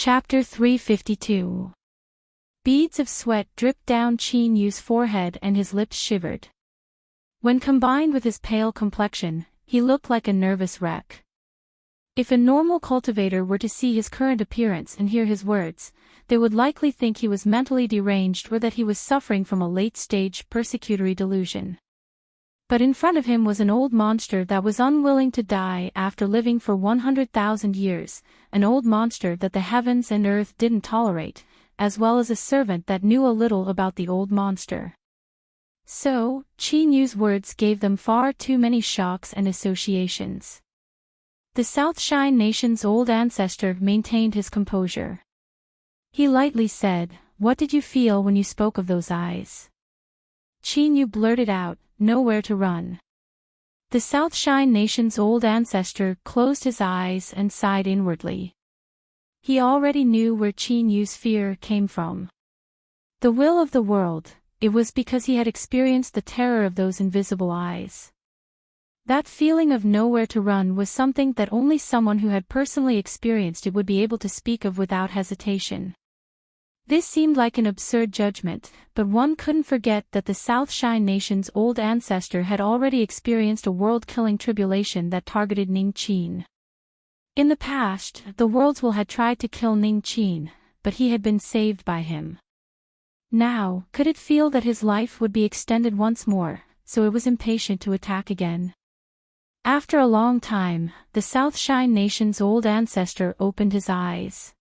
Chapter 352. Beads of sweat dripped down Qin Yu's forehead and his lips shivered. When combined with his pale complexion, he looked like a nervous wreck. If a normal cultivator were to see his current appearance and hear his words, they would likely think he was mentally deranged or that he was suffering from a late-stage persecutory delusion. But in front of him was an old monster that was unwilling to die after living for 100,000 years, an old monster that the heavens and earth didn't tolerate, as well as a servant that knew a little about the old monster. So, Qin Yu's words gave them far too many shocks and associations. The Southshine Nation's old ancestor maintained his composure. He lightly said, "What did you feel when you spoke of those eyes?" Qin Yu blurted out, "Nowhere to run." The Southshine Nation's old ancestor closed his eyes and sighed inwardly. He already knew where Qin Yu's fear came from. The will of the world, it was because he had experienced the terror of those invisible eyes. That feeling of nowhere to run was something that only someone who had personally experienced it would be able to speak of without hesitation. This seemed like an absurd judgment, but one couldn't forget that the Southshine Nation's old ancestor had already experienced a world-killing tribulation that targeted Ning Qin. In the past, the World's Will had tried to kill Ning Qin, but he had been saved by him. Now, could it feel that his life would be extended once more, so it was impatient to attack again. After a long time, the Southshine Nation's old ancestor opened his eyes.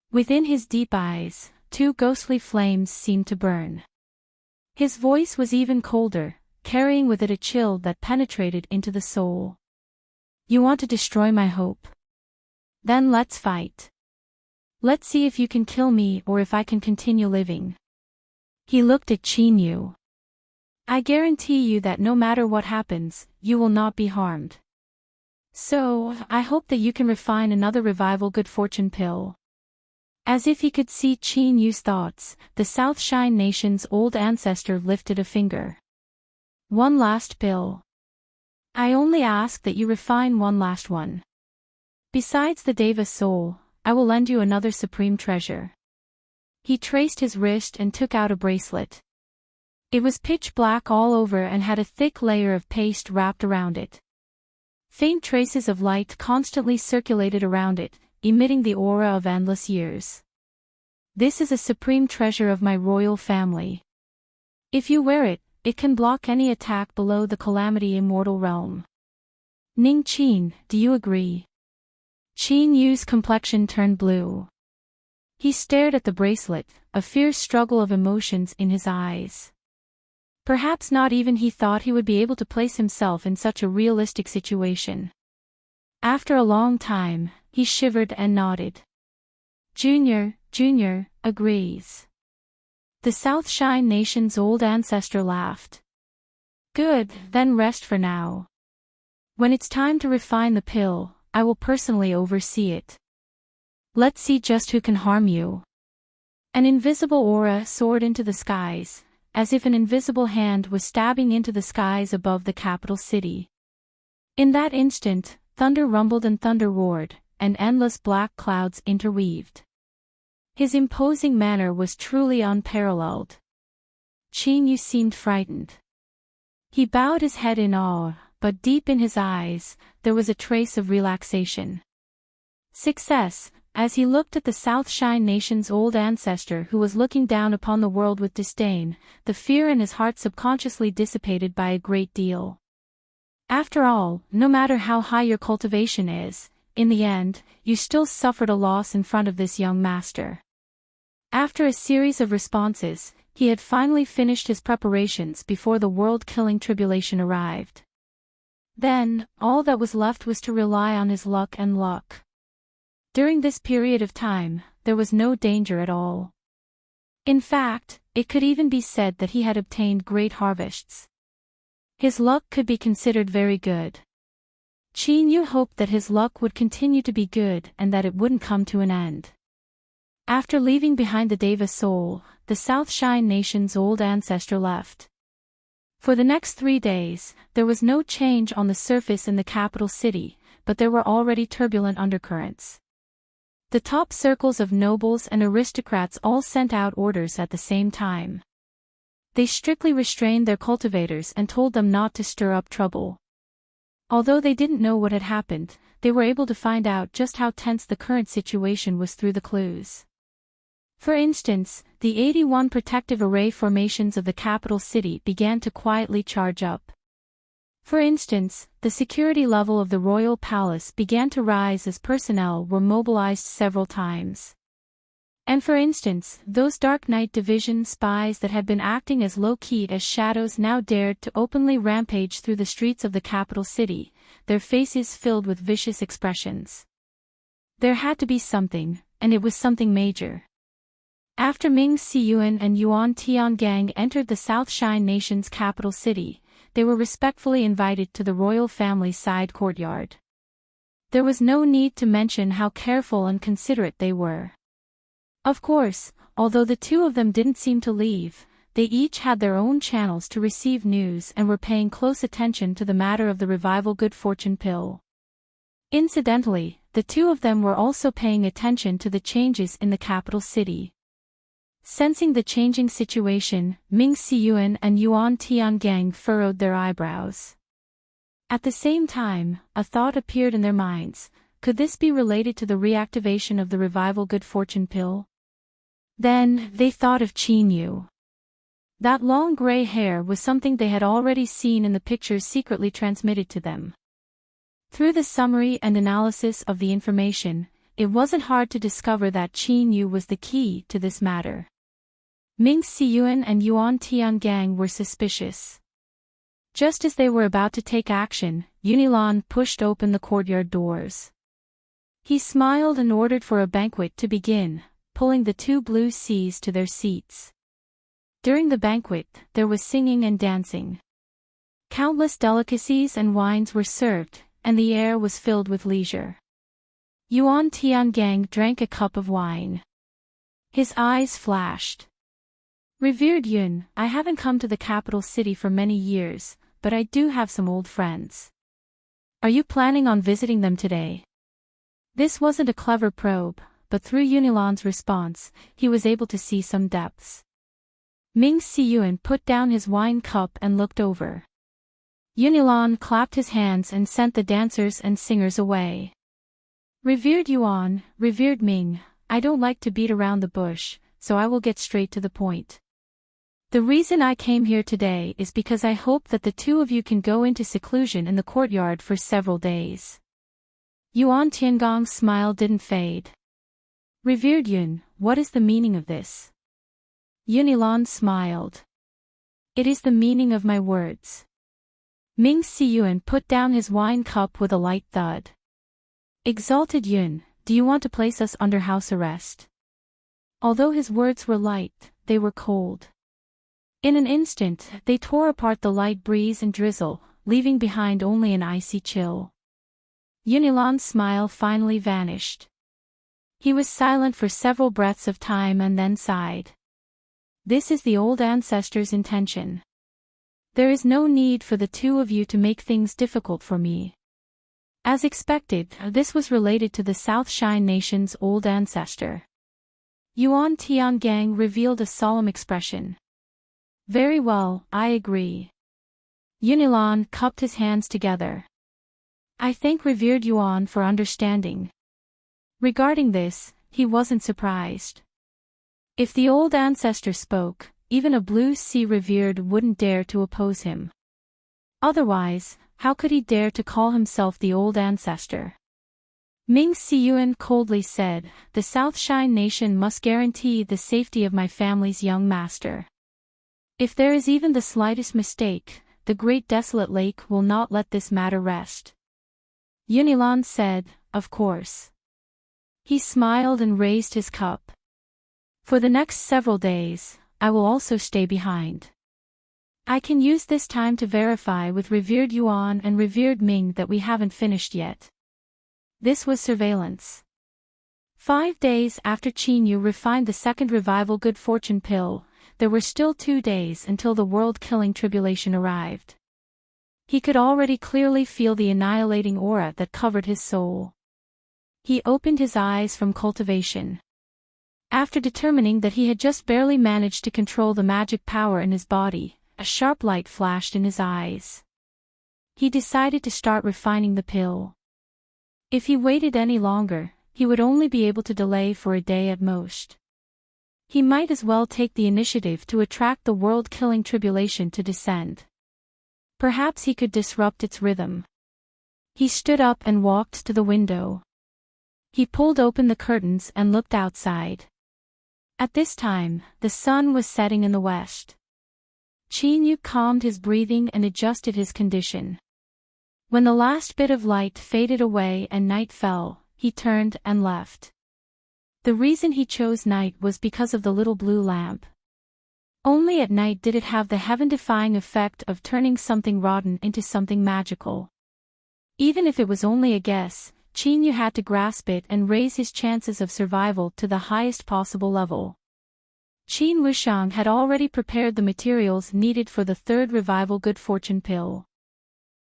Within his deep eyes, two ghostly flames seemed to burn. His voice was even colder, carrying with it a chill that penetrated into the soul. "You want to destroy my hope? Then let's fight. Let's see if you can kill me or if I can continue living." He looked at Qin Yu. "I guarantee you that no matter what happens, you will not be harmed. So, I hope that you can refine another revival good fortune pill." As if he could see Qin Yu's thoughts, the Southshine Nation's old ancestor lifted a finger. "One last pill. I only ask that you refine one last one. Besides the Deva soul, I will lend you another supreme treasure." He traced his wrist and took out a bracelet. It was pitch black all over and had a thick layer of paste wrapped around it. Faint traces of light constantly circulated around it, emitting the aura of endless years. "This is a supreme treasure of my royal family. If you wear it, it can block any attack below the Calamity Immortal realm. Ning Qin, do you agree?" Qin Yu's complexion turned blue. He stared at the bracelet, a fierce struggle of emotions in his eyes. Perhaps not even he thought he would be able to place himself in such a realistic situation. After a long time, he shivered and nodded. Junior agrees." The Southshine Nation's old ancestor laughed. "Good, then rest for now. When it's time to refine the pill, I will personally oversee it. Let's see just who can harm you." An invisible aura soared into the skies, as if an invisible hand was stabbing into the skies above the capital city. In that instant, thunder rumbled and thunder roared, and endless black clouds interweaved. His imposing manner was truly unparalleled. Qin Yu seemed frightened. He bowed his head in awe, but deep in his eyes, there was a trace of relaxation. Success, as he looked at the Southshine Nation's old ancestor who was looking down upon the world with disdain, the fear in his heart subconsciously dissipated by a great deal. After all, no matter how high your cultivation is, in the end, you still suffered a loss in front of this young master. After a series of responses, he had finally finished his preparations before the world-killing tribulation arrived. Then, all that was left was to rely on his luck and luck. During this period of time, there was no danger at all. In fact, it could even be said that he had obtained great harvests. His luck could be considered very good. Qin Yu hoped that his luck would continue to be good and that it wouldn't come to an end. After leaving behind the Deva soul, the Southshine Nation's old ancestor left. For the next 3 days, there was no change on the surface in the capital city, but there were already turbulent undercurrents. The top circles of nobles and aristocrats all sent out orders at the same time. They strictly restrained their cultivators and told them not to stir up trouble. Although they didn't know what had happened, they were able to find out just how tense the current situation was through the clues. For instance, the 81 protective array formations of the capital city began to quietly charge up. For instance, the security level of the royal palace began to rise as personnel were mobilized several times. And for instance, those Dark Knight Division spies that had been acting as low-key as shadows now dared to openly rampage through the streets of the capital city, their faces filled with vicious expressions. There had to be something, and it was something major. After Ming Xiyuan and Yuan Tiangang entered the South Shine Nation's capital city, they were respectfully invited to the royal family's side courtyard. There was no need to mention how careful and considerate they were. Of course, although the two of them didn't seem to leave, they each had their own channels to receive news and were paying close attention to the matter of the revival good fortune pill. Incidentally, the two of them were also paying attention to the changes in the capital city. Sensing the changing situation, Ming Xiyuan and Yuan Tiangang furrowed their eyebrows. At the same time, a thought appeared in their minds: could this be related to the reactivation of the revival good fortune pill? Then, they thought of Qin Yu. That long gray hair was something they had already seen in the pictures secretly transmitted to them. Through the summary and analysis of the information, it wasn't hard to discover that Qin Yu was the key to this matter. Ming Xiyuan and Yuan Tiangang were suspicious. Just as they were about to take action, Yunilan pushed open the courtyard doors. He smiled and ordered for a banquet to begin, pulling the two blue seas to their seats. During the banquet, there was singing and dancing. Countless delicacies and wines were served, and the air was filled with leisure. Yuan Tiangang drank a cup of wine. His eyes flashed. "Revered Yun, I haven't come to the capital city for many years, but I do have some old friends. Are you planning on visiting them today?" This wasn't a clever probe, but through Yunilan's response, he was able to see some depths. Ming Xiyuan put down his wine cup and looked over. Yunilan clapped his hands and sent the dancers and singers away. "Revered Yuan, revered Ming, I don't like to beat around the bush, so I will get straight to the point. The reason I came here today is because I hope that the two of you can go into seclusion in the courtyard for several days." Yuan Tiangong's smile didn't fade. "Revered Yun, what is the meaning of this?" Yunilan smiled. "It is the meaning of my words." Ming Xiyuan put down his wine cup with a light thud. "Exalted Yun, do you want to place us under house arrest?" Although his words were light, they were cold. In an instant, they tore apart the light breeze and drizzle, leaving behind only an icy chill. Yunilan's smile finally vanished. He was silent for several breaths of time and then sighed. "This is the old ancestor's intention. There is no need for the two of you to make things difficult for me." As expected, this was related to the South Shine Nation's old ancestor. Yuan Tiangang revealed a solemn expression. "Very well, I agree." Yunilan cupped his hands together. "I thank revered Yuan for understanding." Regarding this, he wasn't surprised. If the old ancestor spoke, even a blue sea revered wouldn't dare to oppose him. Otherwise, how could he dare to call himself the old ancestor? Ming Xiyuan coldly said, "The South Shine Nation must guarantee the safety of my family's young master. If there is even the slightest mistake, the Great Desolate Lake will not let this matter rest." Yunilan said, "Of course." He smiled and raised his cup. "For the next several days, I will also stay behind. I can use this time to verify with revered Yuan and revered Ming that we haven't finished yet." This was surveillance. 5 days after Qin Yu refined the second revival good fortune pill, there were still 2 days until the world-killing tribulation arrived. He could already clearly feel the annihilating aura that covered his soul. He opened his eyes from cultivation. After determining that he had just barely managed to control the magic power in his body, a sharp light flashed in his eyes. He decided to start refining the pill. If he waited any longer, he would only be able to delay for a day at most. He might as well take the initiative to attract the world-killing tribulation to descend. Perhaps he could disrupt its rhythm. He stood up and walked to the window. He pulled open the curtains and looked outside. At this time, the sun was setting in the west. Chin-yu calmed his breathing and adjusted his condition. When the last bit of light faded away and night fell, he turned and left. The reason he chose night was because of the little blue lamp. Only at night did it have the heaven-defying effect of turning something rotten into something magical. Even if it was only a guess, Chin-yu had to grasp it and raise his chances of survival to the highest possible level. Qin Wushang had already prepared the materials needed for the third revival good fortune pill.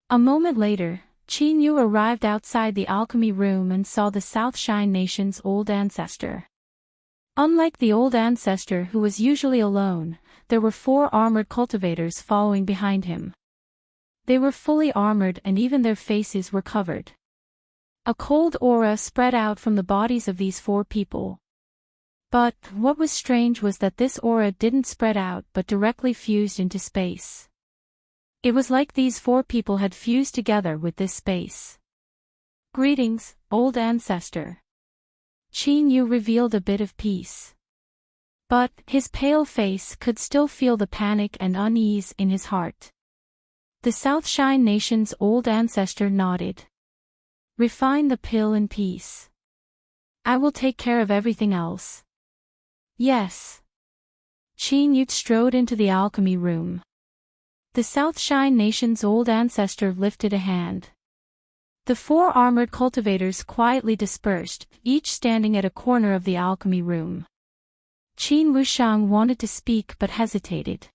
A moment later, Chin-yu arrived outside the alchemy room and saw the South Shine Nation's old ancestor. Unlike the old ancestor who was usually alone, there were 4 armored cultivators following behind him. They were fully armored and even their faces were covered. A cold aura spread out from the bodies of these 4 people. But what was strange was that this aura didn't spread out but directly fused into space. It was like these 4 people had fused together with this space. "Greetings, old ancestor." Chin-yu revealed a bit of peace. But his pale face could still feel the panic and unease in his heart. The South Shine Nation's old ancestor nodded. "Refine the pill in peace. I will take care of everything else." "Yes." Chin-yu strode into the alchemy room. The South Shine Nation's old ancestor lifted a hand. The 4 armored cultivators quietly dispersed, each standing at a corner of the alchemy room. Qin Wushang wanted to speak but hesitated.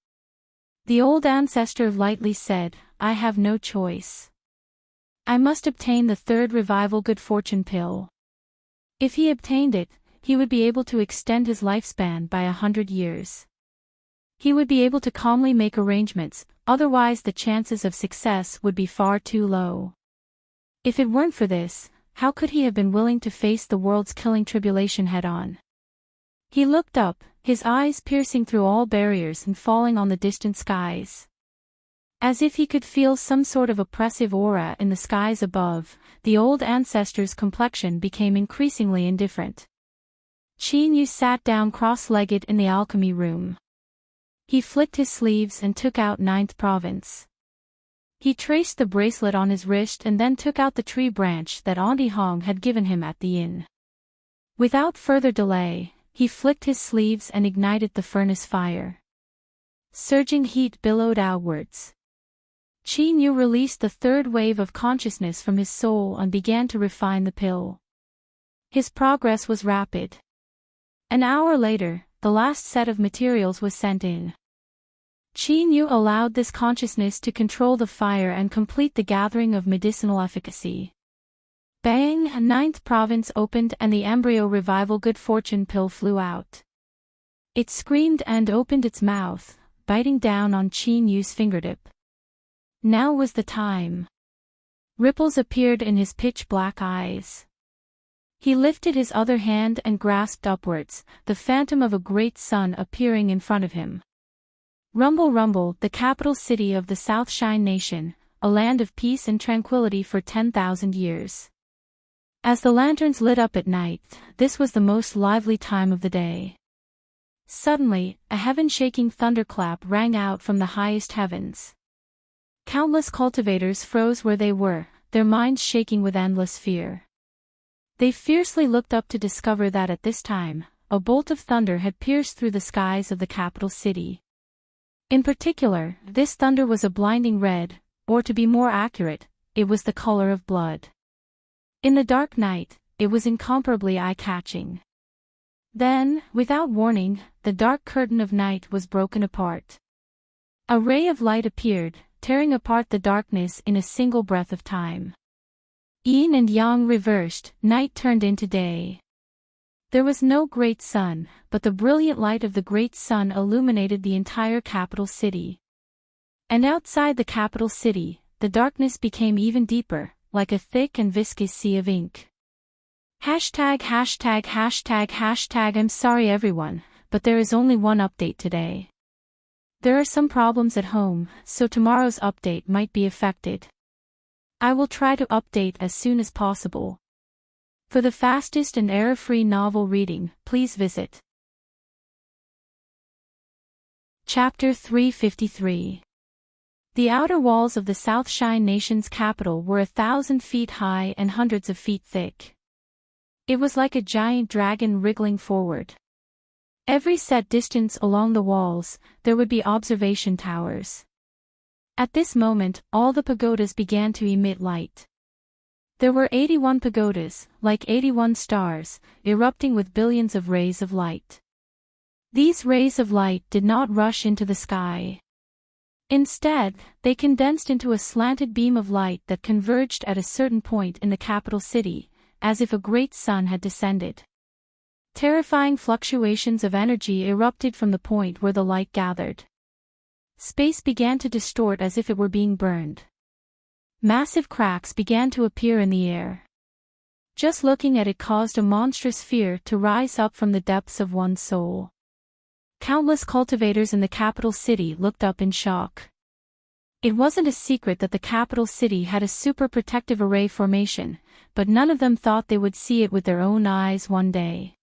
The old ancestor lightly said, "I have no choice. I must obtain the third revival good fortune pill. If he obtained it, he would be able to extend his lifespan by 100 years. He would be able to calmly make arrangements, otherwise the chances of success would be far too low. If it weren't for this, how could he have been willing to face the world's killing tribulation head-on?" He looked up, his eyes piercing through all barriers and falling on the distant skies. As if he could feel some sort of oppressive aura in the skies above, the old ancestor's complexion became increasingly indifferent. Chin-yu sat down cross-legged in the alchemy room. He flicked his sleeves and took out 9th province. He traced the bracelet on his wrist and then took out the tree branch that Auntie Hong had given him at the inn. Without further delay, he flicked his sleeves and ignited the furnace fire. Surging heat billowed outwards. Chin-yu released the third wave of consciousness from his soul and began to refine the pill. His progress was rapid. An hour later, the last set of materials was sent in. Chin-yu allowed this consciousness to control the fire and complete the gathering of medicinal efficacy. Bang! 9th province opened and the embryo revival good fortune pill flew out. It screamed and opened its mouth, biting down on Chin-yu's fingertip. Now was the time. Ripples appeared in his pitch-black eyes. He lifted his other hand and grasped upwards, the phantom of a great sun appearing in front of him. Rumble Rumble, the capital city of the South Shine Nation, a land of peace and tranquility for 10,000 years. As the lanterns lit up at night, this was the most lively time of the day. Suddenly, a heaven-shaking thunderclap rang out from the highest heavens. Countless cultivators froze where they were, their minds shaking with endless fear. They fiercely looked up to discover that at this time, a bolt of thunder had pierced through the skies of the capital city. In particular, this thunder was a blinding red, or to be more accurate, it was the color of blood. In the dark night, it was incomparably eye-catching. Then, without warning, the dark curtain of night was broken apart. A ray of light appeared, tearing apart the darkness in a single breath of time. Yin and yang reversed, night turned into day. There was no great sun, but the brilliant light of the great sun illuminated the entire capital city. And outside the capital city, the darkness became even deeper, like a thick and viscous sea of ink. Hashtag. I'm sorry everyone, but there is only one update today. There are some problems at home, so tomorrow's update might be affected. I will try to update as soon as possible. For the fastest and error-free novel reading, please visit Chapter 353. The outer walls of the Southshine Nation's capital were 1,000 feet high and hundreds of feet thick. It was like a giant dragon wriggling forward. Every set distance along the walls, there would be observation towers. At this moment, all the pagodas began to emit light. There were 81 pagodas, like 81 stars, erupting with billions of rays of light. These rays of light did not rush into the sky. Instead, they condensed into a slanted beam of light that converged at a certain point in the capital city, as if a great sun had descended. Terrifying fluctuations of energy erupted from the point where the light gathered. Space began to distort as if it were being burned. Massive cracks began to appear in the air. Just looking at it caused a monstrous fear to rise up from the depths of one's soul. Countless cultivators in the capital city looked up in shock. It wasn't a secret that the capital city had a super protective array formation, but none of them thought they would see it with their own eyes one day.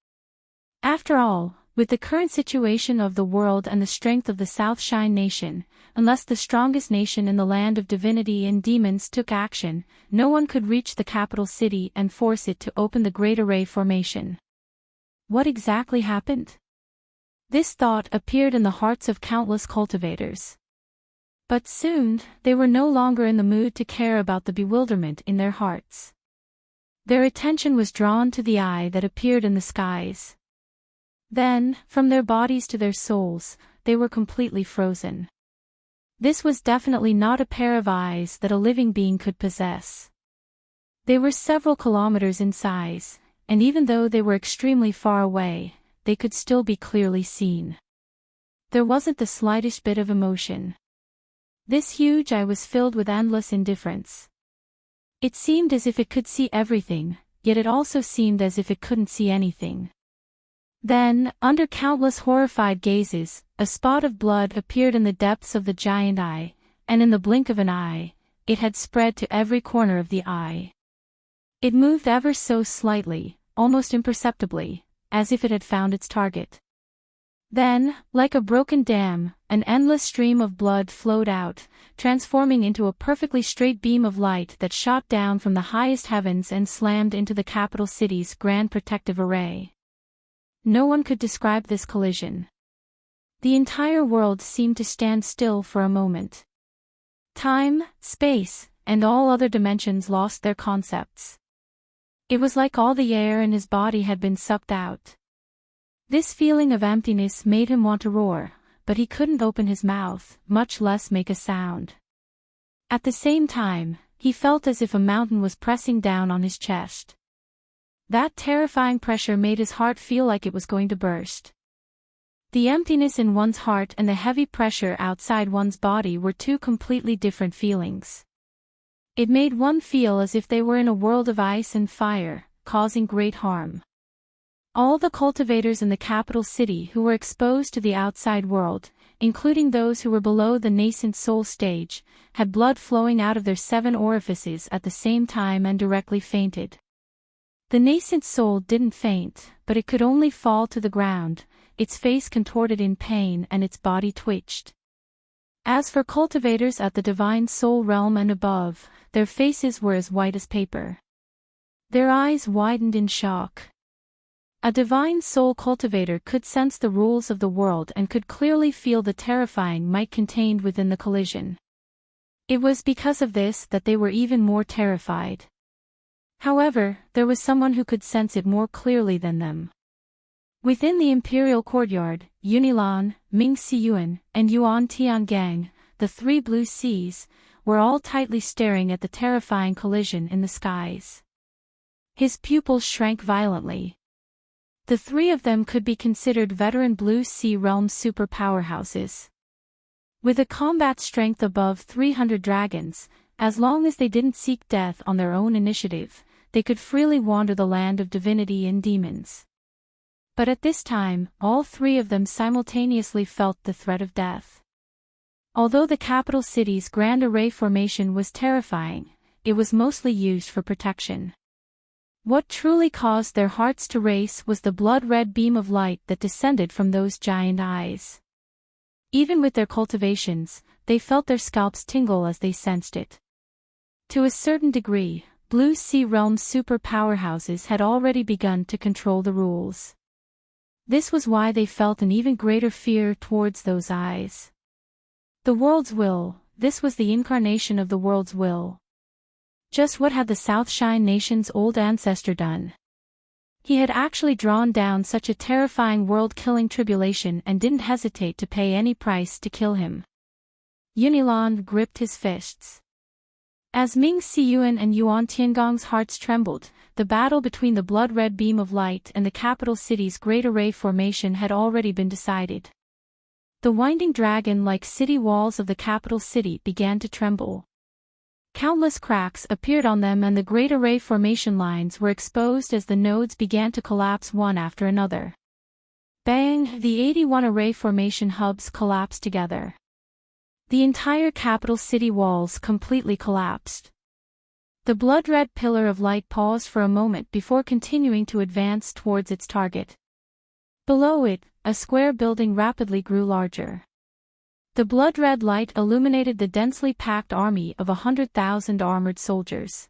After all, with the current situation of the world and the strength of the Southshine Nation, unless the strongest nation in the land of divinity and demons took action, no one could reach the capital city and force it to open the Great Array formation. What exactly happened? This thought appeared in the hearts of countless cultivators. But soon, they were no longer in the mood to care about the bewilderment in their hearts. Their attention was drawn to the eye that appeared in the skies. Then, from their bodies to their souls, they were completely frozen. This was definitely not a pair of eyes that a living being could possess. They were several kilometers in size, and even though they were extremely far away, they could still be clearly seen. There wasn't the slightest bit of emotion. This huge eye was filled with endless indifference. It seemed as if it could see everything, yet it also seemed as if it couldn't see anything. Then, under countless horrified gazes, a spot of blood appeared in the depths of the giant eye, and in the blink of an eye, it had spread to every corner of the eye. It moved ever so slightly, almost imperceptibly, as if it had found its target. Then, like a broken dam, an endless stream of blood flowed out, transforming into a perfectly straight beam of light that shot down from the highest heavens and slammed into the capital city's grand protective array. No one could describe this collision. The entire world seemed to stand still for a moment. Time, space, and all other dimensions lost their concepts. It was like all the air in his body had been sucked out. This feeling of emptiness made him want to roar, but he couldn't open his mouth, much less make a sound. At the same time, he felt as if a mountain was pressing down on his chest. That terrifying pressure made his heart feel like it was going to burst. The emptiness in one's heart and the heavy pressure outside one's body were two completely different feelings. It made one feel as if they were in a world of ice and fire, causing great harm. All the cultivators in the capital city who were exposed to the outside world, including those who were below the nascent soul stage, had blood flowing out of their 7 orifices at the same time and directly fainted. The nascent soul didn't faint, but it could only fall to the ground, its face contorted in pain and its body twitched. As for cultivators at the divine soul realm and above, their faces were as white as paper. Their eyes widened in shock. A divine soul cultivator could sense the rules of the world and could clearly feel the terrifying might contained within the collision. It was because of this that they were even more terrified. However, there was someone who could sense it more clearly than them. Within the imperial courtyard, Yunilan, Ming Xiyuan, and Yuan Tiangang, the 3 blue seas, were all tightly staring at the terrifying collision in the skies. His pupils shrank violently. The three of them could be considered veteran Blue Sea Realm super powerhouses. With a combat strength above 300 dragons, as long as they didn't seek death on their own initiative, they could freely wander the land of divinity and demons. But at this time, all three of them simultaneously felt the threat of death. Although the capital city's Grand Array formation was terrifying, it was mostly used for protection. What truly caused their hearts to race was the blood-red beam of light that descended from those giant eyes. Even with their cultivations, they felt their scalps tingle as they sensed it. To a certain degree, Blue Sea Realm's super powerhouses had already begun to control the rules. This was why they felt an even greater fear towards those eyes. The world's will, this was the incarnation of the world's will. Just what had the Southshine Nation's old ancestor done? He had actually drawn down such a terrifying world-killing tribulation and didn't hesitate to pay any price to kill him. Yunilong gripped his fists. As Ming Siyuan and Yuan Tiangong's hearts trembled, the battle between the blood-red beam of light and the capital city's Great Array formation had already been decided. The winding dragon-like city walls of the capital city began to tremble. Countless cracks appeared on them and the Great Array formation lines were exposed as the nodes began to collapse one after another. Bang! The 81 array formation hubs collapsed together. The entire capital city walls completely collapsed. The blood-red pillar of light paused for a moment before continuing to advance towards its target. Below it, a square building rapidly grew larger. The blood-red light illuminated the densely packed army of 100,000 armored soldiers.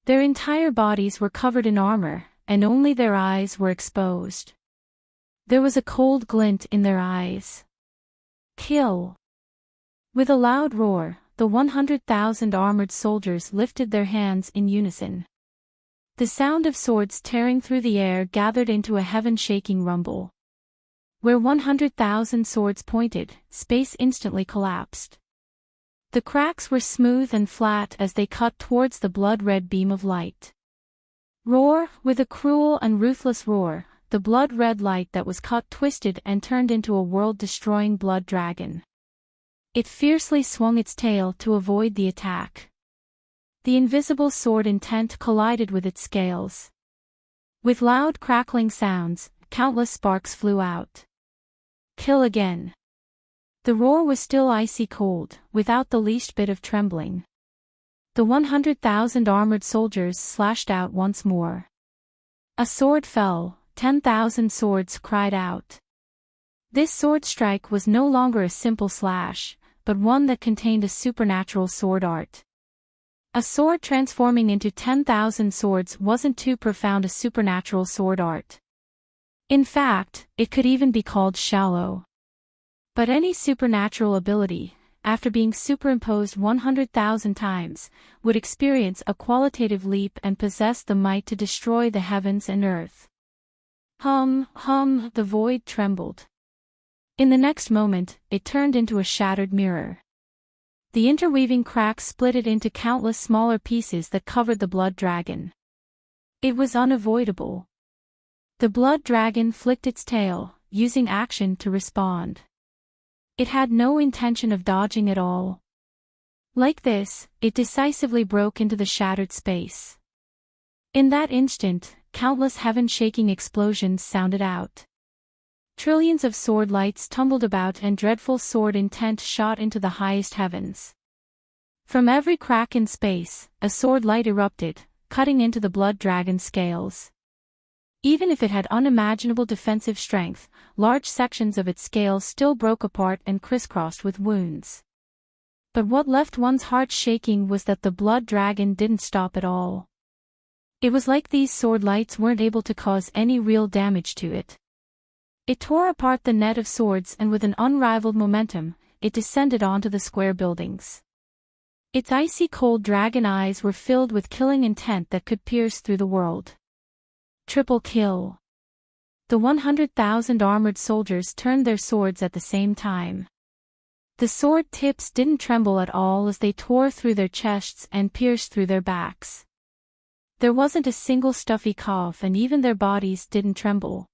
Their entire bodies were covered in armor, and only their eyes were exposed. There was a cold glint in their eyes. Kill! With a loud roar, the 100,000 armored soldiers lifted their hands in unison. The sound of swords tearing through the air gathered into a heaven-shaking rumble. Where 100,000 swords pointed, space instantly collapsed. The cracks were smooth and flat as they cut towards the blood-red beam of light. Roar! With a cruel and ruthless roar, the blood-red light that was cut twisted and turned into a world-destroying blood dragon. It fiercely swung its tail to avoid the attack. The invisible sword intent collided with its scales. With loud crackling sounds, countless sparks flew out. Kill again. The roar was still icy cold, without the least bit of trembling. The 100,000 armored soldiers slashed out once more. A sword fell, 10,000 swords cried out. This sword strike was no longer a simple slash, but one that contained a supernatural sword art. A sword transforming into 10,000 swords wasn't too profound a supernatural sword art. In fact, it could even be called shallow. But any supernatural ability, after being superimposed 100,000 times, would experience a qualitative leap and possess the might to destroy the heavens and earth. Hum, the void trembled. In the next moment, it turned into a shattered mirror. The interweaving cracks split it into countless smaller pieces that covered the blood dragon. It was unavoidable. The blood dragon flicked its tail, using action to respond. It had no intention of dodging at all. Like this, it decisively broke into the shattered space. In that instant, countless heaven-shaking explosions sounded out. Trillions of sword lights tumbled about and dreadful sword intent shot into the highest heavens. From every crack in space, a sword light erupted, cutting into the blood dragon's scales. Even if it had unimaginable defensive strength, large sections of its scales still broke apart and crisscrossed with wounds. But what left one's heart shaking was that the blood dragon didn't stop at all. It was like these sword lights weren't able to cause any real damage to it. It tore apart the net of swords and with an unrivaled momentum, it descended onto the square buildings. Its icy cold dragon eyes were filled with killing intent that could pierce through the world. Triple kill. The 100,000 armored soldiers turned their swords at the same time. The sword tips didn't tremble at all as they tore through their chests and pierced through their backs. There wasn't a single stuffy cough, and even their bodies didn't tremble.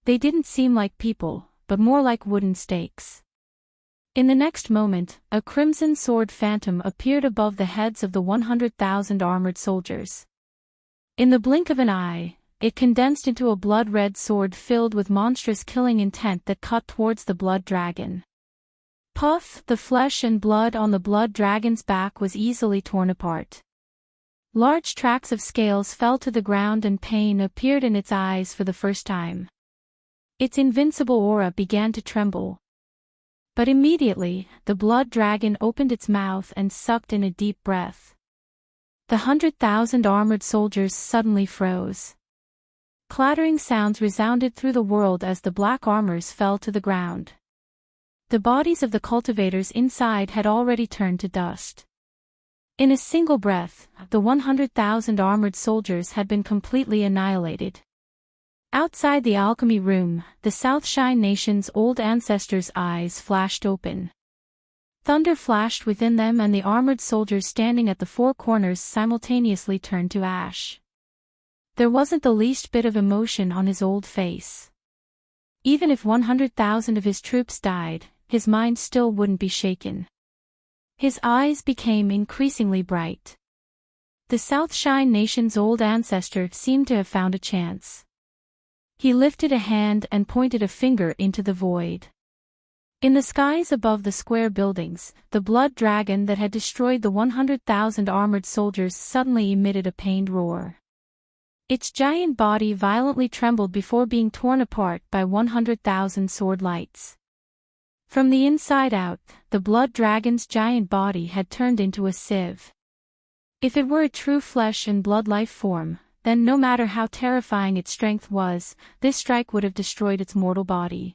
They didn't seem like people, but more like wooden stakes. In the next moment, a crimson sword phantom appeared above the heads of the 100,000 armored soldiers. In the blink of an eye, it condensed into a blood-red sword filled with monstrous killing intent that cut towards the blood dragon. Puff! The flesh and blood on the blood dragon's back was easily torn apart. Large tracts of scales fell to the ground and pain appeared in its eyes for the first time. Its invincible aura began to tremble. But immediately, the blood dragon opened its mouth and sucked in a deep breath. The 100,000 armored soldiers suddenly froze. Clattering sounds resounded through the world as the black armors fell to the ground. The bodies of the cultivators inside had already turned to dust. In a single breath, the 100,000 armored soldiers had been completely annihilated. Outside the alchemy room, the Southshine Nation's old ancestors' eyes flashed open. Thunder flashed within them, and the armored soldiers standing at the four corners simultaneously turned to ash. There wasn't the least bit of emotion on his old face. Even if 100,000 of his troops died, his mind still wouldn't be shaken. His eyes became increasingly bright. The Southshine Nation's old ancestor seemed to have found a chance. He lifted a hand and pointed a finger into the void. In the skies above the square buildings, the blood dragon that had destroyed the 100,000 armored soldiers suddenly emitted a pained roar. Its giant body violently trembled before being torn apart by 100,000 sword lights. From the inside out, the blood dragon's giant body had turned into a sieve. If it were a true flesh and blood life form, then no matter how terrifying its strength was, this strike would have destroyed its mortal body.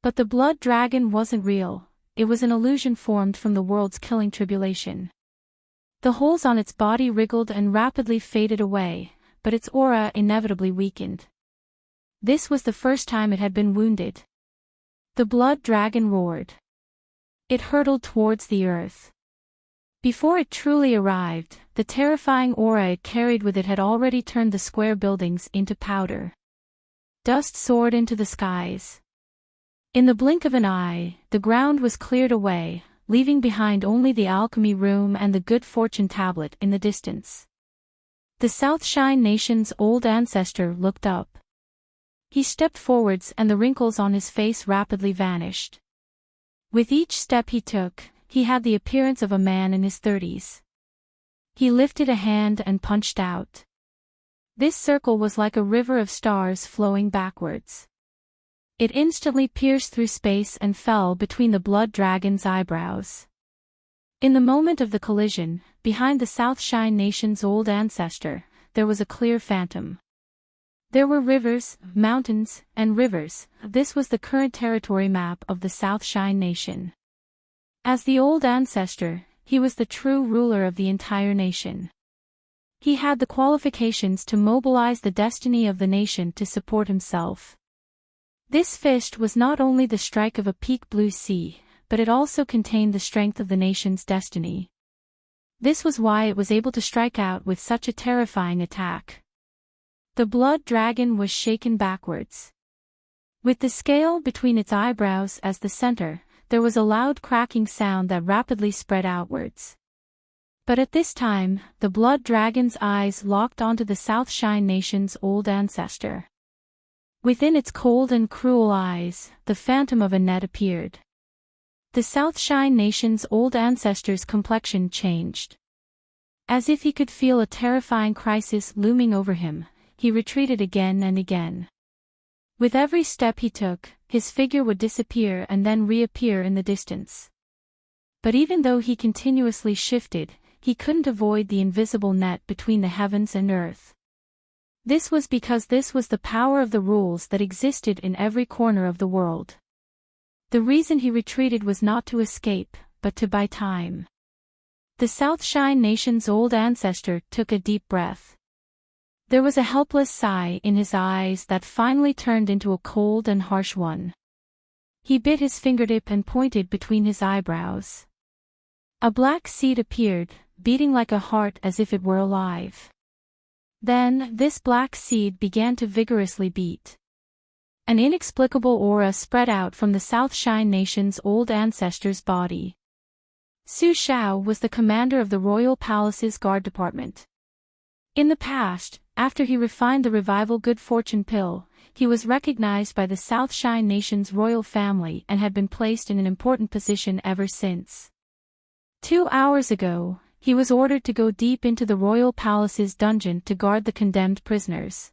But the blood dragon wasn't real, it was an illusion formed from the world's killing tribulation. The holes on its body wriggled and rapidly faded away, but its aura inevitably weakened. This was the first time it had been wounded. The blood dragon roared. It hurtled towards the earth. Before it truly arrived, the terrifying aura it carried with it had already turned the square buildings into powder. Dust soared into the skies. In the blink of an eye, the ground was cleared away, leaving behind only the alchemy room and the good fortune tablet in the distance. The Southshine Nation's old ancestor looked up. He stepped forwards and the wrinkles on his face rapidly vanished. With each step he took, he had the appearance of a man in his 30s. He lifted a hand and punched out. This circle was like a river of stars flowing backwards. It instantly pierced through space and fell between the blood dragon's eyebrows. In the moment of the collision, behind the Southshine Nation's old ancestor, there was a clear phantom. There were rivers, mountains, and rivers. This was the current territory map of the Southshine Nation. As the old ancestor, he was the true ruler of the entire nation. He had the qualifications to mobilize the destiny of the nation to support himself. This fist was not only the strike of a peak blue sea, but it also contained the strength of the nation's destiny. This was why it was able to strike out with such a terrifying attack. The blood dragon was shaken backwards. With the scale between its eyebrows as the center, there was a loud cracking sound that rapidly spread outwards. But at this time, the blood dragon's eyes locked onto the Southshine Nation's old ancestor. Within its cold and cruel eyes, the phantom of Annette appeared. The Southshine Nation's old ancestor's complexion changed. As if he could feel a terrifying crisis looming over him, he retreated again and again. With every step he took, his figure would disappear and then reappear in the distance. But even though he continuously shifted, he couldn't avoid the invisible net between the heavens and earth. This was because this was the power of the rules that existed in every corner of the world. The reason he retreated was not to escape, but to buy time. The Southshine Nation's old ancestor took a deep breath. There was a helpless sigh in his eyes that finally turned into a cold and harsh one. He bit his fingertip and pointed between his eyebrows. A black seed appeared, beating like a heart as if it were alive. Then, this black seed began to vigorously beat. An inexplicable aura spread out from the South Shine Nation's old ancestor's body. Su Xiao was the commander of the royal palace's guard department. In the past, after he refined the revival good fortune pill, he was recognized by the South Shine Nation's royal family and had been placed in an important position ever since. 2 hours ago, he was ordered to go deep into the royal palace's dungeon to guard the condemned prisoners.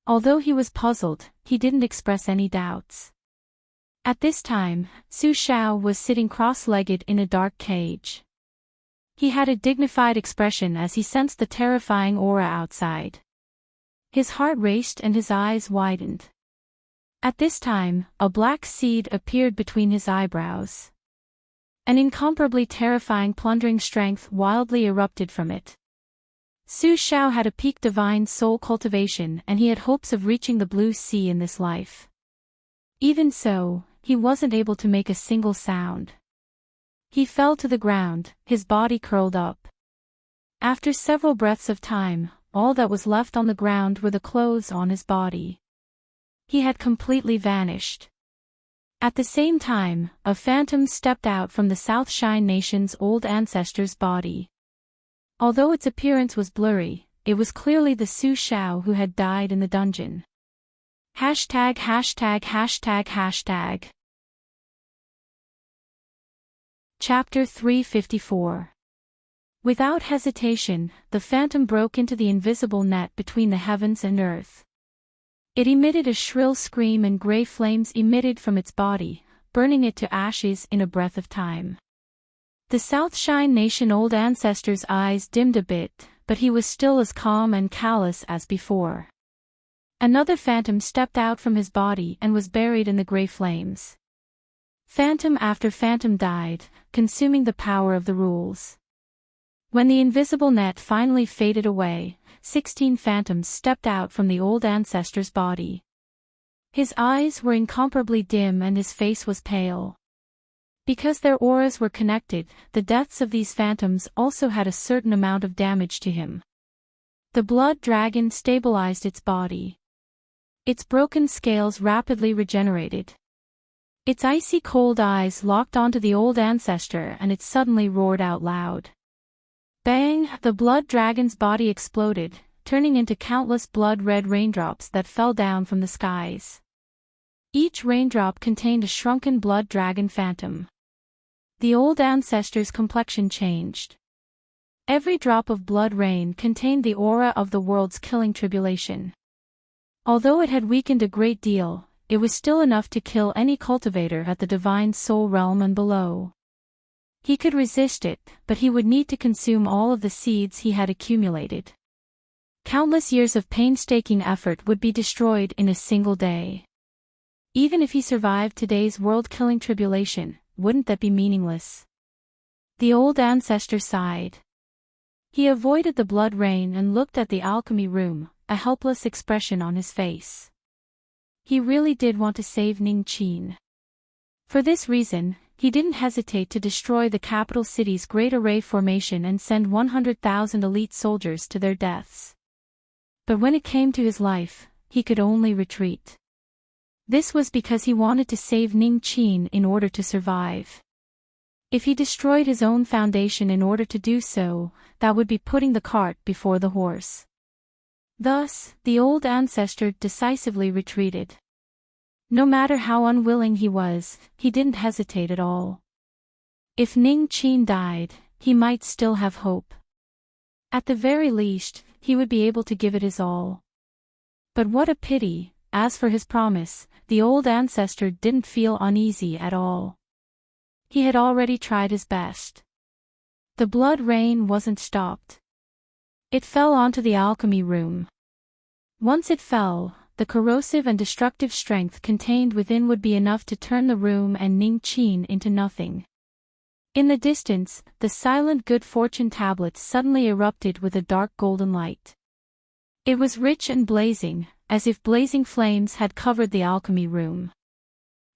Although he was puzzled, he didn't express any doubts. At this time, Su Xiao was sitting cross-legged in a dark cage. He had a dignified expression as he sensed the terrifying aura outside. His heart raced and his eyes widened. At this time, a black seed appeared between his eyebrows. An incomparably terrifying plundering strength wildly erupted from it. Su Xiao had a peak divine soul cultivation and he had hopes of reaching the blue sea in this life. Even so, he wasn't able to make a single sound. He fell to the ground, his body curled up. After several breaths of time, all that was left on the ground were the clothes on his body. He had completely vanished. At the same time, a phantom stepped out from the South Shine Nation's old ancestor's body. Although its appearance was blurry, it was clearly the Su Xiao who had died in the dungeon. Hashtag hashtag hashtag hashtag. Chapter 354. Without hesitation, the phantom broke into the invisible net between the heavens and earth. It emitted a shrill scream and gray flames emitted from its body, burning it to ashes in a breath of time. The South Shine Nation old ancestor's eyes dimmed a bit, but he was still as calm and callous as before. Another phantom stepped out from his body and was buried in the gray flames. Phantom after phantom died, consuming the power of the rules. When the invisible net finally faded away, 16 phantoms stepped out from the old ancestor's body. His eyes were incomparably dim and his face was pale. Because their auras were connected, the deaths of these phantoms also had a certain amount of damage to him. The blood dragon stabilized its body. Its broken scales rapidly regenerated. Its icy cold eyes locked onto the old ancestor and it suddenly roared out loud. Bang! The blood dragon's body exploded, turning into countless blood-red raindrops that fell down from the skies. Each raindrop contained a shrunken blood dragon phantom. The old ancestor's complexion changed. Every drop of blood rain contained the aura of the world's killing tribulation. Although it had weakened a great deal, it was still enough to kill any cultivator at the divine soul realm and below. He could resist it, but he would need to consume all of the seeds he had accumulated. Countless years of painstaking effort would be destroyed in a single day. Even if he survived today's world-killing tribulation, wouldn't that be meaningless? The old ancestor sighed. He avoided the blood rain and looked at the alchemy room, a helpless expression on his face. He really did want to save Ning Qin. For this reason, he didn't hesitate to destroy the capital city's Great Array formation and send 100,000 elite soldiers to their deaths. But when it came to his life, he could only retreat. This was because he wanted to save Ning Qin in order to survive. If he destroyed his own foundation in order to do so, that would be putting the cart before the horse. Thus, the old ancestor decisively retreated. No matter how unwilling he was, he didn't hesitate at all. If Ning Qin died, he might still have hope. At the very least, he would be able to give it his all. But what a pity, as for his promise, the old ancestor didn't feel uneasy at all. He had already tried his best. The blood rain wasn't stopped. It fell onto the alchemy room. Once it fell, the corrosive and destructive strength contained within would be enough to turn the room and Ning Qin into nothing. In the distance, the silent good fortune tablets suddenly erupted with a dark golden light. It was rich and blazing, as if blazing flames had covered the alchemy room.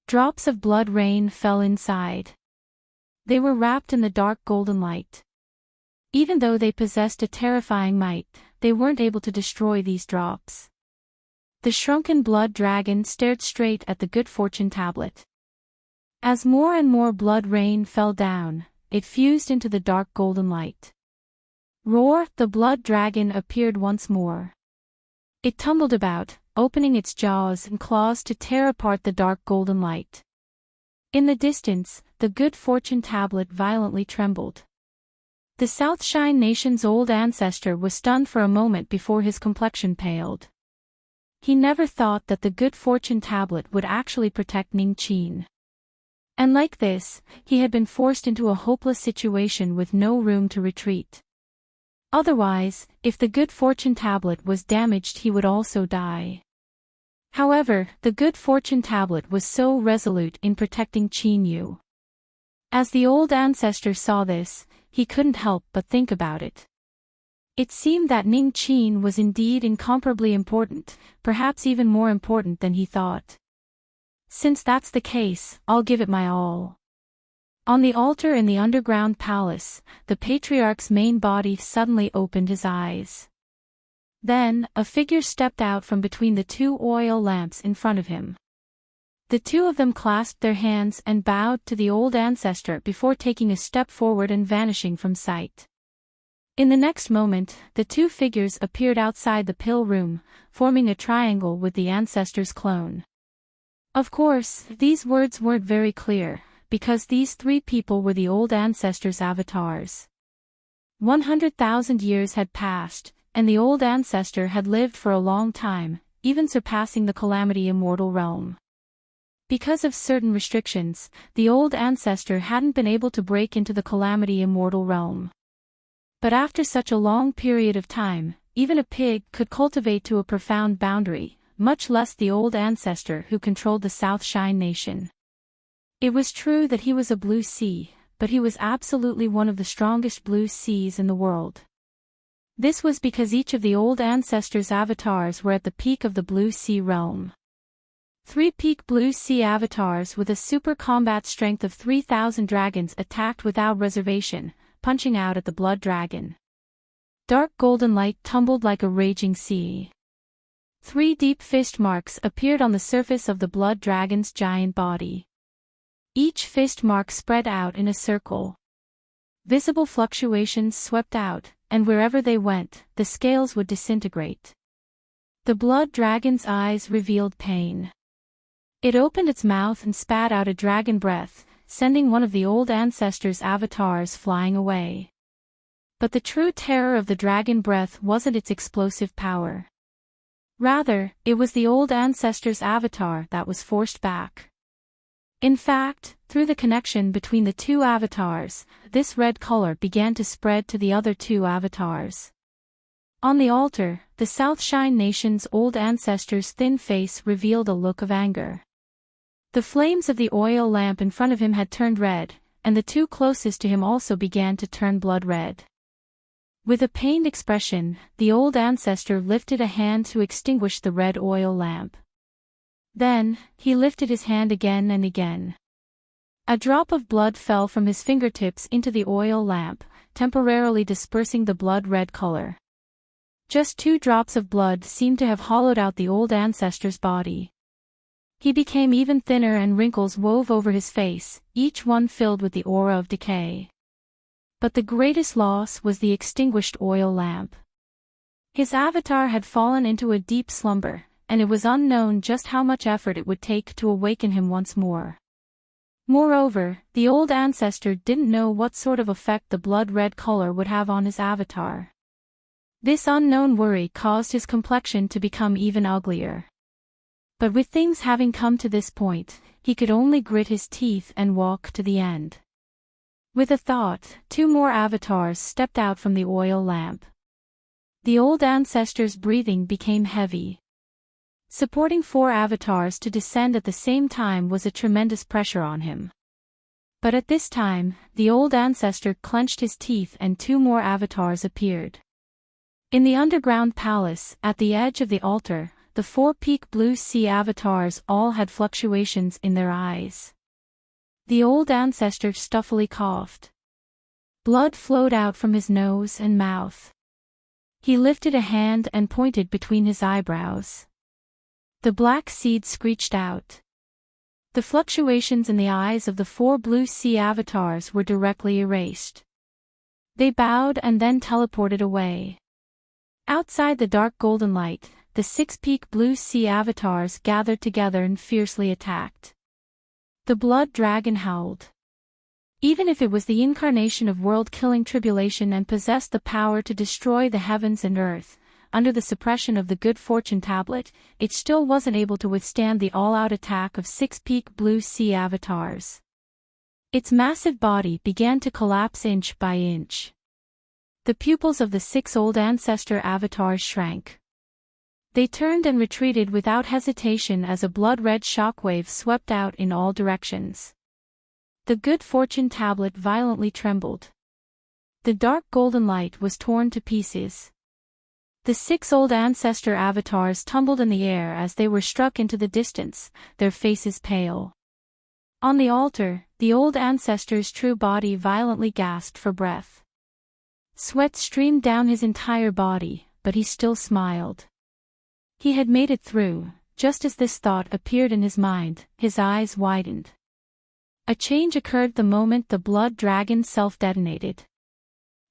Drops of blood rain fell inside. They were wrapped in the dark golden light. Even though they possessed a terrifying might, they weren't able to destroy these drops. The shrunken blood dragon stared straight at the good fortune tablet. As more and more blood rain fell down, it fused into the dark golden light. Roar! The blood dragon appeared once more. It tumbled about, opening its jaws and claws to tear apart the dark golden light. In the distance, the good fortune tablet violently trembled. The Southshine Nation's old ancestor was stunned for a moment before his complexion paled. He never thought that the good fortune tablet would actually protect Ning Qin. And like this, he had been forced into a hopeless situation with no room to retreat. Otherwise, if the good fortune tablet was damaged, he would also die. However, the good fortune tablet was so resolute in protecting Qin Yu. As the old ancestor saw this, he couldn't help but think about it. It seemed that Ning Qin was indeed incomparably important, perhaps even more important than he thought. Since that's the case, I'll give it my all. On the altar in the underground palace, the patriarch's main body suddenly opened his eyes. Then, a figure stepped out from between the two oil lamps in front of him. The two of them clasped their hands and bowed to the old ancestor before taking a step forward and vanishing from sight. In the next moment, the two figures appeared outside the pill room, forming a triangle with the ancestor's clone. Of course, these words weren't very clear, because these three people were the old ancestor's avatars. 100,000 years had passed, and the old ancestor had lived for a long time, even surpassing the Calamity Immortal realm. Because of certain restrictions, the old ancestor hadn't been able to break into the Calamity Immortal realm. But after such a long period of time, even a pig could cultivate to a profound boundary, much less the old ancestor who controlled the Southshine Nation. It was true that he was a blue sea, but he was absolutely one of the strongest blue seas in the world. This was because each of the old ancestors' avatars were at the peak of the blue sea realm. 3 peak blue sea avatars with a super combat strength of 3,000 dragons attacked without reservation, punching out at the blood dragon. Dark golden light tumbled like a raging sea. 3 deep fist marks appeared on the surface of the blood dragon's giant body. Each fist mark spread out in a circle. Visible fluctuations swept out, and wherever they went, the scales would disintegrate. The blood dragon's eyes revealed pain. It opened its mouth and spat out a dragon breath, sending one of the old ancestors' avatars flying away. But the true terror of the dragon breath wasn't its explosive power. Rather, it was the old ancestor's avatar that was forced back. In fact, through the connection between the two avatars, this red color began to spread to the other 2 avatars. On the altar, the Southshine Nation's old ancestor's thin face revealed a look of anger. The flames of the oil lamp in front of him had turned red, and the 2 closest to him also began to turn blood red. With a pained expression, the old ancestor lifted a hand to extinguish the red oil lamp. Then, he lifted his hand again and again. A drop of blood fell from his fingertips into the oil lamp, temporarily dispersing the blood-red color. Just 2 drops of blood seemed to have hollowed out the old ancestor's body. He became even thinner and wrinkles wove over his face, each one filled with the aura of decay. But the greatest loss was the extinguished oil lamp. His avatar had fallen into a deep slumber, and it was unknown just how much effort it would take to awaken him once more. Moreover, the old ancestor didn't know what sort of effect the blood-red color would have on his avatar. This unknown worry caused his complexion to become even uglier. But with things having come to this point, he could only grit his teeth and walk to the end. With a thought, 2 more avatars stepped out from the oil lamp. The old ancestor's breathing became heavy. Supporting 4 avatars to descend at the same time was a tremendous pressure on him. But at this time, the old ancestor clenched his teeth and 2 more avatars appeared. In the underground palace, at the edge of the altar, the 4 peak blue sea avatars all had fluctuations in their eyes. The old ancestor stuffily coughed. Blood flowed out from his nose and mouth. He lifted a hand and pointed between his eyebrows. The black seed screeched out. The fluctuations in the eyes of the 4 blue sea avatars were directly erased. They bowed and then teleported away. Outside the dark golden light, the 6 peak blue sea avatars gathered together and fiercely attacked. The blood dragon howled. Even if it was the incarnation of world-killing tribulation and possessed the power to destroy the heavens and earth, under the suppression of the good fortune tablet, it still wasn't able to withstand the all-out attack of 6 peak blue sea avatars. Its massive body began to collapse inch by inch. The pupils of the 6 old ancestor avatars shrank. They turned and retreated without hesitation as a blood-red shockwave swept out in all directions. The good fortune tablet violently trembled. The dark golden light was torn to pieces. The 6 old ancestor avatars tumbled in the air as they were struck into the distance, their faces pale. On the altar, the old ancestor's true body violently gasped for breath. Sweat streamed down his entire body, but he still smiled. He had made it through. Just as this thought appeared in his mind, his eyes widened. A change occurred the moment the blood dragon self-detonated.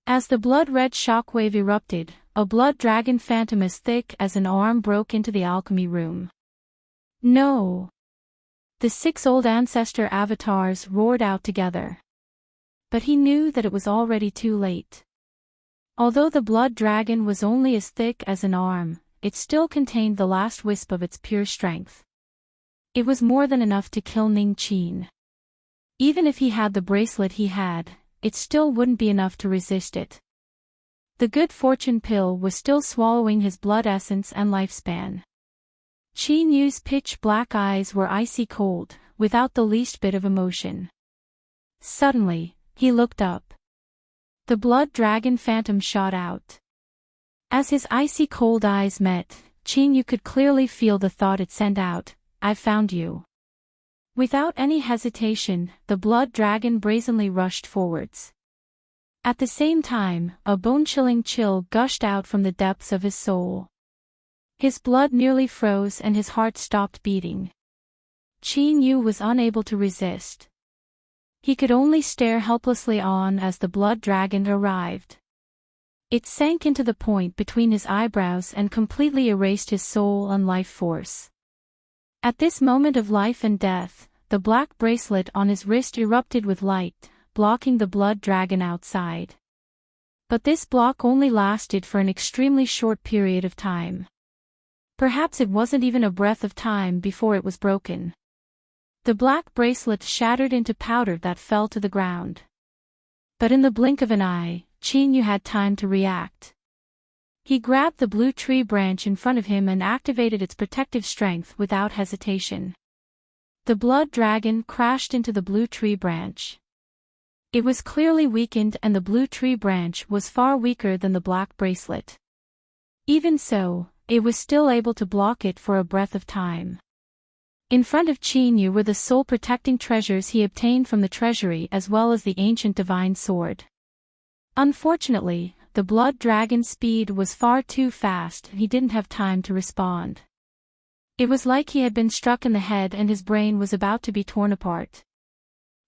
As the blood-red shockwave erupted, a blood dragon phantom as thick as an arm broke into the alchemy room. No! The 6 old ancestor avatars roared out together. But he knew that it was already too late. Although the blood dragon was only as thick as an arm, it still contained the last wisp of its pure strength. It was more than enough to kill Ning Qin. Even if he had the bracelet he had, it still wouldn't be enough to resist it. The good fortune pill was still swallowing his blood essence and lifespan. Qin Yu's pitch-black eyes were icy cold, without the least bit of emotion. Suddenly, he looked up. The blood dragon phantom shot out. As his icy cold eyes met, Qin Yu could clearly feel the thought it sent out, "I've found you." Without any hesitation, the blood dragon brazenly rushed forwards. At the same time, a bone-chilling chill gushed out from the depths of his soul. His blood nearly froze and his heart stopped beating. Qin Yu was unable to resist. He could only stare helplessly on as the blood dragon arrived. It sank into the point between his eyebrows and completely erased his soul and life force. At this moment of life and death, the black bracelet on his wrist erupted with light, blocking the blood dragon outside. But this block only lasted for an extremely short period of time. Perhaps it wasn't even a breath of time before it was broken. The black bracelet shattered into powder that fell to the ground. But in the blink of an eye, Qin Yu had time to react. He grabbed the blue tree branch in front of him and activated its protective strength without hesitation. The blood dragon crashed into the blue tree branch. It was clearly weakened and the blue tree branch was far weaker than the black bracelet. Even so, it was still able to block it for a breath of time. In front of Qin Yu were the soul-protecting treasures he obtained from the treasury as well as the ancient divine sword. Unfortunately, the blood dragon's speed was far too fast and he didn't have time to respond. It was like he had been struck in the head and his brain was about to be torn apart.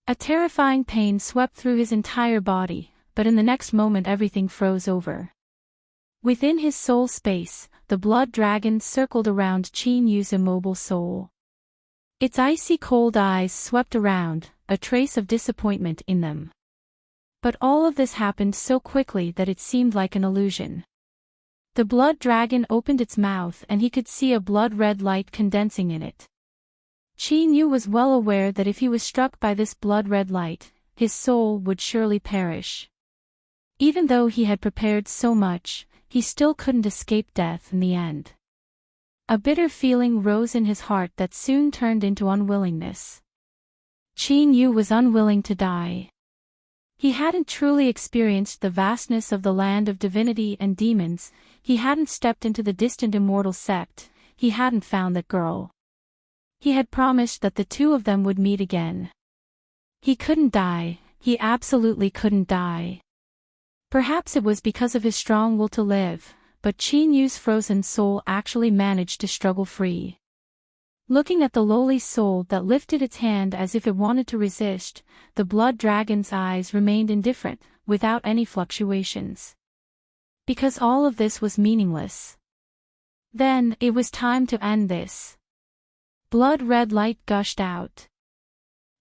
A terrifying pain swept through his entire body, but in the next moment everything froze over. Within his soul space, the blood dragon circled around Qin Yu's immobile soul. Its icy cold eyes swept around, a trace of disappointment in them. But all of this happened so quickly that it seemed like an illusion. The blood dragon opened its mouth and he could see a blood-red light condensing in it. Qin Yu was well aware that if he was struck by this blood-red light, his soul would surely perish. Even though he had prepared so much, he still couldn't escape death in the end. A bitter feeling rose in his heart that soon turned into unwillingness. Qin Yu was unwilling to die. He hadn't truly experienced the vastness of the land of divinity and demons, he hadn't stepped into the distant immortal sect, he hadn't found that girl. He had promised that the two of them would meet again. He couldn't die, he absolutely couldn't die. Perhaps it was because of his strong will to live, but Qin Yu's frozen soul actually managed to struggle free. Looking at the lowly soul that lifted its hand as if it wanted to resist, the blood dragon's eyes remained indifferent, without any fluctuations. Because all of this was meaningless. Then, it was time to end this. Blood-red light gushed out.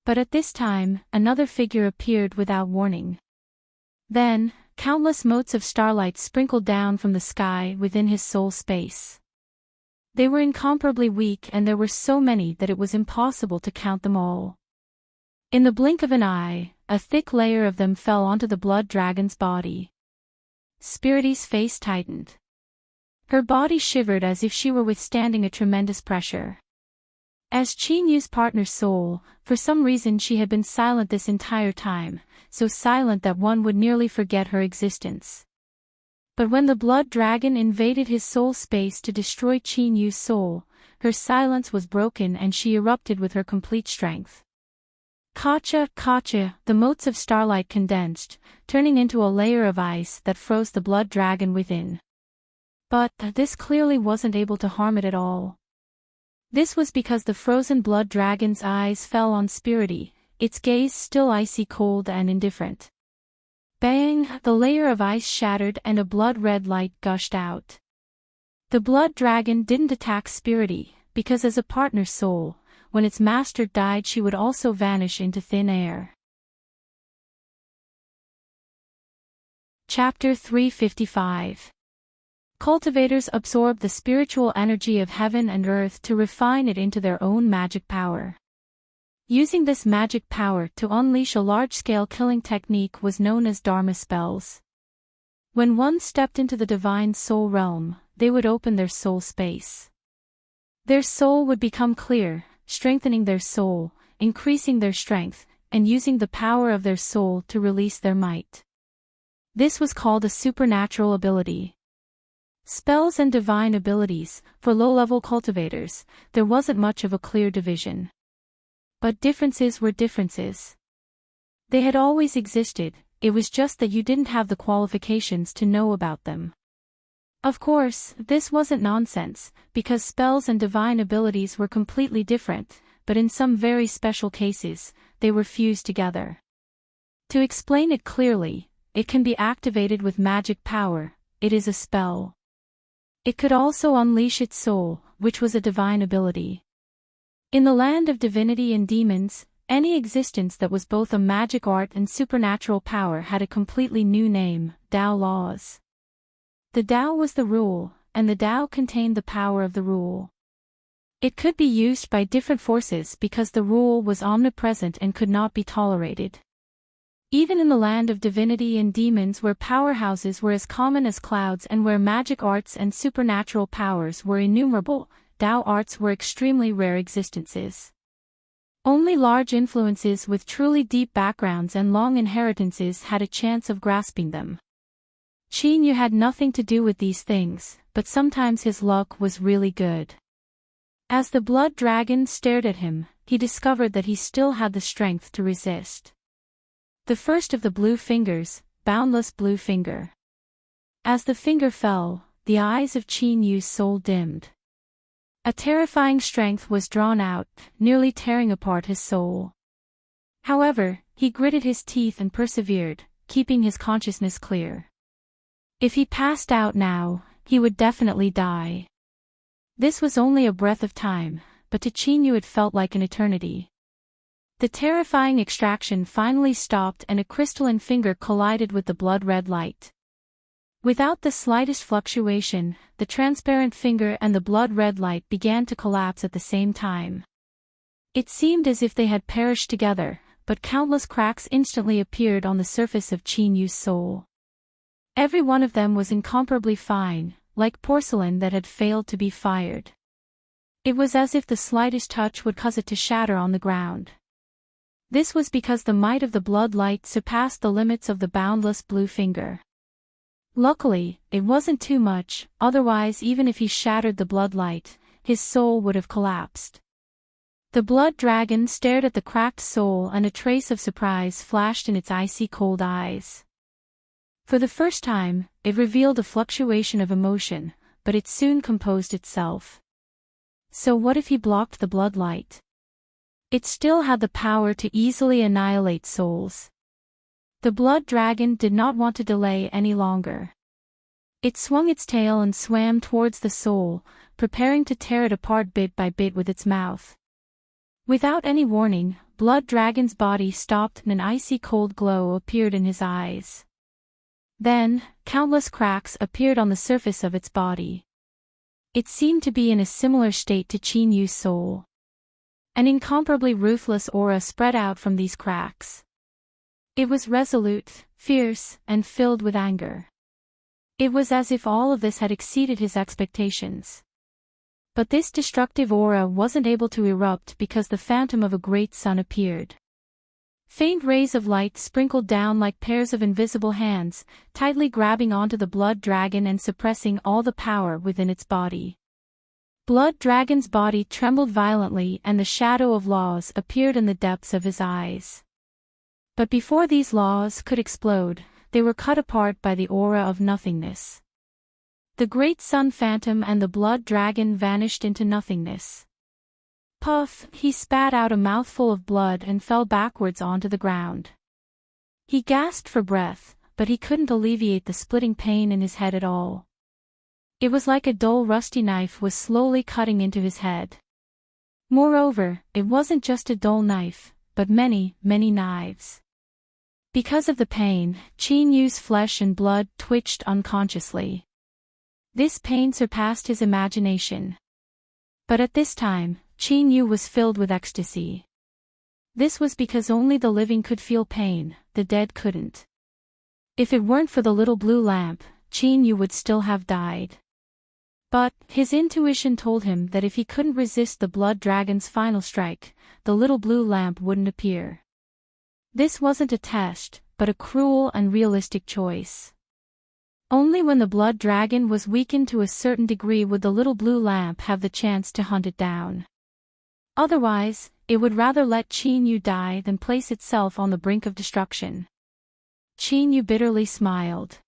But at this time, another figure appeared without warning. Then, countless motes of starlight sprinkled down from the sky within his soul space. They were incomparably weak, and there were so many that it was impossible to count them all. In the blink of an eye, a thick layer of them fell onto the blood dragon's body. Spirity's face tightened. Her body shivered as if she were withstanding a tremendous pressure. As Qin Yu's partner's soul, for some reason she had been silent this entire time, so silent that one would nearly forget her existence. But when the blood dragon invaded his soul space to destroy Qin Yu's soul, her silence was broken and she erupted with her complete strength. Kacha, kacha, the motes of starlight condensed, turning into a layer of ice that froze the blood dragon within. But this clearly wasn't able to harm it at all. This was because the frozen blood dragon's eyes fell on Spirity, its gaze still icy cold and indifferent. Bang! The layer of ice shattered and a blood-red light gushed out. The blood dragon didn't attack Spirity, because as a partner soul, when its master died she would also vanish into thin air. Chapter 355. Cultivators absorb the spiritual energy of heaven and earth to refine it into their own magic power. Using this magic power to unleash a large-scale killing technique was known as Dharma spells. When one stepped into the divine soul realm, they would open their soul space. Their soul would become clear, strengthening their soul, increasing their strength, and using the power of their soul to release their might. This was called a supernatural ability. Spells and divine abilities, for low-level cultivators, there wasn't much of a clear division. But differences were differences. They had always existed, it was just that you didn't have the qualifications to know about them. Of course, this wasn't nonsense, because spells and divine abilities were completely different, but in some very special cases, they were fused together. To explain it clearly, it can be activated with magic power, it is a spell. It could also unleash its soul, which was a divine ability. In the land of divinity and demons, any existence that was both a magic art and supernatural power had a completely new name, Tao laws. The Tao was the rule, and the Tao contained the power of the rule. It could be used by different forces because the rule was omnipresent and could not be tolerated. Even in the land of divinity and demons where powerhouses were as common as clouds and where magic arts and supernatural powers were innumerable, Tao arts were extremely rare existences. Only large influences with truly deep backgrounds and long inheritances had a chance of grasping them. Qin Yu had nothing to do with these things, but sometimes his luck was really good. As the blood dragon stared at him, he discovered that he still had the strength to resist. The first of the blue fingers, boundless blue finger. As the finger fell, the eyes of Qin Yu's soul dimmed. A terrifying strength was drawn out, nearly tearing apart his soul. However, he gritted his teeth and persevered, keeping his consciousness clear. If he passed out now, he would definitely die. This was only a breath of time, but to Qin Yu it felt like an eternity. The terrifying extraction finally stopped and a crystalline finger collided with the blood-red light. Without the slightest fluctuation, the transparent finger and the blood-red light began to collapse at the same time. It seemed as if they had perished together, but countless cracks instantly appeared on the surface of Qin Yu's soul. Every one of them was incomparably fine, like porcelain that had failed to be fired. It was as if the slightest touch would cause it to shatter on the ground. This was because the might of the blood light surpassed the limits of the boundless blue finger. Luckily, it wasn't too much, otherwise even if he shattered the blood light, his soul would have collapsed. The blood dragon stared at the cracked soul, and a trace of surprise flashed in its icy cold eyes. For the first time, it revealed a fluctuation of emotion, but it soon composed itself. So what if he blocked the blood light? It still had the power to easily annihilate souls. The blood dragon did not want to delay any longer. It swung its tail and swam towards the soul, preparing to tear it apart bit by bit with its mouth. Without any warning, Blood Dragon's body stopped and an icy cold glow appeared in his eyes. Then, countless cracks appeared on the surface of its body. It seemed to be in a similar state to Qin Yu's soul. An incomparably ruthless aura spread out from these cracks. It was resolute, fierce, and filled with anger. It was as if all of this had exceeded his expectations. But this destructive aura wasn't able to erupt because the phantom of a great sun appeared. Faint rays of light sprinkled down like pairs of invisible hands, tightly grabbing onto the blood dragon and suppressing all the power within its body. Blood Dragon's body trembled violently and the shadow of laws appeared in the depths of his eyes. But before these laws could explode, they were cut apart by the aura of nothingness. The great sun phantom and the blood dragon vanished into nothingness. Puff, he spat out a mouthful of blood and fell backwards onto the ground. He gasped for breath, but he couldn't alleviate the splitting pain in his head at all. It was like a dull rusty knife was slowly cutting into his head. Moreover, it wasn't just a dull knife, but many, many knives. Because of the pain, Qin Yu's flesh and blood twitched unconsciously. This pain surpassed his imagination. But at this time, Qin Yu was filled with ecstasy. This was because only the living could feel pain, the dead couldn't. If it weren't for the little blue lamp, Qin Yu would still have died. But, his intuition told him that if he couldn't resist the blood dragon's final strike, the little blue lamp wouldn't appear. This wasn't a test, but a cruel and realistic choice. Only when the blood dragon was weakened to a certain degree would the little blue lamp have the chance to hunt it down. Otherwise, it would rather let Qin Yu die than place itself on the brink of destruction. Qin Yu bitterly smiled.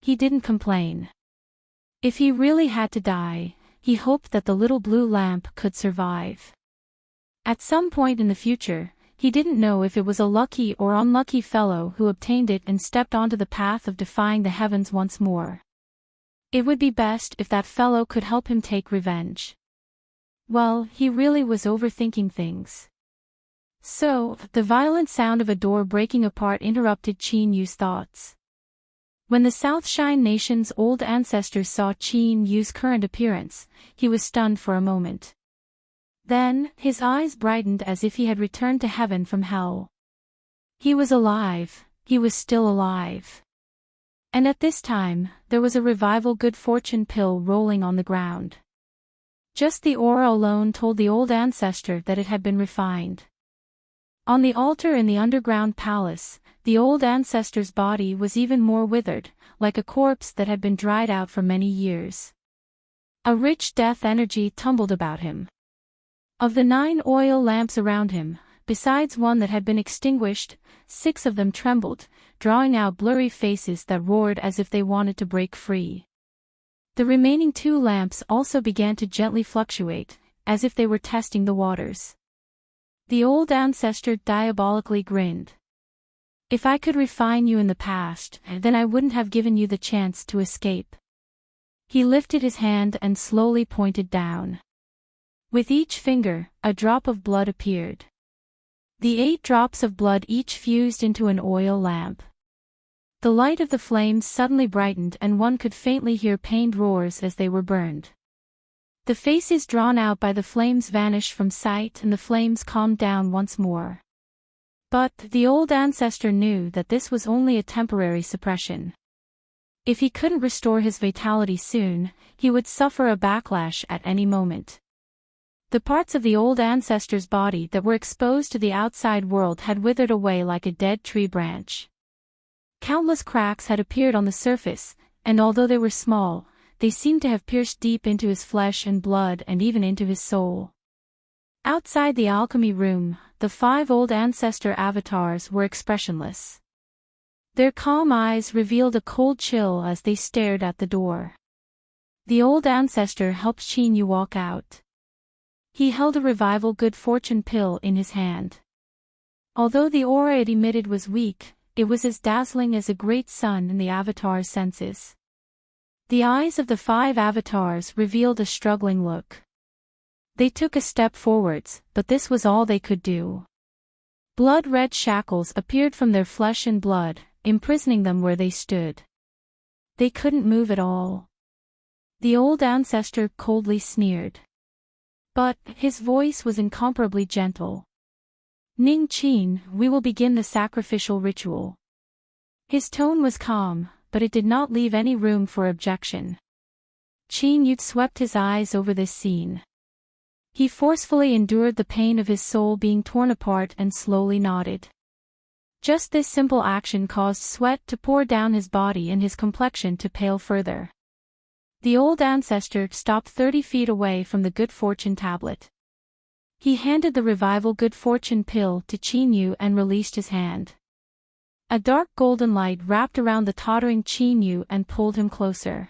He didn't complain. If he really had to die, he hoped that the little blue lamp could survive. At some point in the future, he didn't know if it was a lucky or unlucky fellow who obtained it and stepped onto the path of defying the heavens once more. It would be best if that fellow could help him take revenge. Well, he really was overthinking things. So, the violent sound of a door breaking apart interrupted Qin Yu's thoughts. When the Southshine Nation's old ancestors saw Qin Yu's current appearance, he was stunned for a moment. Then, his eyes brightened as if he had returned to heaven from hell. He was alive, he was still alive. And at this time, there was a revival good fortune pill rolling on the ground. Just the aura alone told the old ancestor that it had been refined. On the altar in the underground palace, the old ancestor's body was even more withered, like a corpse that had been dried out for many years. A rich death energy tumbled about him. Of the 9 oil lamps around him, besides one that had been extinguished, 6 of them trembled, drawing out blurry faces that roared as if they wanted to break free. The remaining 2 lamps also began to gently fluctuate, as if they were testing the waters. The old ancestor diabolically grinned. If I could refine you in the past, then I wouldn't have given you the chance to escape. He lifted his hand and slowly pointed down. With each finger, a drop of blood appeared. The 8 drops of blood each fused into an oil lamp. The light of the flames suddenly brightened and one could faintly hear pained roars as they were burned. The faces drawn out by the flames vanished from sight and the flames calmed down once more. But the old ancestor knew that this was only a temporary suppression. If he couldn't restore his vitality soon, he would suffer a backlash at any moment. The parts of the old ancestor's body that were exposed to the outside world had withered away like a dead tree branch. Countless cracks had appeared on the surface, and although they were small, they seemed to have pierced deep into his flesh and blood and even into his soul. Outside the alchemy room, the 5 old ancestor avatars were expressionless. Their calm eyes revealed a cold chill as they stared at the door. The old ancestor helped Qin Yu walk out. He held a revival good fortune pill in his hand. Although the aura it emitted was weak, it was as dazzling as a great sun in the avatar's senses. The eyes of the 5 avatars revealed a struggling look. They took a step forwards, but this was all they could do. Blood-red shackles appeared from their flesh and blood, imprisoning them where they stood. They couldn't move at all. The old ancestor coldly sneered. But his voice was incomparably gentle. "Ning Qin, we will begin the sacrificial ritual." His tone was calm, but it did not leave any room for objection. Qin Yu swept his eyes over this scene. He forcefully endured the pain of his soul being torn apart and slowly nodded. Just this simple action caused sweat to pour down his body and his complexion to pale further. The old ancestor stopped 30 feet away from the good fortune tablet. He handed the revival good fortune pill to Qin Yu and released his hand. A dark golden light wrapped around the tottering Qin Yu and pulled him closer.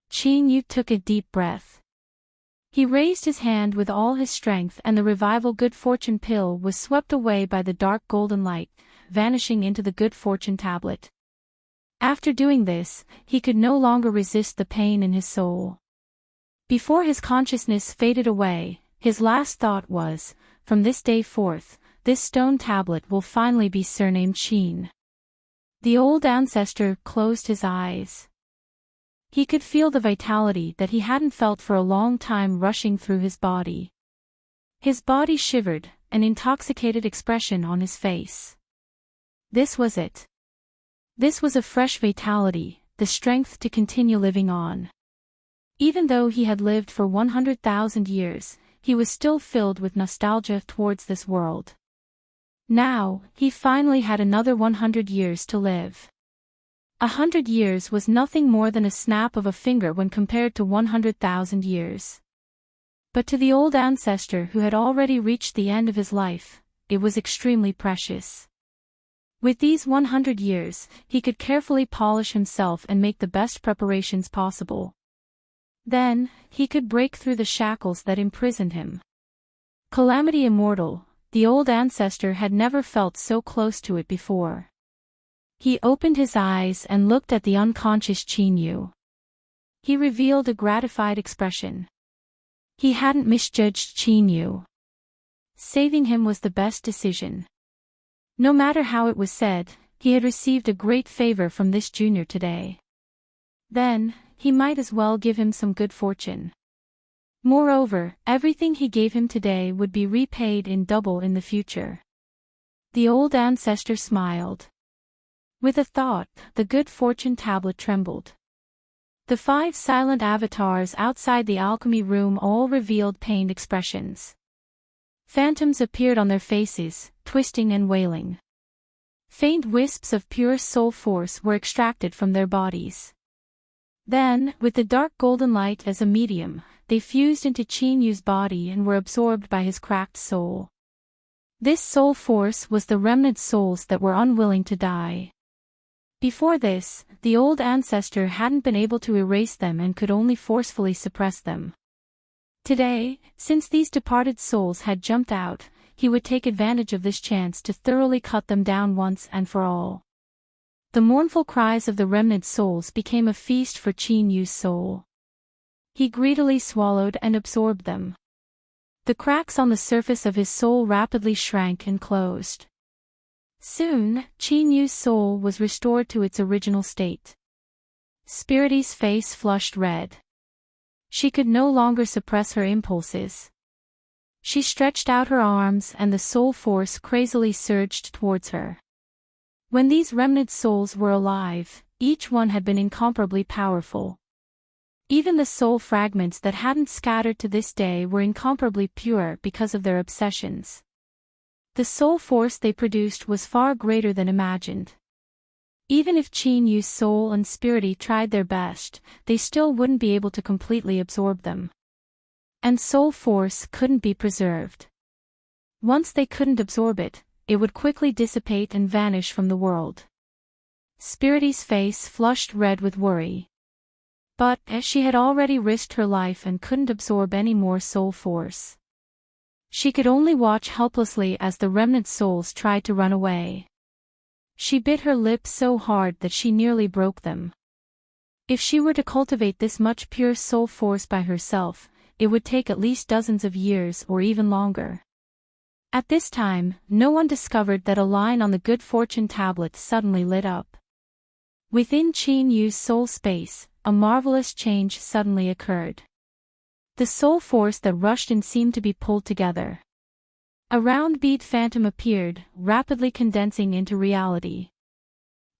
Qin Yu took a deep breath. He raised his hand with all his strength and the revival good fortune pill was swept away by the dark golden light, vanishing into the good fortune tablet. After doing this, he could no longer resist the pain in his soul. Before his consciousness faded away, his last thought was, from this day forth, this stone tablet will finally be surnamed Qin. The old ancestor closed his eyes. He could feel the vitality that he hadn't felt for a long time rushing through his body. His body shivered, an intoxicated expression on his face. This was it. This was a fresh vitality, the strength to continue living on. Even though he had lived for 100,000 years, he was still filled with nostalgia towards this world. Now, he finally had another 100 years to live. 100 years was nothing more than a snap of a finger when compared to 100,000 years. But to the old ancestor who had already reached the end of his life, it was extremely precious. With these 100 years, he could carefully polish himself and make the best preparations possible. Then, he could break through the shackles that imprisoned him. Calamity immortal, the old ancestor had never felt so close to it before. He opened his eyes and looked at the unconscious Qin Yu. He revealed a gratified expression. He hadn't misjudged Qin Yu. Saving him was the best decision. No matter how it was said, he had received a great favor from this junior today. Then, he might as well give him some good fortune. Moreover, everything he gave him today would be repaid in double in the future. The old ancestor smiled. With a thought, the good fortune tablet trembled. The 5 silent avatars outside the alchemy room all revealed pained expressions. Phantoms appeared on their faces, twisting and wailing. Faint wisps of pure soul force were extracted from their bodies. Then, with the dark golden light as a medium, they fused into Qin Yu's body and were absorbed by his cracked soul. This soul force was the remnant souls that were unwilling to die. Before this, the old ancestor hadn't been able to erase them and could only forcefully suppress them. Today, since these departed souls had jumped out, he would take advantage of this chance to thoroughly cut them down once and for all. The mournful cries of the remnant souls became a feast for Qin Yu's soul. He greedily swallowed and absorbed them. The cracks on the surface of his soul rapidly shrank and closed. Soon, Qin Yu's soul was restored to its original state. Spirity's face flushed red. She could no longer suppress her impulses. She stretched out her arms and the soul force crazily surged towards her. When these remnant souls were alive, each one had been incomparably powerful. Even the soul fragments that hadn't scattered to this day were incomparably pure because of their obsessions. The soul force they produced was far greater than imagined. Even if Qin Yu's soul and spirity tried their best, they still wouldn't be able to completely absorb them. And soul force couldn't be preserved. Once they couldn't absorb it, it would quickly dissipate and vanish from the world. Spirity's face flushed red with worry. But, as she had already risked her life and couldn't absorb any more soul force, she could only watch helplessly as the remnant souls tried to run away. She bit her lips so hard that she nearly broke them. If she were to cultivate this much pure soul force by herself, it would take at least dozens of years or even longer. At this time, no one discovered that a line on the good fortune tablet suddenly lit up. Within Qin Yu's soul space, a marvelous change suddenly occurred. The soul force that rushed in seemed to be pulled together. A round bead phantom appeared, rapidly condensing into reality.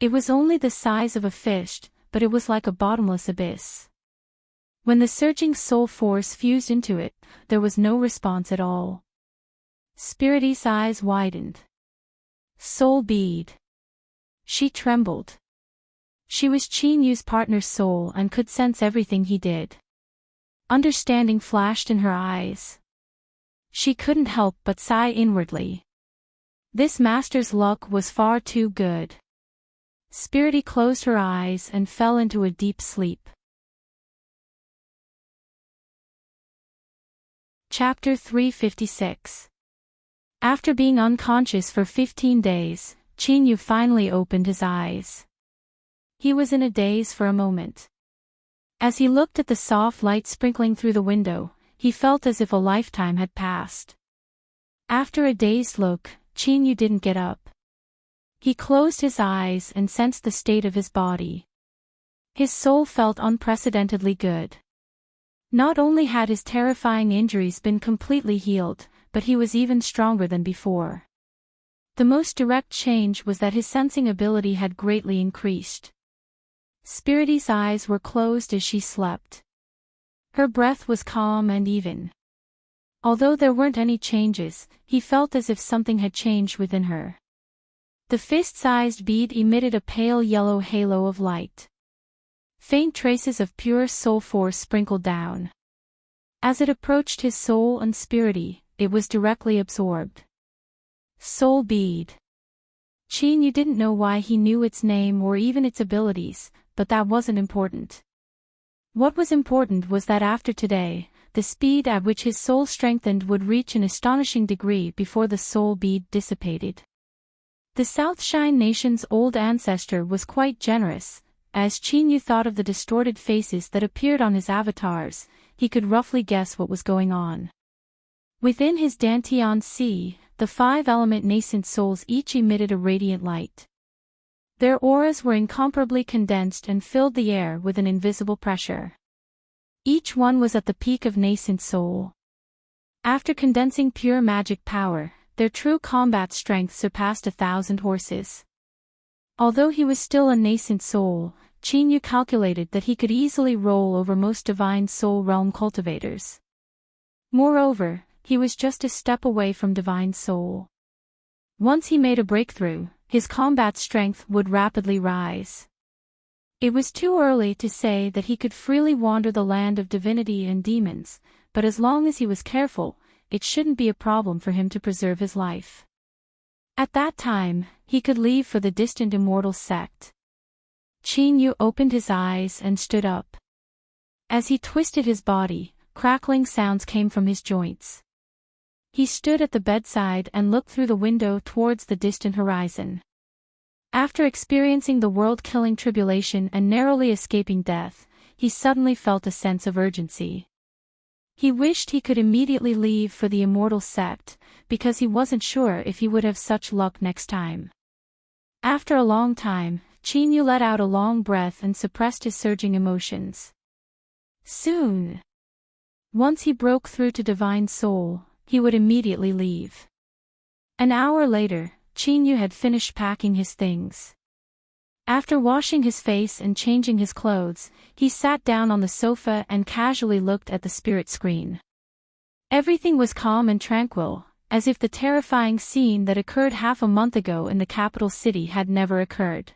It was only the size of a fish, but it was like a bottomless abyss. When the surging soul force fused into it, there was no response at all. Spirity's eyes widened. Soul bead. She trembled. She was Qin Yu's partner's soul and could sense everything he did. Understanding flashed in her eyes. She couldn't help but sigh inwardly. This master's luck was far too good. Spirity closed her eyes and fell into a deep sleep. Chapter 356. After being unconscious for 15 days, Qin Yu finally opened his eyes. He was in a daze for a moment. As he looked at the soft light sprinkling through the window, he felt as if a lifetime had passed. After a dazed look, Qin Yu didn't get up. He closed his eyes and sensed the state of his body. His soul felt unprecedentedly good. Not only had his terrifying injuries been completely healed, but he was even stronger than before. The most direct change was that his sensing ability had greatly increased. Spirity's eyes were closed as she slept. Her breath was calm and even. Although there weren't any changes, he felt as if something had changed within her. The fist-sized bead emitted a pale yellow halo of light. Faint traces of pure soul force sprinkled down. As it approached his soul and spirity, it was directly absorbed. Soul bead. Qin Yu didn't know why he knew its name or even its abilities, but that wasn't important. What was important was that after today, the speed at which his soul strengthened would reach an astonishing degree before the soul bead dissipated. The South Shine Nation's old ancestor was quite generous. As Qin Yu thought of the distorted faces that appeared on his avatars, he could roughly guess what was going on. Within his Dantian Sea, the 5-element nascent souls each emitted a radiant light. Their auras were incomparably condensed and filled the air with an invisible pressure. Each one was at the peak of nascent soul. After condensing pure magic power, their true combat strength surpassed 1,000 horses. Although he was still a nascent soul, Qin Yu calculated that he could easily roll over most divine soul realm cultivators. Moreover, he was just a step away from divine soul. Once he made a breakthrough, his combat strength would rapidly rise. It was too early to say that he could freely wander the land of divinity and demons, but as long as he was careful, it shouldn't be a problem for him to preserve his life. At that time, he could leave for the distant immortal sect. Qin Yu opened his eyes and stood up. As he twisted his body, crackling sounds came from his joints. He stood at the bedside and looked through the window towards the distant horizon. After experiencing the world-killing tribulation and narrowly escaping death, he suddenly felt a sense of urgency. He wished he could immediately leave for the immortal sect, because he wasn't sure if he would have such luck next time. After a long time, Qin Yu let out a long breath and suppressed his surging emotions. Soon. Once he broke through to divine soul, he would immediately leave. An hour later, Qin Yu had finished packing his things. After washing his face and changing his clothes, he sat down on the sofa and casually looked at the spirit screen. Everything was calm and tranquil, as if the terrifying scene that occurred half a month ago in the capital city had never occurred.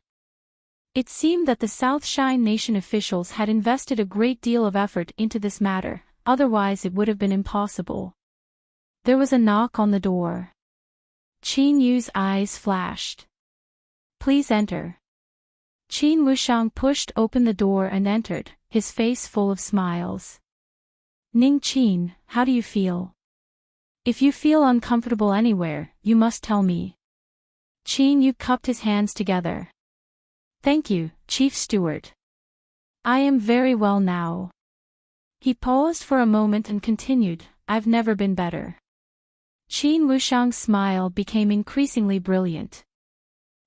It seemed that the South Shine Nation officials had invested a great deal of effort into this matter, otherwise it would have been impossible. There was a knock on the door. Qin Yu's eyes flashed. "Please enter." Qin Wushang pushed open the door and entered, his face full of smiles. "Ning Qin, how do you feel? If you feel uncomfortable anywhere, you must tell me." Qin Yu cupped his hands together. "Thank you, Chief Steward. I am very well now." He paused for a moment and continued, "I've never been better." Qin Wushang's smile became increasingly brilliant.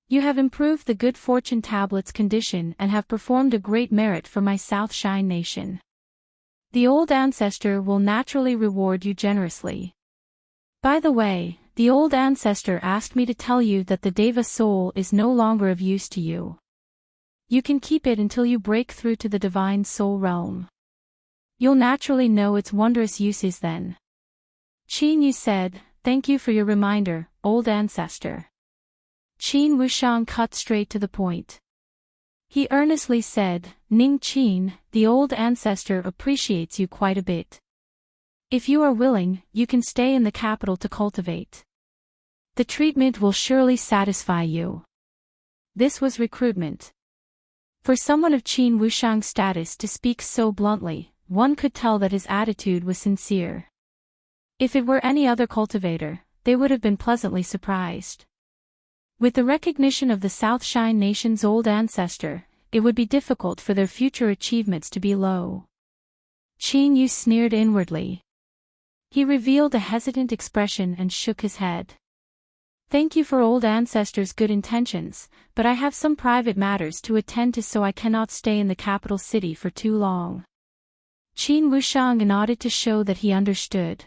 "You have improved the good fortune tablet's condition and have performed a great merit for my South Shine Nation. The old ancestor will naturally reward you generously. By the way, the old ancestor asked me to tell you that the Deva soul is no longer of use to you. You can keep it until you break through to the divine soul realm. You'll naturally know its wondrous uses then." Qin Yu said, "Thank you for your reminder, old ancestor." Qin Wushang cut straight to the point. He earnestly said, "Ning Qin, the old ancestor appreciates you quite a bit. If you are willing, you can stay in the capital to cultivate. The treatment will surely satisfy you." This was recruitment. For someone of Qin Wushang's status to speak so bluntly, one could tell that his attitude was sincere. If it were any other cultivator, they would have been pleasantly surprised. With the recognition of the South Shine Nation's old ancestor, it would be difficult for their future achievements to be low. Qin Yu sneered inwardly. He revealed a hesitant expression and shook his head. "Thank you for old ancestors' good intentions, but I have some private matters to attend to, so I cannot stay in the capital city for too long." Qin Wushang nodded to show that he understood.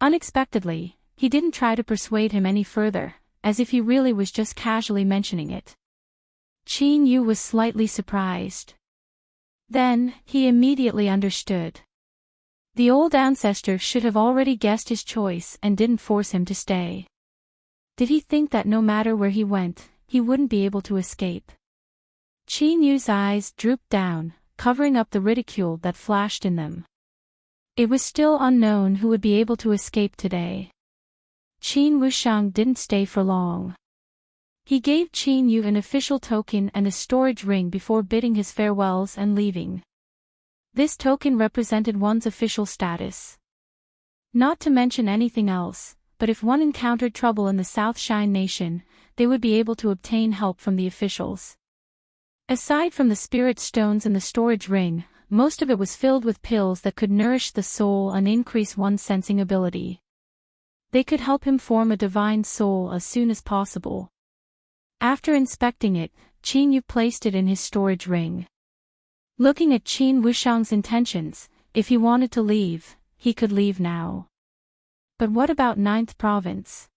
Unexpectedly, he didn't try to persuade him any further, as if he really was just casually mentioning it. Qin Yu was slightly surprised. Then, he immediately understood. The old ancestor should have already guessed his choice and didn't force him to stay. Did he think that no matter where he went, he wouldn't be able to escape? Qin Yu's eyes drooped down, covering up the ridicule that flashed in them. It was still unknown who would be able to escape today. Qin Wushang didn't stay for long. He gave Qin Yu an official token and a storage ring before bidding his farewells and leaving. This token represented one's official status. Not to mention anything else, but if one encountered trouble in the South Shine Nation, they would be able to obtain help from the officials. Aside from the spirit stones and the storage ring, most of it was filled with pills that could nourish the soul and increase one's sensing ability. They could help him form a divine soul as soon as possible. After inspecting it, Qin Yu placed it in his storage ring. Looking at Qin Wushang's intentions, if he wanted to leave, he could leave now. But what about 9th Province?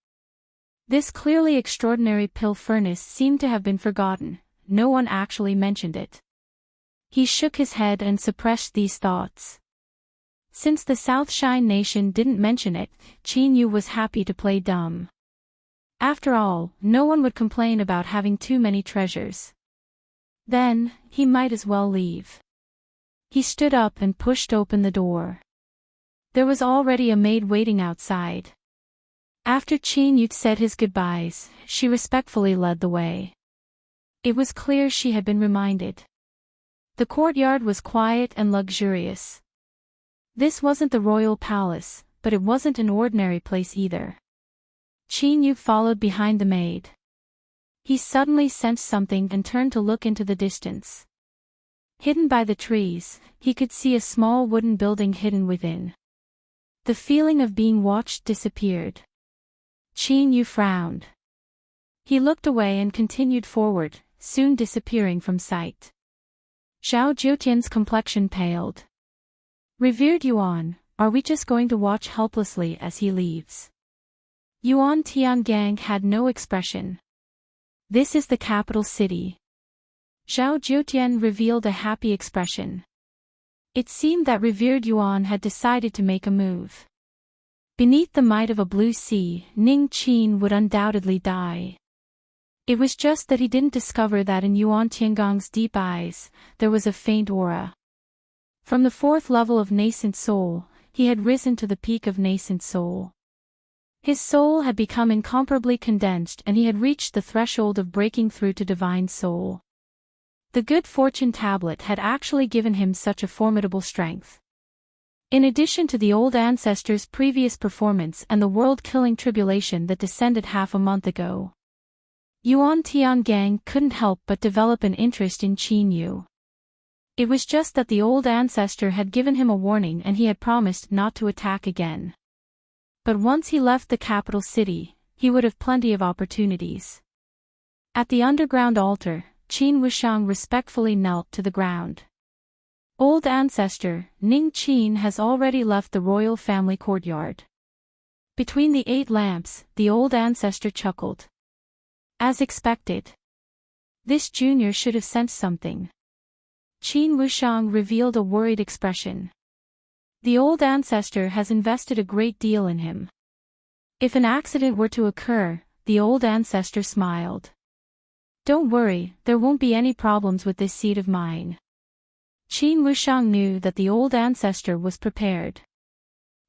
This clearly extraordinary pill furnace seemed to have been forgotten, no one actually mentioned it. He shook his head and suppressed these thoughts. Since the South Shine Nation didn't mention it, Qin Yu was happy to play dumb. After all, no one would complain about having too many treasures. Then, he might as well leave. He stood up and pushed open the door. There was already a maid waiting outside. After Qin Yu said his goodbyes, she respectfully led the way. It was clear she had been reminded. The courtyard was quiet and luxurious. This wasn't the royal palace, but it wasn't an ordinary place either. Qin Yu followed behind the maid. He suddenly sensed something and turned to look into the distance. Hidden by the trees, he could see a small wooden building hidden within. The feeling of being watched disappeared. Qin Yu frowned. He looked away and continued forward, soon disappearing from sight. Zhao Jiutian's complexion paled. "Revered Yuan, are we just going to watch helplessly as he leaves?" Yuan Tiangang had no expression. "This is the capital city." Zhao Jiutian revealed a happy expression. It seemed that revered Yuan had decided to make a move. Beneath the might of a blue sea, Ning Qin would undoubtedly die. It was just that he didn't discover that in Yuan Tiangong's deep eyes, there was a faint aura. From the fourth level of nascent soul, he had risen to the peak of nascent soul. His soul had become incomparably condensed and he had reached the threshold of breaking through to divine soul. The good fortune tablet had actually given him such a formidable strength. In addition to the old ancestor's previous performance and the world-killing tribulation that descended half a month ago, Yuan Tiangang couldn't help but develop an interest in Qin Yu. It was just that the old ancestor had given him a warning and he had promised not to attack again. But once he left the capital city, he would have plenty of opportunities. At the underground altar, Qin Wushang respectfully knelt to the ground. Old ancestor, Ning Qin has already left the royal family courtyard. Between the 8 lamps, the old ancestor chuckled. As expected. This junior should have sensed something. Qin Wushang revealed a worried expression. The old ancestor has invested a great deal in him. If an accident were to occur, the old ancestor smiled. Don't worry, there won't be any problems with this seed of mine. Qin Wushang knew that the old ancestor was prepared.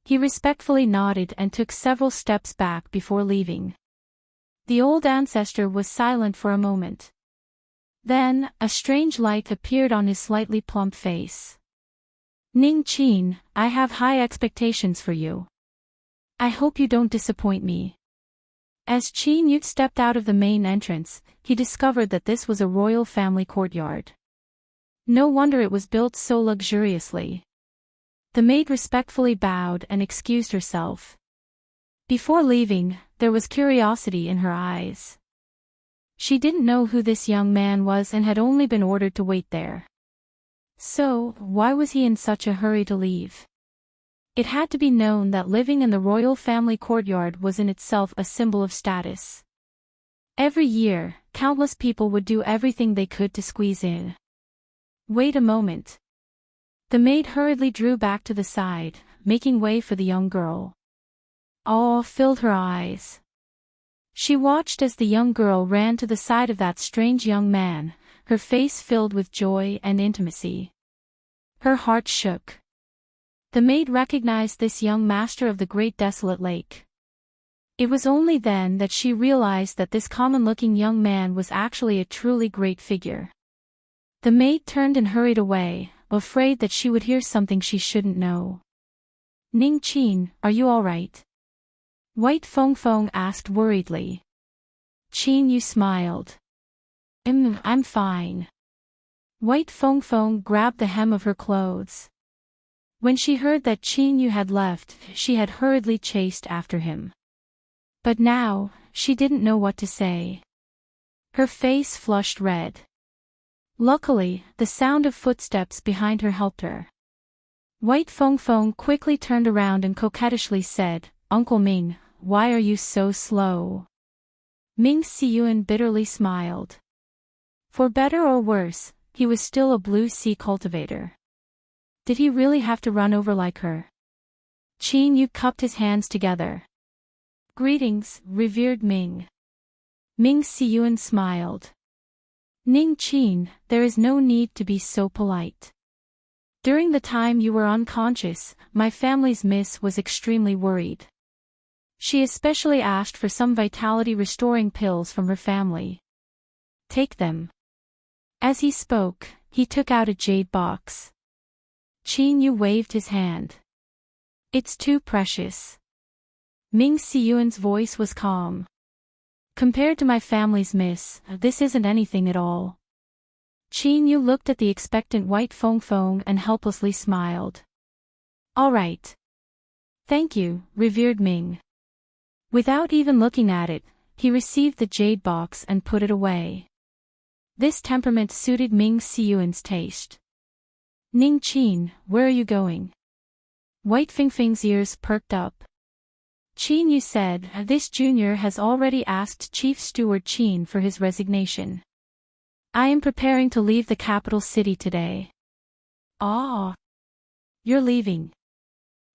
He respectfully nodded and took several steps back before leaving. The old ancestor was silent for a moment. Then, a strange light appeared on his slightly plump face. Ning Qin, I have high expectations for you. I hope you don't disappoint me. As Qin Yu stepped out of the main entrance, he discovered that this was a royal family courtyard. No wonder it was built so luxuriously. The maid respectfully bowed and excused herself. Before leaving, there was curiosity in her eyes. She didn't know who this young man was and had only been ordered to wait there. So, why was he in such a hurry to leave? It had to be known that living in the royal family courtyard was in itself a symbol of status. Every year, countless people would do everything they could to squeeze in. Wait a moment. The maid hurriedly drew back to the side, making way for the young girl. Awe filled her eyes. She watched as the young girl ran to the side of that strange young man, her face filled with joy and intimacy. Her heart shook. The maid recognized this young master of the great desolate lake. It was only then that she realized that this common-looking young man was actually a truly great figure. The maid turned and hurried away, afraid that she would hear something she shouldn't know. Ning Qin, are you all right? White Feng Feng asked worriedly. Qin Yu smiled. I'm fine. White Feng Feng grabbed the hem of her clothes. When she heard that Qin Yu had left, she had hurriedly chased after him. But now, she didn't know what to say. Her face flushed red. Luckily, the sound of footsteps behind her helped her. White Feng Feng quickly turned around and coquettishly said, Uncle Ming, why are you so slow? Ming Siyuan bitterly smiled. For better or worse, he was still a blue sea cultivator. Did he really have to run over like her? Qin Yu cupped his hands together. Greetings, revered Ming. Ming Siyuan smiled. Ning Qin, there is no need to be so polite. During the time you were unconscious, my family's miss was extremely worried. She especially asked for some vitality-restoring pills from her family. Take them. As he spoke, he took out a jade box. Qin Yu waved his hand. It's too precious. Ming Siyuan's voice was calm. Compared to my family's miss, this isn't anything at all. Qin Yu looked at the expectant White Feng Feng and helplessly smiled. All right. Thank you, revered Ming. Without even looking at it, he received the jade box and put it away. This temperament suited Ming Siyuan's taste. Ning Qin, where are you going? White Feng Feng's ears perked up. Qin Yu said, this junior has already asked Chief Steward Qin for his resignation. I am preparing to leave the capital city today. Ah. You're leaving?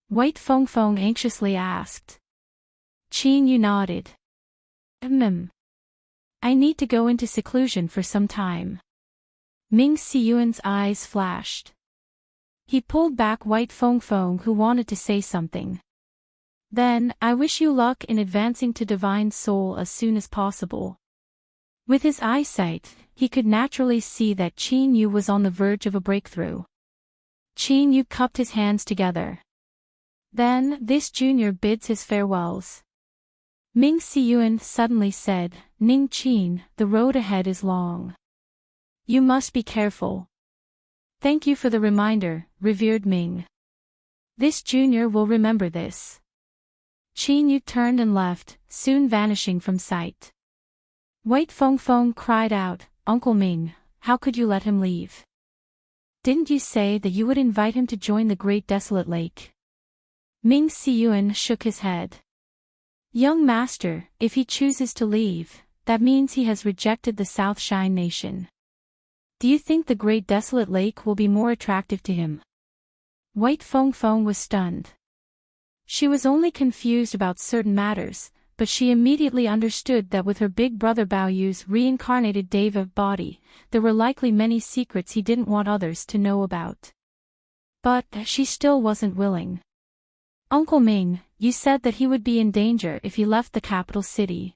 White Feng Feng anxiously asked. Qin Yu nodded. I need to go into seclusion for some time. Ming Siyuan's eyes flashed. He pulled back White Feng Feng, who wanted to say something. Then, I wish you luck in advancing to Divine Soul as soon as possible. With his eyesight, he could naturally see that Qin Yu was on the verge of a breakthrough. Qin Yu cupped his hands together. Then, this junior bids his farewells. Ming Siyuan suddenly said, Ning Qin, the road ahead is long. You must be careful. Thank you for the reminder, revered Ming. This junior will remember this. Qin Yu turned and left, soon vanishing from sight. White Feng Feng cried out, Uncle Ming, how could you let him leave? Didn't you say that you would invite him to join the Great Desolate Lake? Ming Siyuan shook his head. Young master, if he chooses to leave, that means he has rejected the South Shine Nation. Do you think the Great Desolate Lake will be more attractive to him? White Feng Feng was stunned. She was only confused about certain matters, but she immediately understood that with her big brother Bao Yu's reincarnated Deva body, there were likely many secrets he didn't want others to know about. But she still wasn't willing. Uncle Ming, you said that he would be in danger if he left the capital city.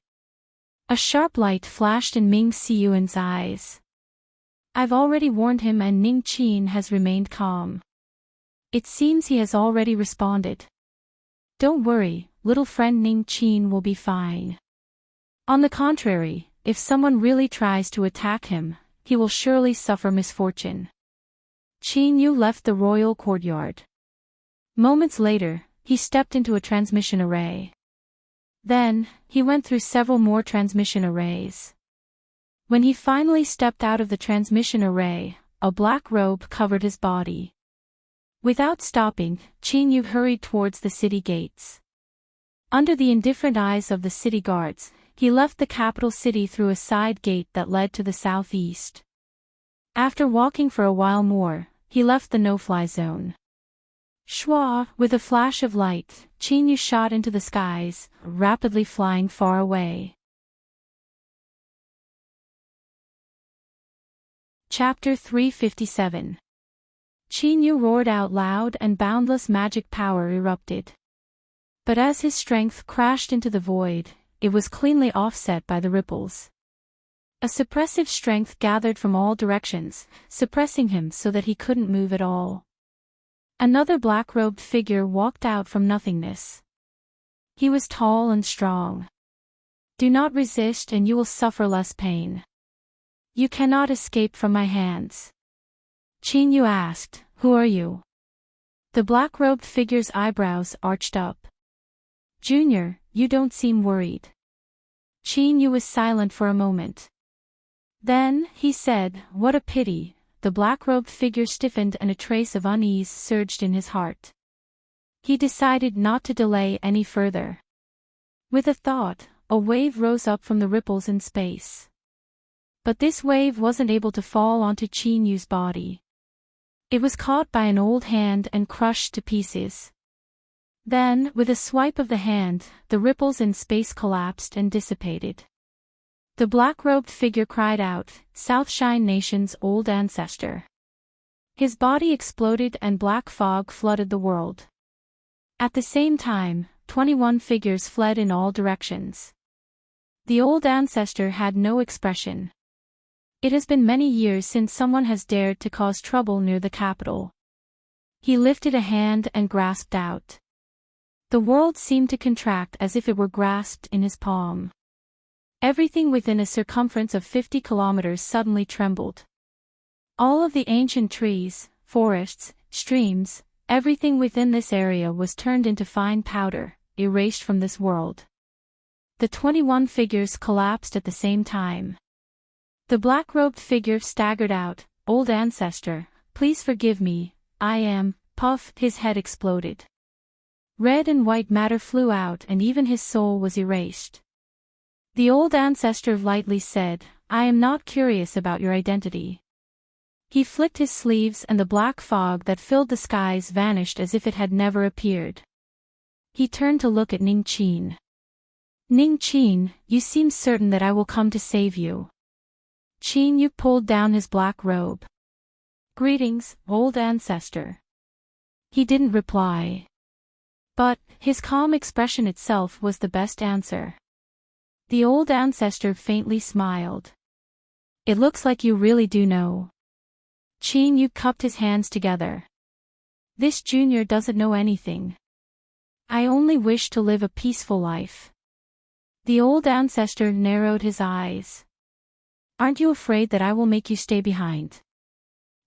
A sharp light flashed in Ming Siyuan's eyes. I've already warned him and Ning Qin has remained calm. It seems he has already responded. Don't worry, little friend Ning Qin will be fine. On the contrary, if someone really tries to attack him, he will surely suffer misfortune. Qin Yu left the royal courtyard. Moments later, he stepped into a transmission array. Then, he went through several more transmission arrays. When he finally stepped out of the transmission array, a black robe covered his body. Without stopping, Qin Yu hurried towards the city gates. Under the indifferent eyes of the city guards, he left the capital city through a side gate that led to the southeast. After walking for a while more, he left the no-fly zone. Shwa, with a flash of light, Qin Yu shot into the skies, rapidly flying far away. Chapter 357. Qin Yu roared out loud and boundless magic power erupted. But as his strength crashed into the void, it was cleanly offset by the ripples. A suppressive strength gathered from all directions, suppressing him so that he couldn't move at all. Another black-robed figure walked out from nothingness. He was tall and strong. Do not resist and you will suffer less pain. You cannot escape from my hands. Qin Yu asked, Who are you? The black-robed figure's eyebrows arched up. Junior, you don't seem worried. Qin Yu was silent for a moment. Then, he said, What a pity. The black-robed figure stiffened and a trace of unease surged in his heart. He decided not to delay any further. With a thought, a wave rose up from the ripples in space. But this wave wasn't able to fall onto Qin Yu's body. It was caught by an old hand and crushed to pieces. Then, with a swipe of the hand, the ripples in space collapsed and dissipated. The black-robed figure cried out, South Shine Nation's old ancestor. His body exploded and black fog flooded the world. At the same time, 21 figures fled in all directions. The old ancestor had no expression. It has been many years since someone has dared to cause trouble near the capital. He lifted a hand and grasped out. The world seemed to contract as if it were grasped in his palm. Everything within a circumference of 50 kilometers suddenly trembled. All of the ancient trees, forests, streams, everything within this area was turned into fine powder, erased from this world. The 21 figures collapsed at the same time. The black-robed figure staggered out, Old ancestor, please forgive me, I am, puff, his head exploded. Red and white matter flew out and even his soul was erased. The old ancestor lightly said, I am not curious about your identity. He flicked his sleeves and the black fog that filled the skies vanished as if it had never appeared. He turned to look at Ning Qin. Ning Qin, you seem certain that I will come to save you. Qin Yu pulled down his black robe. Greetings, old ancestor. He didn't reply. But, his calm expression itself was the best answer. The old ancestor faintly smiled. It looks like you really do know. Qin Yu cupped his hands together. This junior doesn't know anything. I only wish to live a peaceful life. The old ancestor narrowed his eyes. Aren't you afraid that I will make you stay behind?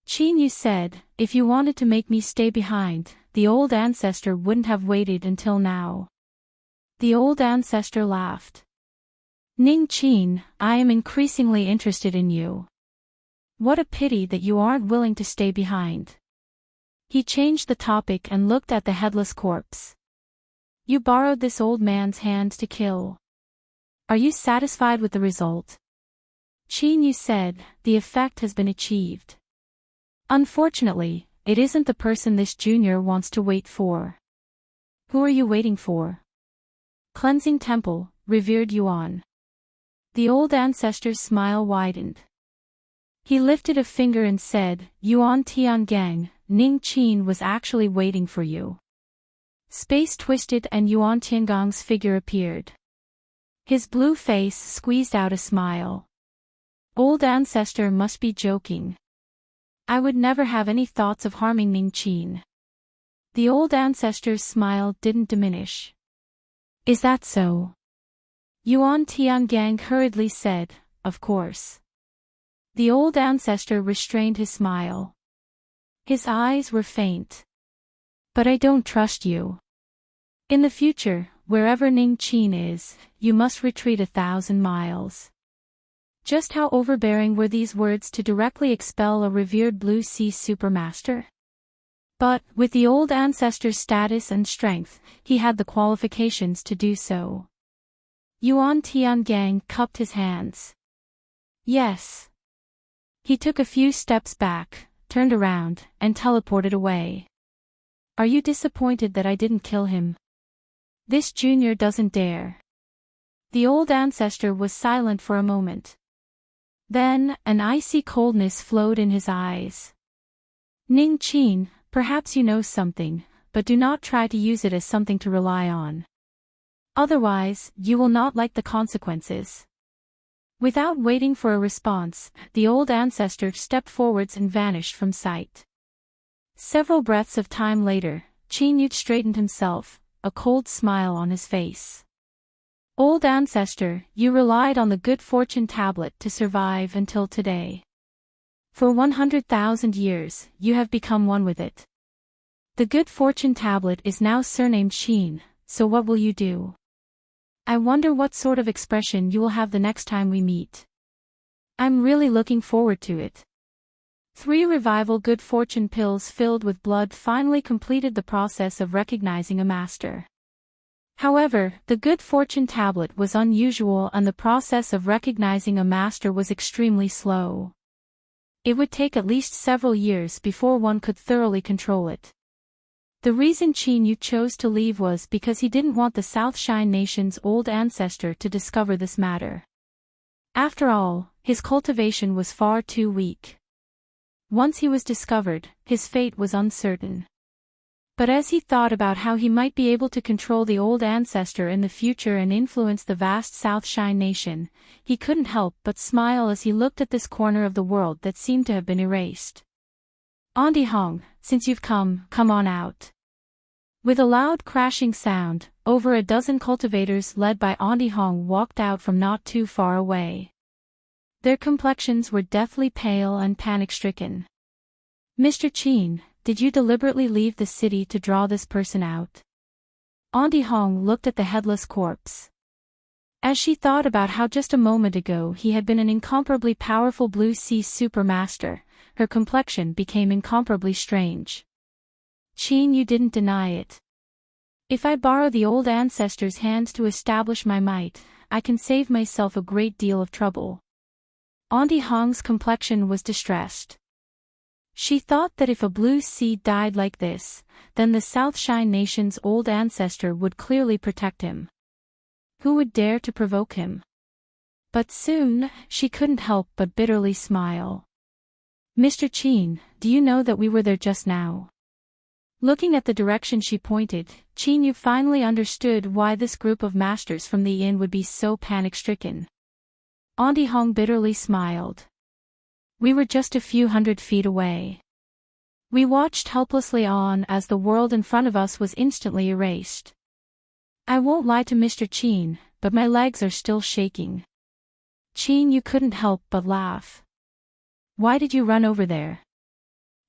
Qin Yu said, if you wanted to make me stay behind, the old ancestor wouldn't have waited until now. The old ancestor laughed. Ning Qin, I am increasingly interested in you. What a pity that you aren't willing to stay behind. He changed the topic and looked at the headless corpse. You borrowed this old man's hands to kill. Are you satisfied with the result? Qin Yu said, the effect has been achieved. Unfortunately, it isn't the person this junior wants to wait for. Who are you waiting for? Cleansing Temple, revered Yuan. The old ancestor's smile widened. He lifted a finger and said, Yuan Tiangang, Ning Qin was actually waiting for you. Space twisted and Yuan Tiangang's figure appeared. His blue face squeezed out a smile. Old ancestor must be joking. I would never have any thoughts of harming Ning Qin. The old ancestor's smile didn't diminish. Is that so? Yuan Tiangang hurriedly said, of course. The old ancestor restrained his smile. His eyes were faint. But I don't trust you. In the future, wherever Ning Qin is, you must retreat 1,000 miles. Just how overbearing were these words to directly expel a revered Blue Sea Supermaster? But, with the old ancestor's status and strength, he had the qualifications to do so. Yuan Tiangang cupped his hands. Yes. He took a few steps back, turned around, and teleported away. Are you disappointed that I didn't kill him? This junior doesn't dare. The old ancestor was silent for a moment. Then, an icy coldness flowed in his eyes. Ning Qin, perhaps you know something, but do not try to use it as something to rely on. Otherwise, you will not like the consequences. Without waiting for a response, the old ancestor stepped forwards and vanished from sight. Several breaths of time later, Qin Yu straightened himself, a cold smile on his face. Old ancestor, you relied on the good fortune tablet to survive until today. For 100,000 years, you have become one with it. The good fortune tablet is now surnamed Qin, so what will you do? I wonder what sort of expression you will have the next time we meet. I'm really looking forward to it. 3 revival good fortune pills filled with blood finally completed the process of recognizing a master. However, the good fortune tablet was unusual and the process of recognizing a master was extremely slow. It would take at least several years before one could thoroughly control it. The reason Qin Yu chose to leave was because he didn't want the South Shine Nation's old ancestor to discover this matter. After all, his cultivation was far too weak. Once he was discovered, his fate was uncertain. But as he thought about how he might be able to control the old ancestor in the future and influence the vast South Shine Nation, he couldn't help but smile as he looked at this corner of the world that seemed to have been erased. Andi Hong, since you've come on out. With a loud crashing sound, over a dozen cultivators led by Andi Hong walked out from not too far away. Their complexions were deathly pale and panic-stricken. Mr. Qin, did you deliberately leave the city to draw this person out? Andi Hong looked at the headless corpse. As she thought about how just a moment ago he had been an incomparably powerful Blue Sea Supermaster, her complexion became incomparably strange. Qin, you didn't deny it. If I borrow the old ancestor's hands to establish my might, I can save myself a great deal of trouble. Andi Hong's complexion was distressed. She thought that if a Blue Sea died like this, then the South Shine Nation's old ancestor would clearly protect him. Who would dare to provoke him? But soon, she couldn't help but bitterly smile. Mr. Qin, do you know that we were there just now? Looking at the direction she pointed, Qin Yu finally understood why this group of masters from the inn would be so panic-stricken. Auntie Hong bitterly smiled. We were just a few 100 feet away. We watched helplessly on as the world in front of us was instantly erased. I won't lie to Mr. Qin, but my legs are still shaking. Qin Yu couldn't help but laugh. Why did you run over there?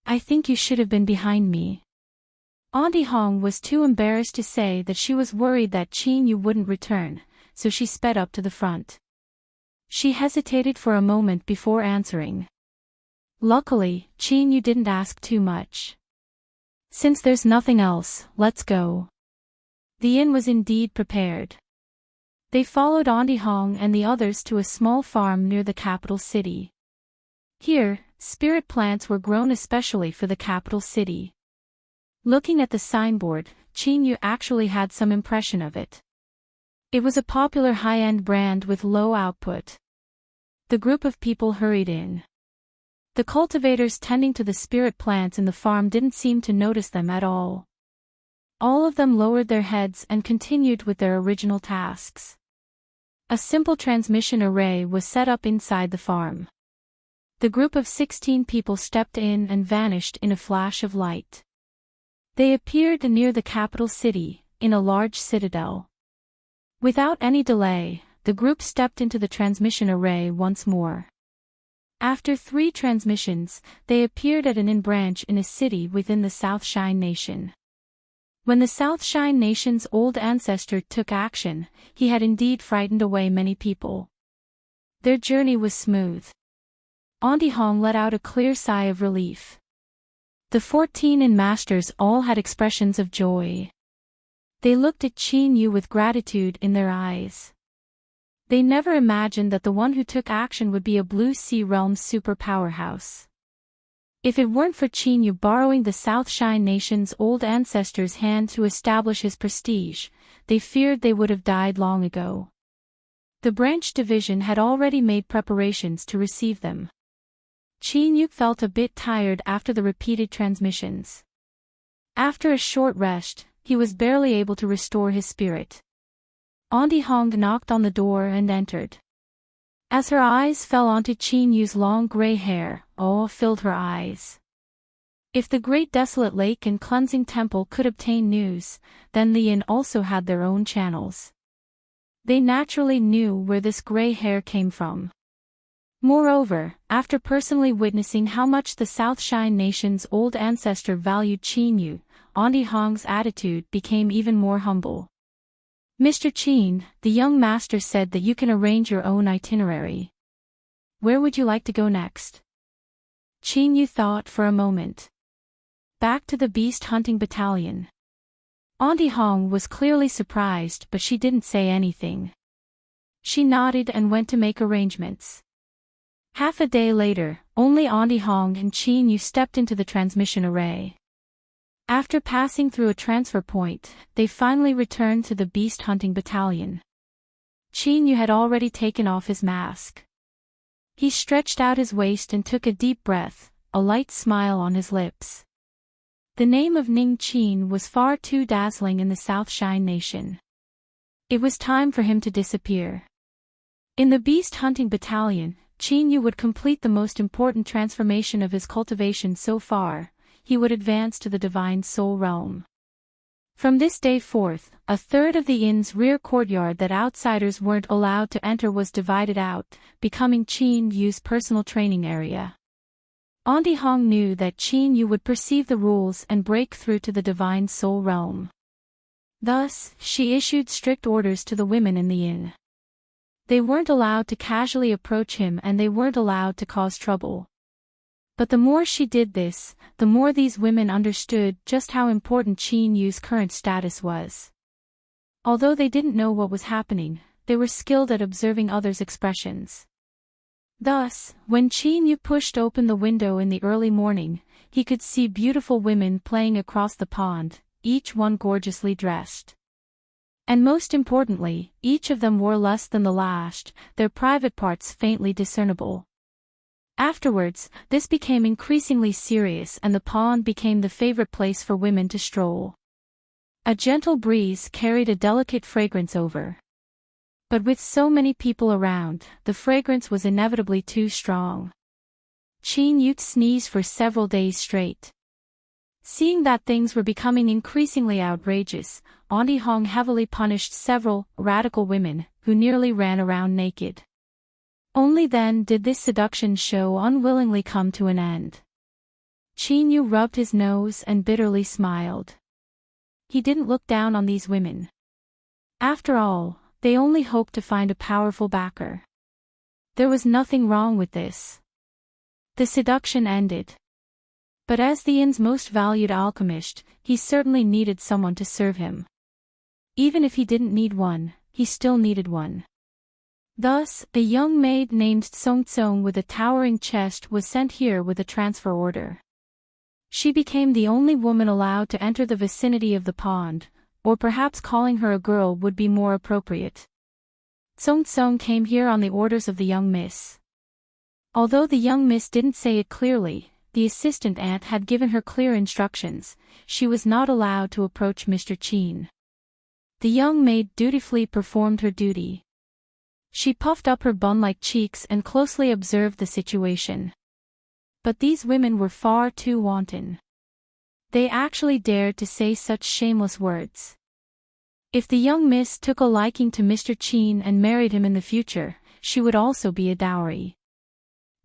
I think you should have been behind me. Auntie Hong was too embarrassed to say that she was worried that Qin Yu wouldn't return, so she sped up to the front. She hesitated for a moment before answering. Luckily, Qin Yu didn't ask too much. Since there's nothing else, let's go. The inn was indeed prepared. They followed Auntie Hong and the others to a small farm near the capital city. Here, spirit plants were grown especially for the capital city. Looking at the signboard, Qin Yu actually had some impression of it. It was a popular high-end brand with low output. The group of people hurried in. The cultivators tending to the spirit plants in the farm didn't seem to notice them at all. All of them lowered their heads and continued with their original tasks. A simple transmission array was set up inside the farm. The group of 16 people stepped in and vanished in a flash of light. They appeared near the capital city, in a large citadel. Without any delay, the group stepped into the transmission array once more. After 3 transmissions, they appeared at an inn branch in a city within the South Shine Nation. When the South Shine Nation's old ancestor took action, he had indeed frightened away many people. Their journey was smooth. Auntie Hong let out a clear sigh of relief. The 14 inn masters all had expressions of joy. They looked at Qin Yu with gratitude in their eyes. They never imagined that the one who took action would be a Blue Sea Realm super powerhouse. If it weren't for Qin Yu borrowing the South Shine Nation's old ancestor's hand to establish his prestige, they feared they would have died long ago. The branch division had already made preparations to receive them. Qin Yu felt a bit tired after the repeated transmissions. After a short rest, he was barely able to restore his spirit. Auntie Hong knocked on the door and entered. As her eyes fell onto Qin Yu's long gray hair, awe filled her eyes. If the great desolate lake and cleansing temple could obtain news, then the inn also had their own channels. They naturally knew where this gray hair came from. Moreover, after personally witnessing how much the South Shine Nation's old ancestor valued Qin Yu, Auntie Hong's attitude became even more humble. Mr. Qin, the young master said that you can arrange your own itinerary. Where would you like to go next? Qin Yu thought for a moment. Back to the beast hunting battalion. Auntie Hong was clearly surprised, but she didn't say anything. She nodded and went to make arrangements. Half a day later, only Auntie Hong and Qin Yu stepped into the transmission array. After passing through a transfer point, they finally returned to the beast hunting battalion. Qin Yu had already taken off his mask. He stretched out his waist and took a deep breath, a light smile on his lips. The name of Ning Qin was far too dazzling in the South Shine Nation. It was time for him to disappear. In the beast hunting battalion, Qin Yu would complete the most important transformation of his cultivation so far. He would advance to the divine soul realm. From this day forth, a third of the inn's rear courtyard that outsiders weren't allowed to enter was divided out, becoming Qin Yu's personal training area. Auntie Hong knew that Qin Yu would perceive the rules and break through to the divine soul realm. Thus, she issued strict orders to the women in the inn. They weren't allowed to casually approach him and they weren't allowed to cause trouble. But the more she did this, the more these women understood just how important Qin Yu's current status was. Although they didn't know what was happening, they were skilled at observing others' expressions. Thus, when Qin Yu pushed open the window in the early morning, he could see beautiful women playing across the pond, each one gorgeously dressed. And most importantly, each of them wore less than the last, their private parts faintly discernible. Afterwards, this became increasingly serious and the pond became the favorite place for women to stroll. A gentle breeze carried a delicate fragrance over. But with so many people around, the fragrance was inevitably too strong. Chin Yu sneezed for several days straight. Seeing that things were becoming increasingly outrageous, Auntie Hong heavily punished several radical women who nearly ran around naked. Only then did this seduction show unwillingly come to an end. Chin Yu rubbed his nose and bitterly smiled. He didn't look down on these women. After all, they only hoped to find a powerful backer. There was nothing wrong with this. The seduction ended. But as the inn's most valued alchemist, he certainly needed someone to serve him. Even if he didn't need one, he still needed one. Thus, a young maid named Song Tsong with a towering chest was sent here with a transfer order. She became the only woman allowed to enter the vicinity of the pond, or perhaps calling her a girl would be more appropriate. Song Tsong came here on the orders of the young miss. Although the young miss didn't say it clearly, the assistant aunt had given her clear instructions. She was not allowed to approach Mr. Chin. The young maid dutifully performed her duty. She puffed up her bun-like cheeks and closely observed the situation. But these women were far too wanton. They actually dared to say such shameless words. If the young miss took a liking to Mr. Chin and married him in the future, she would also be a dowry.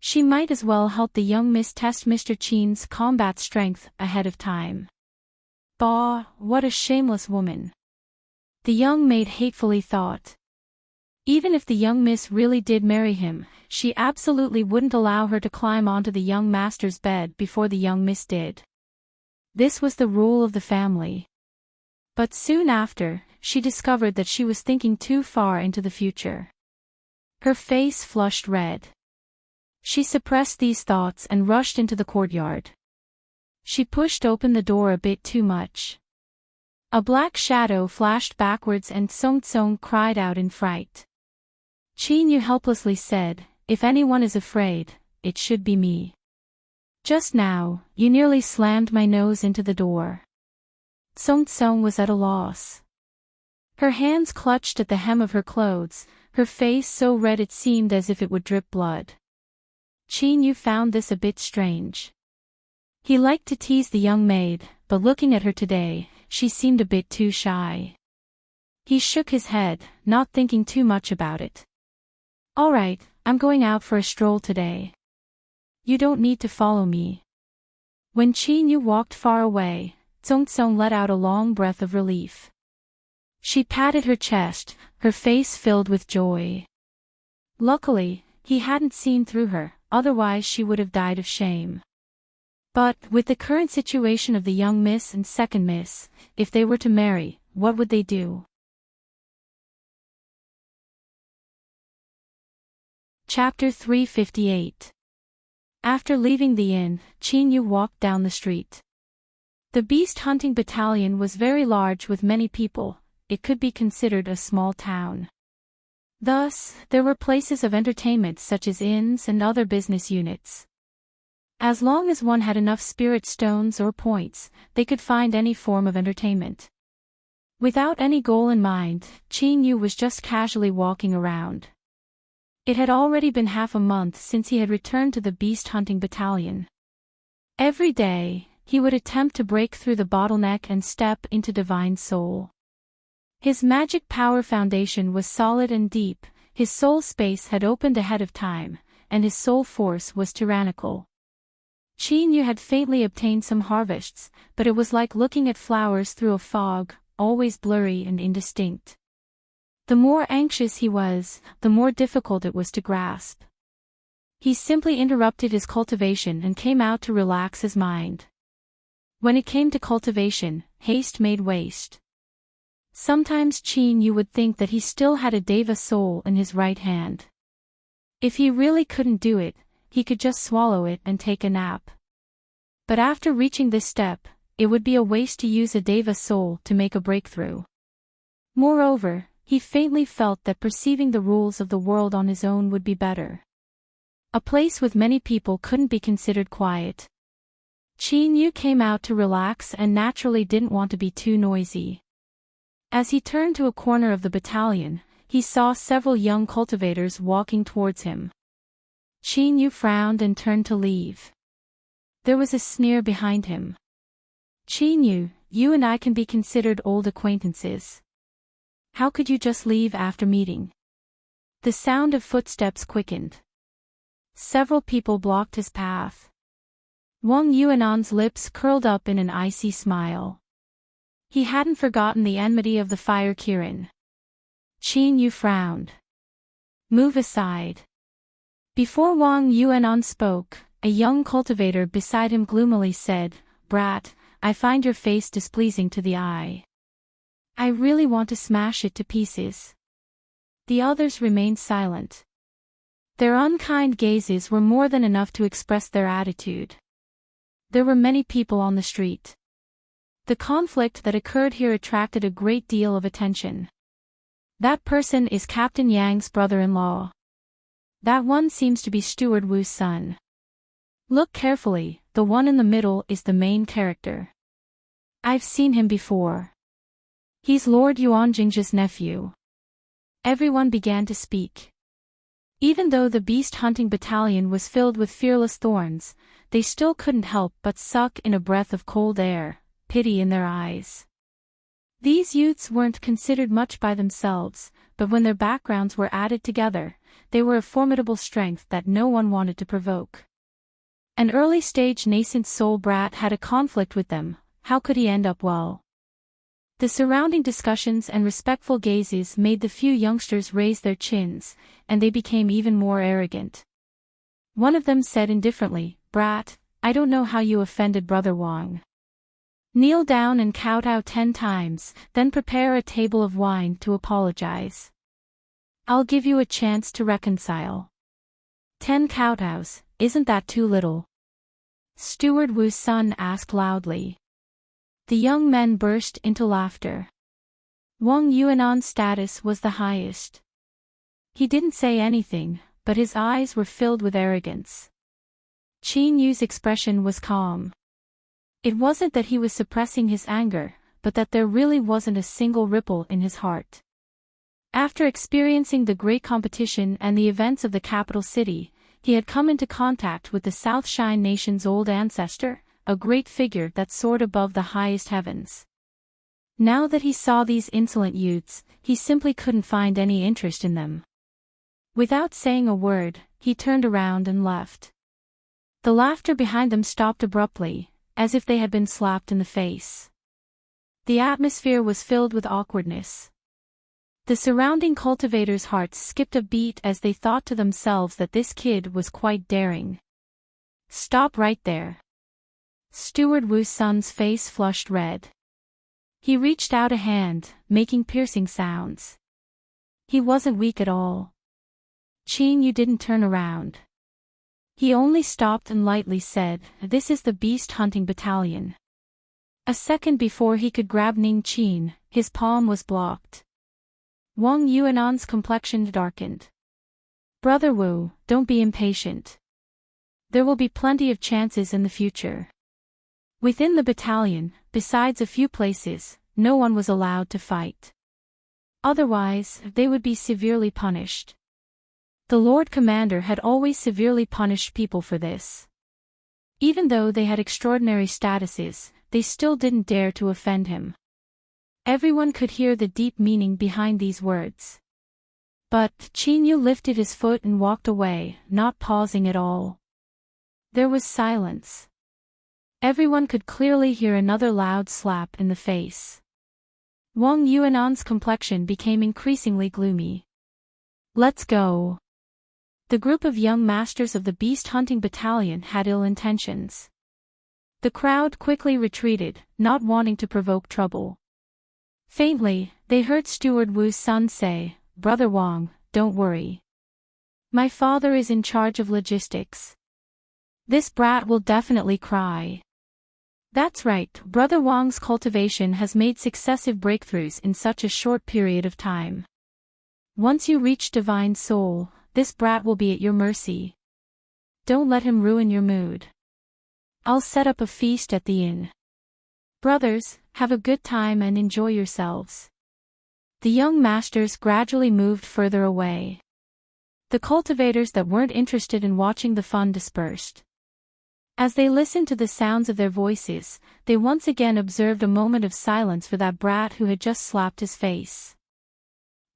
She might as well help the young miss test Mr. Chin's combat strength ahead of time. Bah, what a shameless woman. The young maid hatefully thought. Even if the young miss really did marry him, she absolutely wouldn't allow her to climb onto the young master's bed before the young miss did. This was the rule of the family. But soon after, she discovered that she was thinking too far into the future. Her face flushed red. She suppressed these thoughts and rushed into the courtyard. She pushed open the door a bit too much. A black shadow flashed backwards and Song Tsong cried out in fright. Chin Yu helplessly said, "If anyone is afraid, it should be me. Just now, you nearly slammed my nose into the door." Song Tsong was at a loss. Her hands clutched at the hem of her clothes, her face so red it seemed as if it would drip blood. Chin Yu found this a bit strange. He liked to tease the young maid, but looking at her today, she seemed a bit too shy. He shook his head, not thinking too much about it. "All right, I'm going out for a stroll today. You don't need to follow me." When Chin Yu walked far away, Song Tsong let out a long breath of relief. She patted her chest, her face filled with joy. Luckily, he hadn't seen through her, otherwise she would have died of shame. But, with the current situation of the young miss and second miss, if they were to marry, what would they do? Chapter 358. After leaving the inn, Chin Yu walked down the street. The beast hunting battalion was very large with many people. It could be considered a small town. Thus, there were places of entertainment such as inns and other business units. As long as one had enough spirit stones or points, they could find any form of entertainment. Without any goal in mind, Chin Yu was just casually walking around. It had already been half a month since he had returned to the beast hunting battalion. Every day, he would attempt to break through the bottleneck and step into Divine Soul. His magic power foundation was solid and deep, his soul space had opened ahead of time, and his soul force was tyrannical. Chin Yu had faintly obtained some harvests, but it was like looking at flowers through a fog, always blurry and indistinct. The more anxious he was, the more difficult it was to grasp. He simply interrupted his cultivation and came out to relax his mind. When it came to cultivation, haste made waste. Sometimes Chin Yu would think that he still had a Deva soul in his right hand. If he really couldn't do it, he could just swallow it and take a nap. But after reaching this step, it would be a waste to use a Deva soul to make a breakthrough. Moreover, he faintly felt that perceiving the rules of the world on his own would be better. A place with many people couldn't be considered quiet. Qin Yu came out to relax and naturally didn't want to be too noisy. As he turned to a corner of the battalion, he saw several young cultivators walking towards him. Qin Yu frowned and turned to leave. There was a sneer behind him. Qin Yu, you and I can be considered old acquaintances. How could you just leave after meeting? The sound of footsteps quickened. Several people blocked his path. Wang Yuanan's lips curled up in an icy smile. He hadn't forgotten the enmity of the fire Kirin. Qin Yu frowned. Move aside. Before Wang Yuanan spoke, a young cultivator beside him gloomily said, Brat, I find your face displeasing to the eye. I really want to smash it to pieces. The others remained silent. Their unkind gazes were more than enough to express their attitude. There were many people on the street. The conflict that occurred here attracted a great deal of attention. That person is Captain Yang's brother-in-law. That one seems to be Steward Wu's son. Look carefully, the one in the middle is the main character. I've seen him before. He's Lord Yuan Jingzhi's nephew. Everyone began to speak. Even though the beast-hunting battalion was filled with fearless thorns, they still couldn't help but suck in a breath of cold air, pity in their eyes. These youths weren't considered much by themselves, but when their backgrounds were added together, they were a formidable strength that no one wanted to provoke. An early-stage nascent soul brat had a conflict with them, how could he end up well? The surrounding discussions and respectful gazes made the few youngsters raise their chins, and they became even more arrogant. One of them said indifferently, Brat, I don't know how you offended Brother Wang. Kneel down and kowtow 10 times, then prepare a table of wine to apologize. I'll give you a chance to reconcile. 10 kowtows, isn't that too little? Steward Wu's son asked loudly. The young men burst into laughter. Wang Yuanan's status was the highest. He didn't say anything, but his eyes were filled with arrogance. Qin Yu's expression was calm. It wasn't that he was suppressing his anger, but that there really wasn't a single ripple in his heart. After experiencing the great competition and the events of the capital city, he had come into contact with the South Shine Nation's old ancestor, a great figure that soared above the highest heavens. Now that he saw these insolent youths, he simply couldn't find any interest in them. Without saying a word, he turned around and left. The laughter behind them stopped abruptly, as if they had been slapped in the face. The atmosphere was filled with awkwardness. The surrounding cultivators' hearts skipped a beat as they thought to themselves that this kid was quite daring. Stop right there. Steward Wu's son's face flushed red. He reached out a hand, making piercing sounds. He wasn't weak at all. Qin Yu didn't turn around. He only stopped and lightly said, This is the beast-hunting battalion. A second before he could grab Ning Qin, his palm was blocked. Wang Yuanan's complexion darkened. Brother Wu, don't be impatient. There will be plenty of chances in the future. Within the battalion, besides a few places, no one was allowed to fight. Otherwise, they would be severely punished. The Lord Commander had always severely punished people for this. Even though they had extraordinary statuses, they still didn't dare to offend him. Everyone could hear the deep meaning behind these words. But Qin Yu lifted his foot and walked away, not pausing at all. There was silence. Everyone could clearly hear another loud slap in the face. Wang Yuanan's complexion became increasingly gloomy. Let's go. The group of young masters of the beast-hunting battalion had ill intentions. The crowd quickly retreated, not wanting to provoke trouble. Faintly, they heard Steward Wu's son say, Brother Wang, don't worry. My father is in charge of logistics. This brat will definitely cry. That's right, Brother Wang's cultivation has made successive breakthroughs in such a short period of time. Once you reach divine soul, this brat will be at your mercy. Don't let him ruin your mood. I'll set up a feast at the inn. Brothers, have a good time and enjoy yourselves. The young masters gradually moved further away. The cultivators that weren't interested in watching the fun dispersed. As they listened to the sounds of their voices, they once again observed a moment of silence for that brat who had just slapped his face.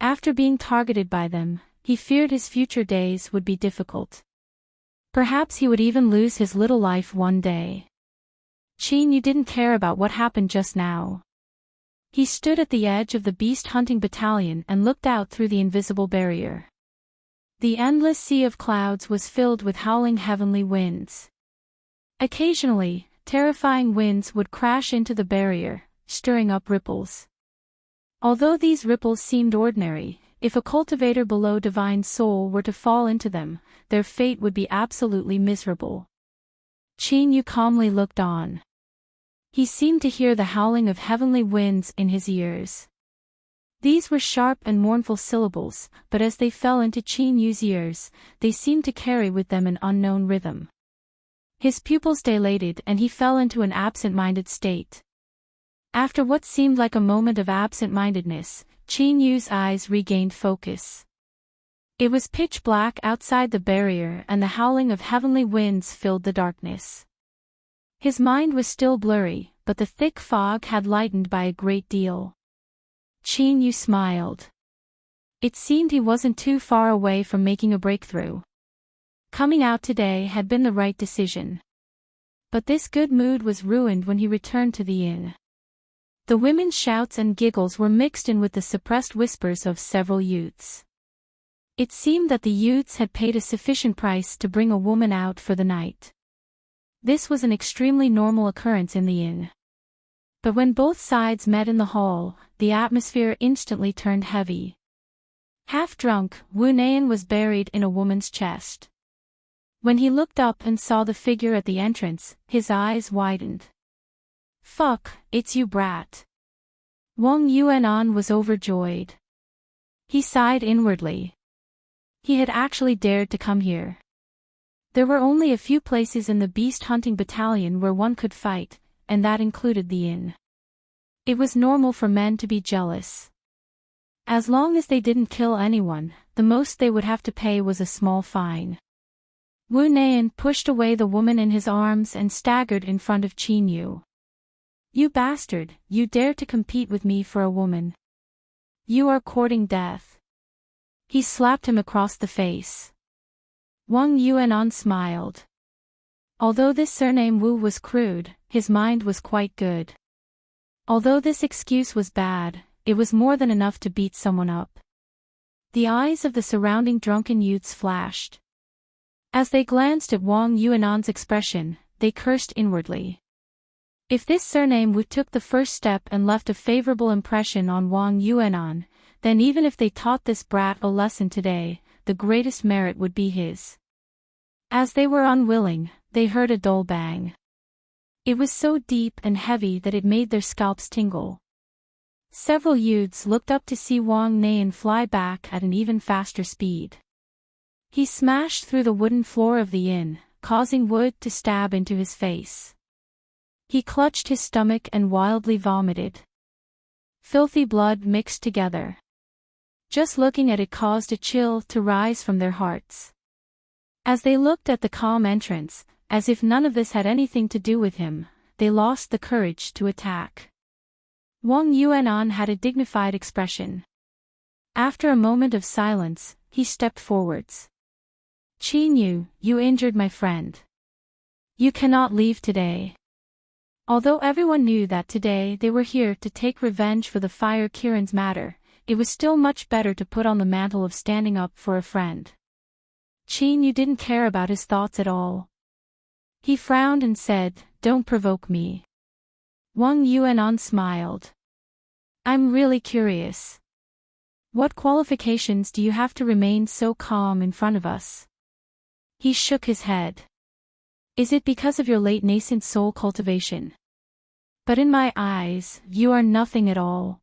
After being targeted by them, he feared his future days would be difficult. Perhaps he would even lose his little life one day. Qin Yu didn't care about what happened just now. He stood at the edge of the beast hunting battalion and looked out through the invisible barrier. The endless sea of clouds was filled with howling heavenly winds. Occasionally, terrifying winds would crash into the barrier, stirring up ripples. Although these ripples seemed ordinary, if a cultivator below divine soul were to fall into them, their fate would be absolutely miserable. Qin Yu calmly looked on. He seemed to hear the howling of heavenly winds in his ears. These were sharp and mournful syllables, but as they fell into Qin Yu's ears, they seemed to carry with them an unknown rhythm. His pupils dilated and he fell into an absent-minded state. After what seemed like a moment of absent-mindedness, Qin Yu's eyes regained focus. It was pitch black outside the barrier and the howling of heavenly winds filled the darkness. His mind was still blurry, but the thick fog had lightened by a great deal. Qin Yu smiled. It seemed he wasn't too far away from making a breakthrough. Coming out today had been the right decision. But this good mood was ruined when he returned to the inn. The women's shouts and giggles were mixed in with the suppressed whispers of several youths. It seemed that the youths had paid a sufficient price to bring a woman out for the night. This was an extremely normal occurrence in the inn. But when both sides met in the hall, the atmosphere instantly turned heavy. Half drunk, Wu Neian was buried in a woman's chest. When he looked up and saw the figure at the entrance, his eyes widened. Fuck, it's you brat. Wang Yuanan was overjoyed. He sighed inwardly. He had actually dared to come here. There were only a few places in the beast hunting battalion where one could fight, and that included the inn. It was normal for men to be jealous. As long as they didn't kill anyone, the most they would have to pay was a small fine. Wu Neian pushed away the woman in his arms and staggered in front of Qin Yu. You bastard, you dare to compete with me for a woman. You are courting death. He slapped him across the face. Wang Yuanan smiled. Although this surname Wu was crude, his mind was quite good. Although this excuse was bad, it was more than enough to beat someone up. The eyes of the surrounding drunken youths flashed. As they glanced at Wang Yuanan's expression, they cursed inwardly. If this surname Wu took the first step and left a favorable impression on Wang Yuanan, then even if they taught this brat a lesson today, the greatest merit would be his. As they were unwilling, they heard a dull bang. It was so deep and heavy that it made their scalps tingle. Several youths looked up to see Wang Neian fly back at an even faster speed. He smashed through the wooden floor of the inn, causing wood to stab into his face. He clutched his stomach and wildly vomited. Filthy blood mixed together. Just looking at it caused a chill to rise from their hearts. As they looked at the calm entrance, as if none of this had anything to do with him, they lost the courage to attack. Wang Yuanan had a dignified expression. After a moment of silence, he stepped forwards. Qin Yu, you injured my friend. You cannot leave today. Although everyone knew that today they were here to take revenge for the Fire Kirin's matter, it was still much better to put on the mantle of standing up for a friend. Qin Yu didn't care about his thoughts at all. He frowned and said, "Don't provoke me." Wang Yuanan smiled. "I'm really curious. What qualifications do you have to remain so calm in front of us?" He shook his head. "Is it because of your late nascent soul cultivation? But in my eyes, you are nothing at all.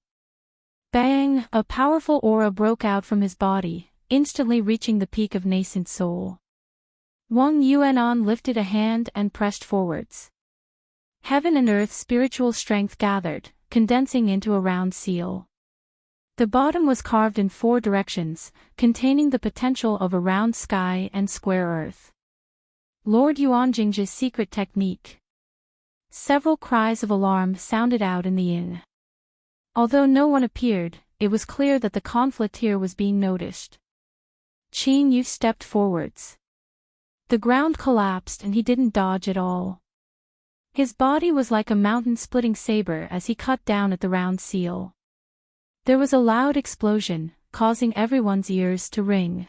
Bang! A powerful aura broke out from his body, instantly reaching the peak of nascent soul. Wang Yuanan lifted a hand and pressed forwards. Heaven and earth's spiritual strength gathered, condensing into a round seal. The bottom was carved in 4 directions, containing the potential of a round sky and square earth. Lord Yuanjing's secret technique. Several cries of alarm sounded out in the inn. Although no one appeared, it was clear that the conflict here was being noticed. Qin Yu stepped forwards. The ground collapsed and he didn't dodge at all. His body was like a mountain-splitting saber as he cut down at the round seal. There was a loud explosion, causing everyone's ears to ring.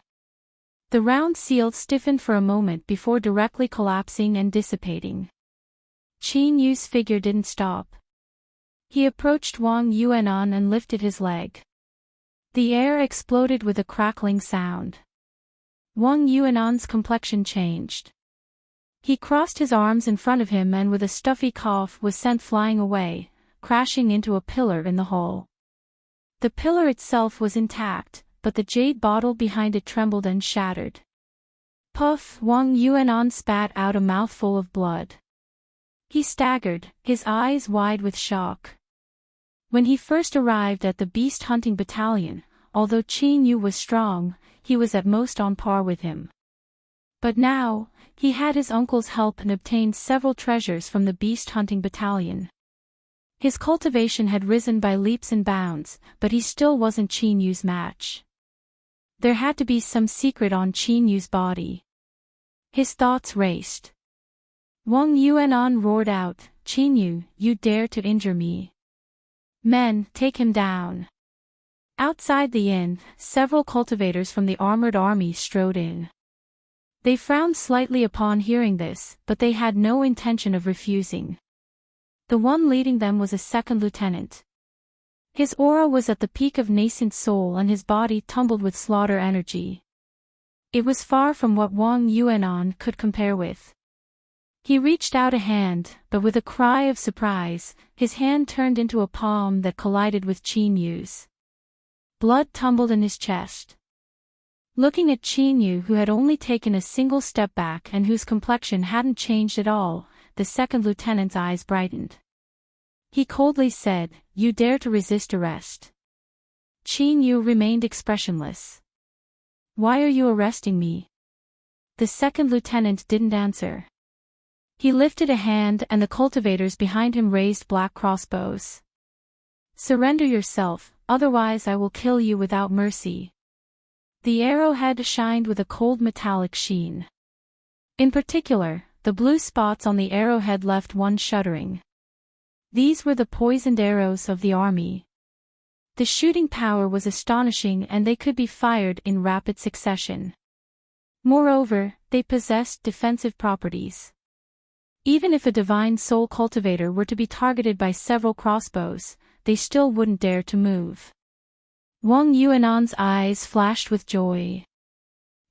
The round seal stiffened for a moment before directly collapsing and dissipating. Qin Yu's figure didn't stop. He approached Wang Yuanan and lifted his leg. The air exploded with a crackling sound. Wang Yuanan's complexion changed. He crossed his arms in front of him and with a stuffy cough was sent flying away, crashing into a pillar in the hall. The pillar itself was intact, but the jade bottle behind it trembled and shattered. Puff! Wang Yuanan spat out a mouthful of blood. He staggered, his eyes wide with shock. When he first arrived at the beast hunting battalion, although Qin Yu was strong, he was at most on par with him. But now, he had his uncle's help and obtained several treasures from the beast hunting battalion. His cultivation had risen by leaps and bounds, but he still wasn't Qin Yu's match. There had to be some secret on Qin Yu's body. His thoughts raced. Wang Yuanan roared out, "Qin Yu, you dare to injure me. Men, take him down." Outside the inn, several cultivators from the armored army strode in. They frowned slightly upon hearing this, but they had no intention of refusing. The one leading them was a second lieutenant. His aura was at the peak of nascent soul and his body tumbled with slaughter energy. It was far from what Wang Yuanan could compare with. He reached out a hand, but with a cry of surprise, his hand turned into a palm that collided with Qin Yu's. Blood tumbled in his chest. Looking at Qin Yu, who had only taken a single step back and whose complexion hadn't changed at all, the second lieutenant's eyes brightened. He coldly said, "You dare to resist arrest?" Qin Yu remained expressionless. "Why are you arresting me?" The second lieutenant didn't answer. He lifted a hand and the cultivators behind him raised black crossbows. "Surrender yourself, otherwise I will kill you without mercy." The arrowhead shined with a cold metallic sheen. In particular, the blue spots on the arrowhead left one shuddering. These were the poisoned arrows of the army. The shooting power was astonishing and they could be fired in rapid succession. Moreover, they possessed defensive properties. Even if a divine soul cultivator were to be targeted by several crossbows, they still wouldn't dare to move. Wang Yuanan's eyes flashed with joy.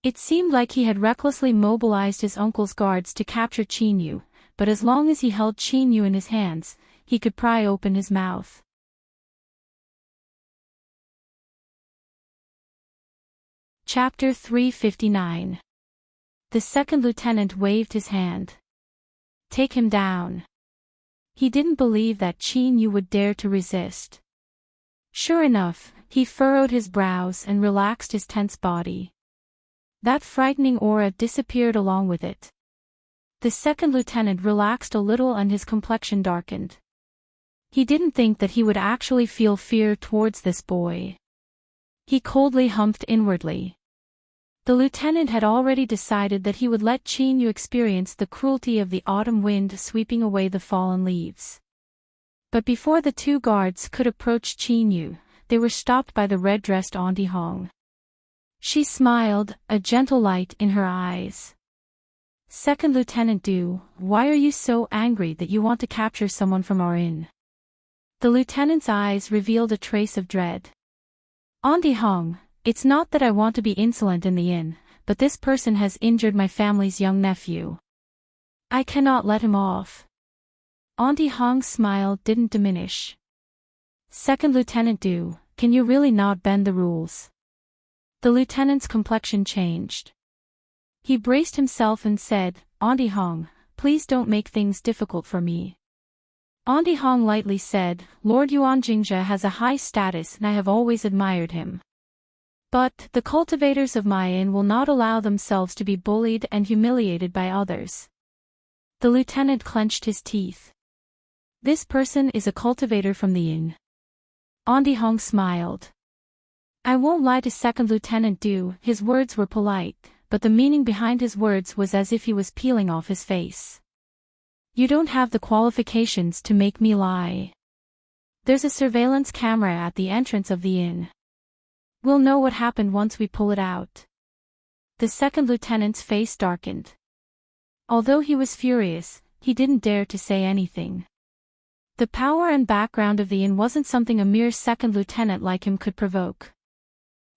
It seemed like he had recklessly mobilized his uncle's guards to capture Qin Yu, but as long as he held Qin Yu in his hands, he could pry open his mouth. Chapter 359. The second lieutenant waved his hand. "Take him down." He didn't believe that Qin Yu would dare to resist. Sure enough, he furrowed his brows and relaxed his tense body. That frightening aura disappeared along with it. The second lieutenant relaxed a little and his complexion darkened. He didn't think that he would actually feel fear towards this boy. He coldly humphed inwardly. The lieutenant had already decided that he would let Qin Yu experience the cruelty of the autumn wind sweeping away the fallen leaves. But before the two guards could approach Qin Yu, they were stopped by the red-dressed Auntie Hong. She smiled, a gentle light in her eyes. "Second Lieutenant Du, why are you so angry that you want to capture someone from our inn?" The lieutenant's eyes revealed a trace of dread. "Auntie Hong, it's not that I want to be insolent in the inn, but this person has injured my family's young nephew. I cannot let him off." Auntie Hong's smile didn't diminish. Second Lieutenant Du, can you really not bend the rules? The lieutenant's complexion changed. He braced himself and said, Auntie Hong, please don't make things difficult for me. Auntie Hong lightly said, Lord Yuan Jingzhe has a high status and I have always admired him. But the cultivators of my inn will not allow themselves to be bullied and humiliated by others. The lieutenant clenched his teeth. This person is a cultivator from the inn. Auntie Hong smiled. I won't lie to Second Lieutenant Du, his words were polite, but the meaning behind his words was as if he was peeling off his face. You don't have the qualifications to make me lie. There's a surveillance camera at the entrance of the inn. We'll know what happened once we pull it out. The second lieutenant's face darkened. Although he was furious, he didn't dare to say anything. The power and background of the inn wasn't something a mere second lieutenant like him could provoke.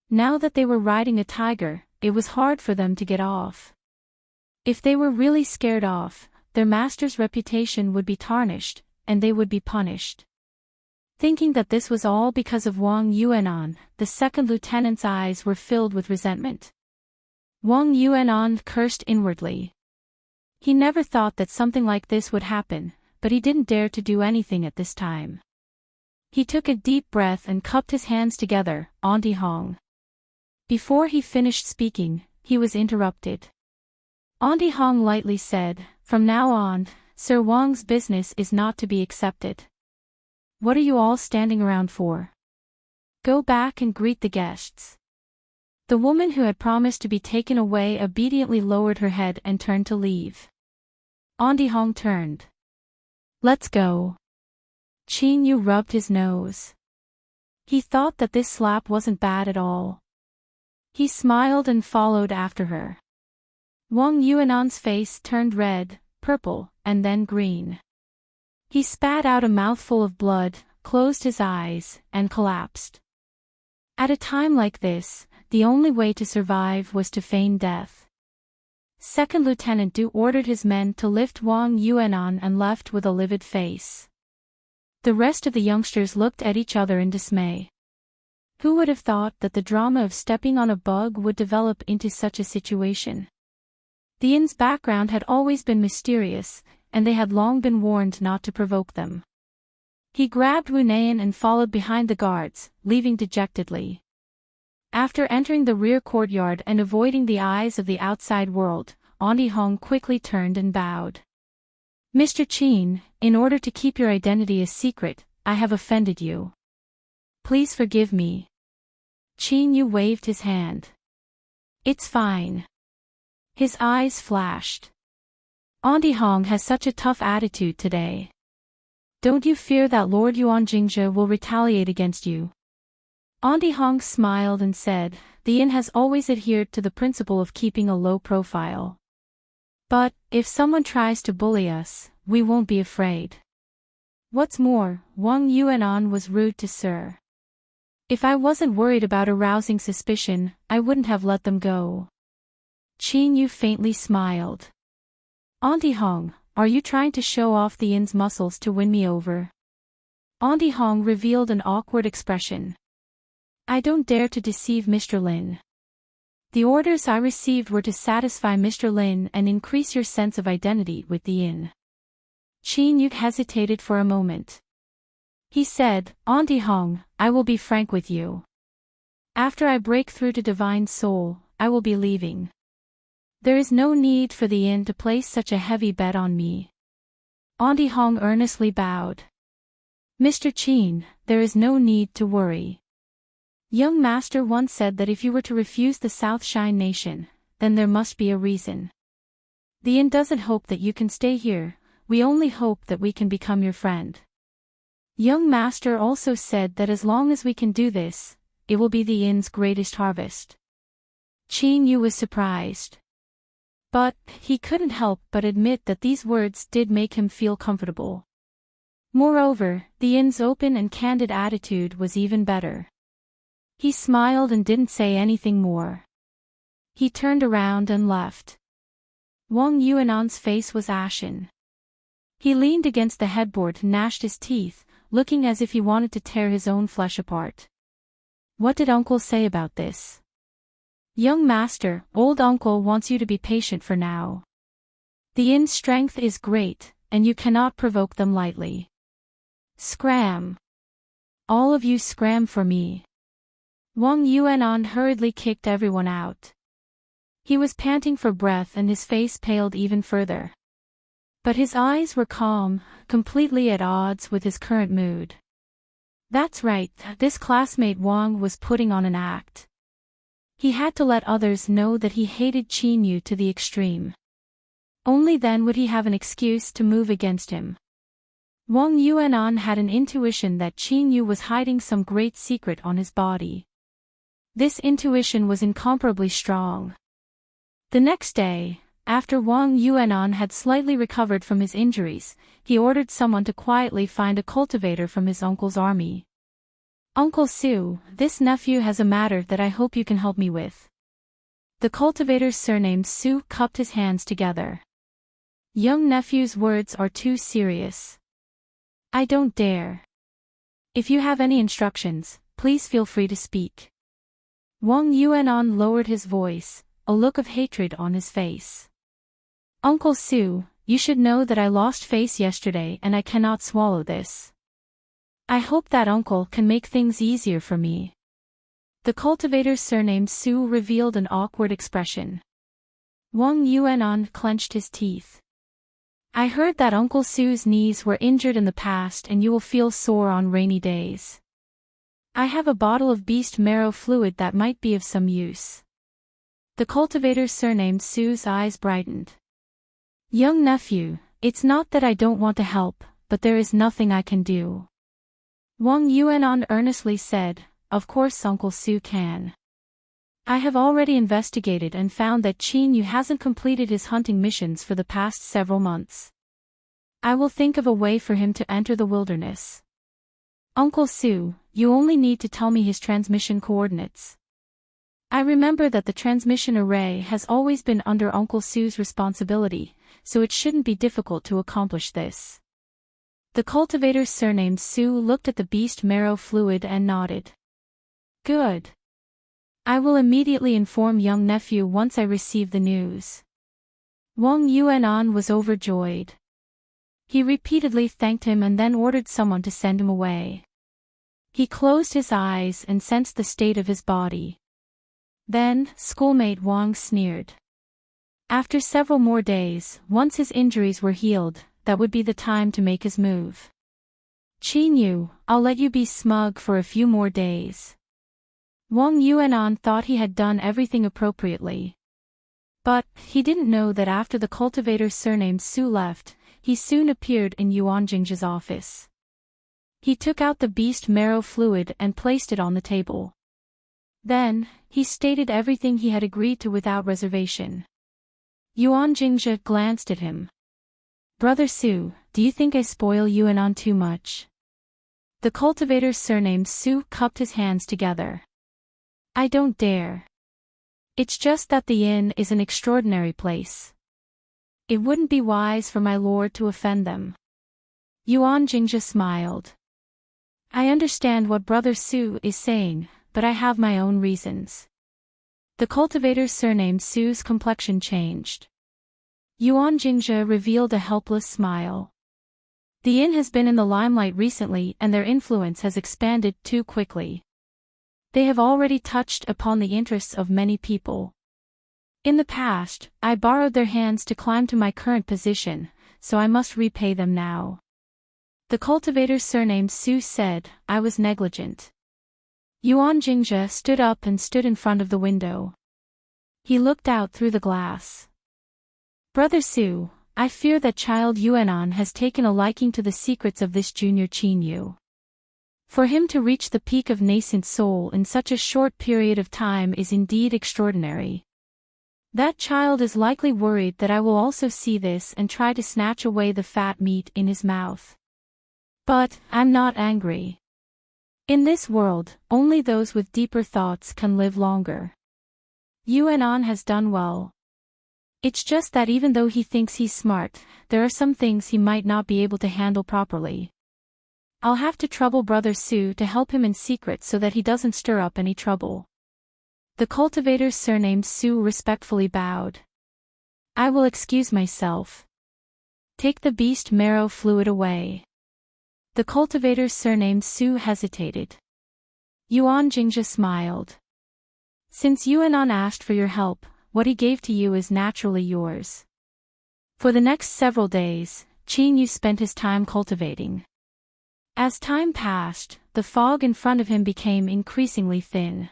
Now that they were riding a tiger, it was hard for them to get off. If they were really scared off, their master's reputation would be tarnished, and they would be punished. Thinking that this was all because of Wang Yuanan, the second lieutenant's eyes were filled with resentment. Wang Yuanan cursed inwardly. He never thought that something like this would happen, but he didn't dare to do anything at this time. He took a deep breath and cupped his hands together, Auntie Hong. Before he finished speaking, he was interrupted. Auntie Hong lightly said, From now on, Sir Wang's business is not to be accepted. What are you all standing around for? Go back and greet the guests. The woman who had promised to be taken away obediently lowered her head and turned to leave. Auntie Hong turned. Let's go. Qin Yu rubbed his nose. He thought that this slap wasn't bad at all. He smiled and followed after her. Wang Yuanan's face turned red, purple, and then green. He spat out a mouthful of blood, closed his eyes, and collapsed. At a time like this, the only way to survive was to feign death. Second Lieutenant Du ordered his men to lift Wang Yuanan and left with a livid face. The rest of the youngsters looked at each other in dismay. Who would have thought that the drama of stepping on a bug would develop into such a situation? The inn's background had always been mysterious, and they had long been warned not to provoke them. He grabbed Wu Nayan and followed behind the guards, leaving dejectedly. After entering the rear courtyard and avoiding the eyes of the outside world, Auntie Hong quickly turned and bowed. Mr. Qin, in order to keep your identity a secret, I have offended you. Please forgive me. Qin Yu waved his hand. It's fine. His eyes flashed. Auntie Hong has such a tough attitude today. Don't you fear that Lord Yuan Jingzhe will retaliate against you? Auntie Hong smiled and said, The inn has always adhered to the principle of keeping a low profile. But, if someone tries to bully us, we won't be afraid. What's more, Wang Yuanan was rude to Sir. If I wasn't worried about arousing suspicion, I wouldn't have let them go. Qin Yu faintly smiled. Auntie Hong, are you trying to show off the inn's muscles to win me over? Auntie Hong revealed an awkward expression. I don't dare to deceive Mr. Lin. The orders I received were to satisfy Mr. Lin and increase your sense of identity with the inn. Qin Yu hesitated for a moment. He said, Auntie Hong, I will be frank with you. After I break through to Divine Soul, I will be leaving. There is no need for the inn to place such a heavy bet on me. Auntie Hong earnestly bowed. Mr. Qin, there is no need to worry. Young Master once said that if you were to refuse the South Shine Nation, then there must be a reason. The inn doesn't hope that you can stay here, we only hope that we can become your friend. Young Master also said that as long as we can do this, it will be the inn's greatest harvest. Qin Yu was surprised. But, he couldn't help but admit that these words did make him feel comfortable. Moreover, the inn's open and candid attitude was even better. He smiled and didn't say anything more. He turned around and left. Wang Yuanan's face was ashen. He leaned against the headboard and gnashed his teeth, looking as if he wanted to tear his own flesh apart. What did Uncle say about this? Young master, old uncle wants you to be patient for now. The inn's strength is great, and you cannot provoke them lightly. Scram! All of you scram for me. Wang Yuanan hurriedly kicked everyone out. He was panting for breath and his face paled even further. But his eyes were calm, completely at odds with his current mood. That's right, this classmate Wang was putting on an act. He had to let others know that he hated Qin Yu to the extreme. Only then would he have an excuse to move against him. Wang Yuanan had an intuition that Qin Yu was hiding some great secret on his body. This intuition was incomparably strong. The next day, after Wang Yuanan had slightly recovered from his injuries, he ordered someone to quietly find a cultivator from his uncle's army. Uncle Su, this nephew has a matter that I hope you can help me with. The cultivator's surname Su cupped his hands together. Young nephew's words are too serious. I don't dare. If you have any instructions, please feel free to speak. Wang Yuanan lowered his voice, a look of hatred on his face. Uncle Su, you should know that I lost face yesterday and I cannot swallow this. I hope that uncle can make things easier for me. The cultivator's surname Su revealed an awkward expression. Wang Yuanan clenched his teeth. I heard that Uncle Su's knees were injured in the past and you will feel sore on rainy days. I have a bottle of beast marrow fluid that might be of some use. The cultivator's surname Su's eyes brightened. Young nephew, it's not that I don't want to help, but there is nothing I can do. Wang Yuanan earnestly said, of course Uncle Su can. I have already investigated and found that Qin Yu hasn't completed his hunting missions for the past several months. I will think of a way for him to enter the wilderness. Uncle Su, you only need to tell me his transmission coordinates. I remember that the transmission array has always been under Uncle Su's responsibility, so it shouldn't be difficult to accomplish this. The cultivator's surname Su looked at the beast marrow fluid and nodded. Good. I will immediately inform young nephew once I receive the news. Wang Yuanan was overjoyed. He repeatedly thanked him and then ordered someone to send him away. He closed his eyes and sensed the state of his body. Then, schoolmate Wang sneered. After several more days, once his injuries were healed, that would be the time to make his move. Qin Yu, I'll let you be smug for a few more days. Wang Yuanan thought he had done everything appropriately. But, he didn't know that after the cultivator's surname Su left, he soon appeared in Yuan Jingzhe's office. He took out the beast marrow fluid and placed it on the table. Then, he stated everything he had agreed to without reservation. Yuan Jingzhe glanced at him. Brother Su, do you think I spoil Yuanan too much? The cultivator's surname Su cupped his hands together. I don't dare. It's just that the inn is an extraordinary place. It wouldn't be wise for my lord to offend them. Yuan Jingzhe smiled. I understand what Brother Su is saying, but I have my own reasons. The cultivator's surname Su's complexion changed. Yuan Jingzhe revealed a helpless smile. The inn has been in the limelight recently and their influence has expanded too quickly. They have already touched upon the interests of many people. In the past, I borrowed their hands to climb to my current position, so I must repay them now. The cultivator's surname Su said, I was negligent. Yuan Jingzhe stood up and stood in front of the window. He looked out through the glass. Brother Su, I fear that child Yuanan has taken a liking to the secrets of this junior Qin Yu. For him to reach the peak of nascent soul in such a short period of time is indeed extraordinary. That child is likely worried that I will also see this and try to snatch away the fat meat in his mouth. But, I'm not angry. In this world, only those with deeper thoughts can live longer. Yuanan has done well. It's just that even though he thinks he's smart, there are some things he might not be able to handle properly. I'll have to trouble Brother Sue to help him in secret so that he doesn't stir up any trouble. The cultivator surnamed Sue respectfully bowed. I will excuse myself. Take the beast marrow fluid away. The cultivator surnamed Sue hesitated. Yuan Jingja smiled. Since Yuanan asked for your help, what he gave to you is naturally yours. For the next several days, Qin Yu spent his time cultivating. As time passed, the fog in front of him became increasingly thin.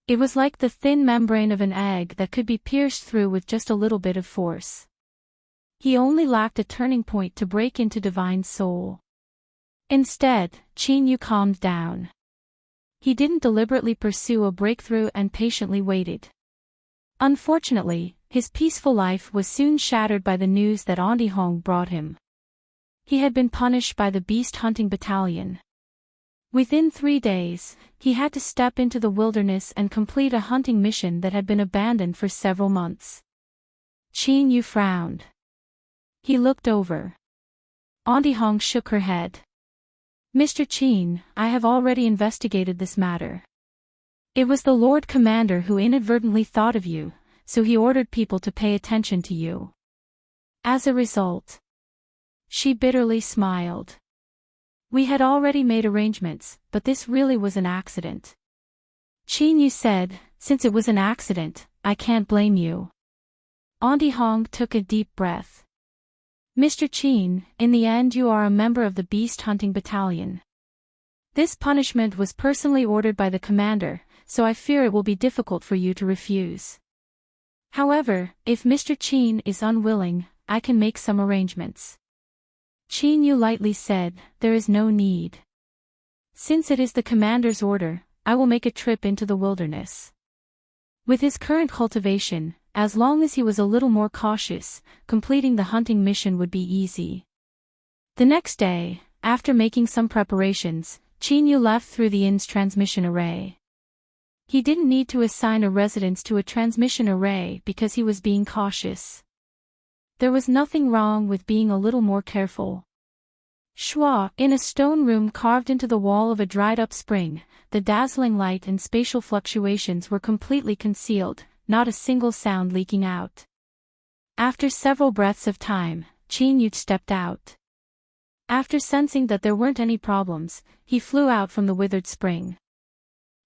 It was like the thin membrane of an egg that could be pierced through with just a little bit of force. He only lacked a turning point to break into divine soul. Instead, Qin Yu calmed down. He didn't deliberately pursue a breakthrough and patiently waited. Unfortunately, his peaceful life was soon shattered by the news that Auntie Hong brought him. He had been punished by the beast hunting battalion. Within 3 days, he had to step into the wilderness and complete a hunting mission that had been abandoned for several months. Qin Yu frowned. He looked over. Auntie Hong shook her head. Mr. Qin, I have already investigated this matter. It was the Lord Commander who inadvertently thought of you, so he ordered people to pay attention to you. As a result, she bitterly smiled. We had already made arrangements, but this really was an accident. Qin Yu said, since it was an accident, I can't blame you. Auntie Hong took a deep breath. Mr. Qin, in the end you are a member of the beast hunting battalion. This punishment was personally ordered by the commander, so I fear it will be difficult for you to refuse. However, if Mr. Qin is unwilling, I can make some arrangements. Qin Yu lightly said, there is no need. Since it is the commander's order, I will make a trip into the wilderness. With his current cultivation, as long as he was a little more cautious, completing the hunting mission would be easy. The next day, after making some preparations, Qin Yu left through the inn's transmission array. He didn't need to assign a residence to a transmission array because he was being cautious. There was nothing wrong with being a little more careful. Shua, in a stone room carved into the wall of a dried-up spring, the dazzling light and spatial fluctuations were completely concealed, not a single sound leaking out. After several breaths of time, Qin Yu stepped out. After sensing that there weren't any problems, he flew out from the withered spring.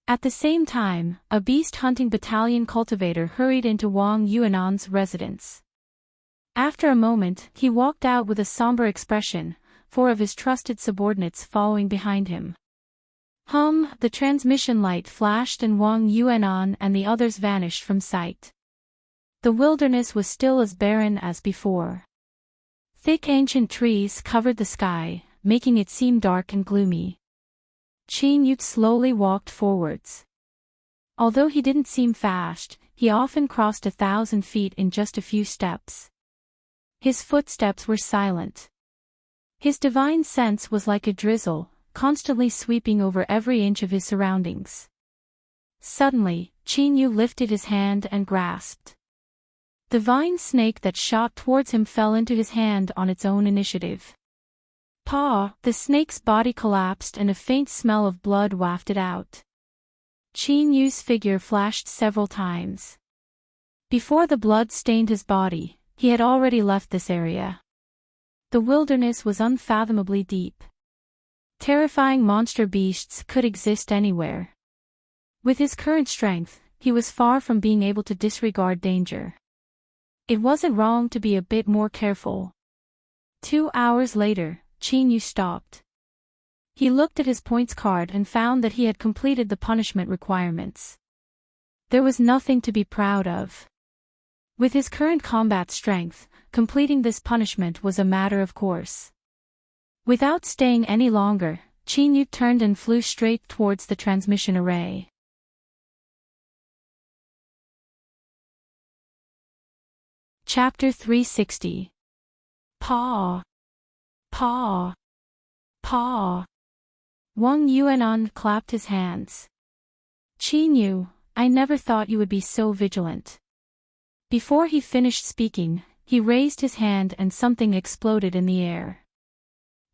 At the same time, a beast hunting battalion cultivator hurried into Wang Yuanan's residence. After a moment, he walked out with a somber expression, 4 of his trusted subordinates following behind him. The transmission light flashed and Wang Yuanan and the others vanished from sight. The wilderness was still as barren as before. Thick ancient trees covered the sky, making it seem dark and gloomy. Qin Yu slowly walked forwards. Although he didn't seem fast, he often crossed 1,000 feet in just a few steps. His footsteps were silent. His divine sense was like a drizzle, constantly sweeping over every inch of his surroundings. Suddenly, Qin Yu lifted his hand and grasped. The vine snake that shot towards him fell into his hand on its own initiative. The snake's body collapsed and a faint smell of blood wafted out. Qin Yu's figure flashed several times. Before the blood stained his body, he had already left this area. The wilderness was unfathomably deep. Terrifying monster beasts could exist anywhere. With his current strength, he was far from being able to disregard danger. It wasn't wrong to be a bit more careful. 2 hours later, Qin Yu stopped. He looked at his points card and found that he had completed the punishment requirements. There was nothing to be proud of. With his current combat strength, completing this punishment was a matter of course. Without staying any longer, Qin Yu turned and flew straight towards the transmission array. Chapter 360. Paw. Paw. Paw. Wang Yuanan clapped his hands. Qin Yu, I never thought you would be so vigilant. Before he finished speaking, he raised his hand and something exploded in the air.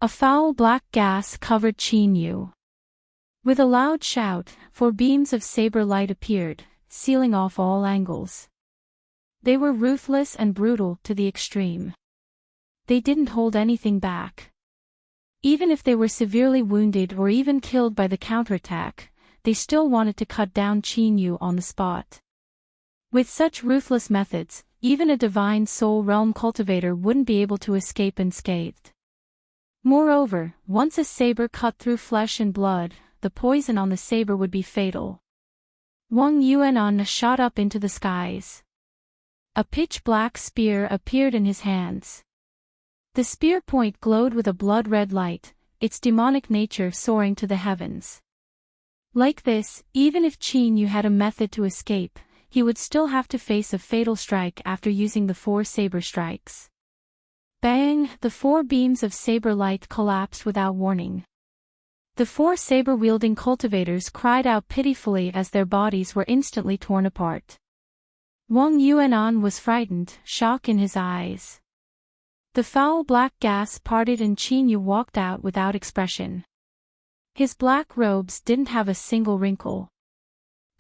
A foul black gas covered Qin Yu. With a loud shout, 4 beams of saber light appeared, sealing off all angles. They were ruthless and brutal to the extreme. They didn't hold anything back. Even if they were severely wounded or even killed by the counterattack, they still wanted to cut down Qin Yu on the spot. With such ruthless methods, even a divine soul realm cultivator wouldn't be able to escape unscathed. Moreover, once a saber cut through flesh and blood, the poison on the saber would be fatal. Wang Yuanan shot up into the skies. A pitch-black spear appeared in his hands. The spear point glowed with a blood-red light, its demonic nature soaring to the heavens. Like this, even if Qin Yu had a method to escape, he would still have to face a fatal strike after using the 4 saber strikes. Bang! The 4 beams of saber light collapsed without warning. The 4 saber-wielding cultivators cried out pitifully as their bodies were instantly torn apart. Wang Yuanan was frightened, shock in his eyes. The foul black gas parted and Qin Yu walked out without expression. His black robes didn't have a single wrinkle.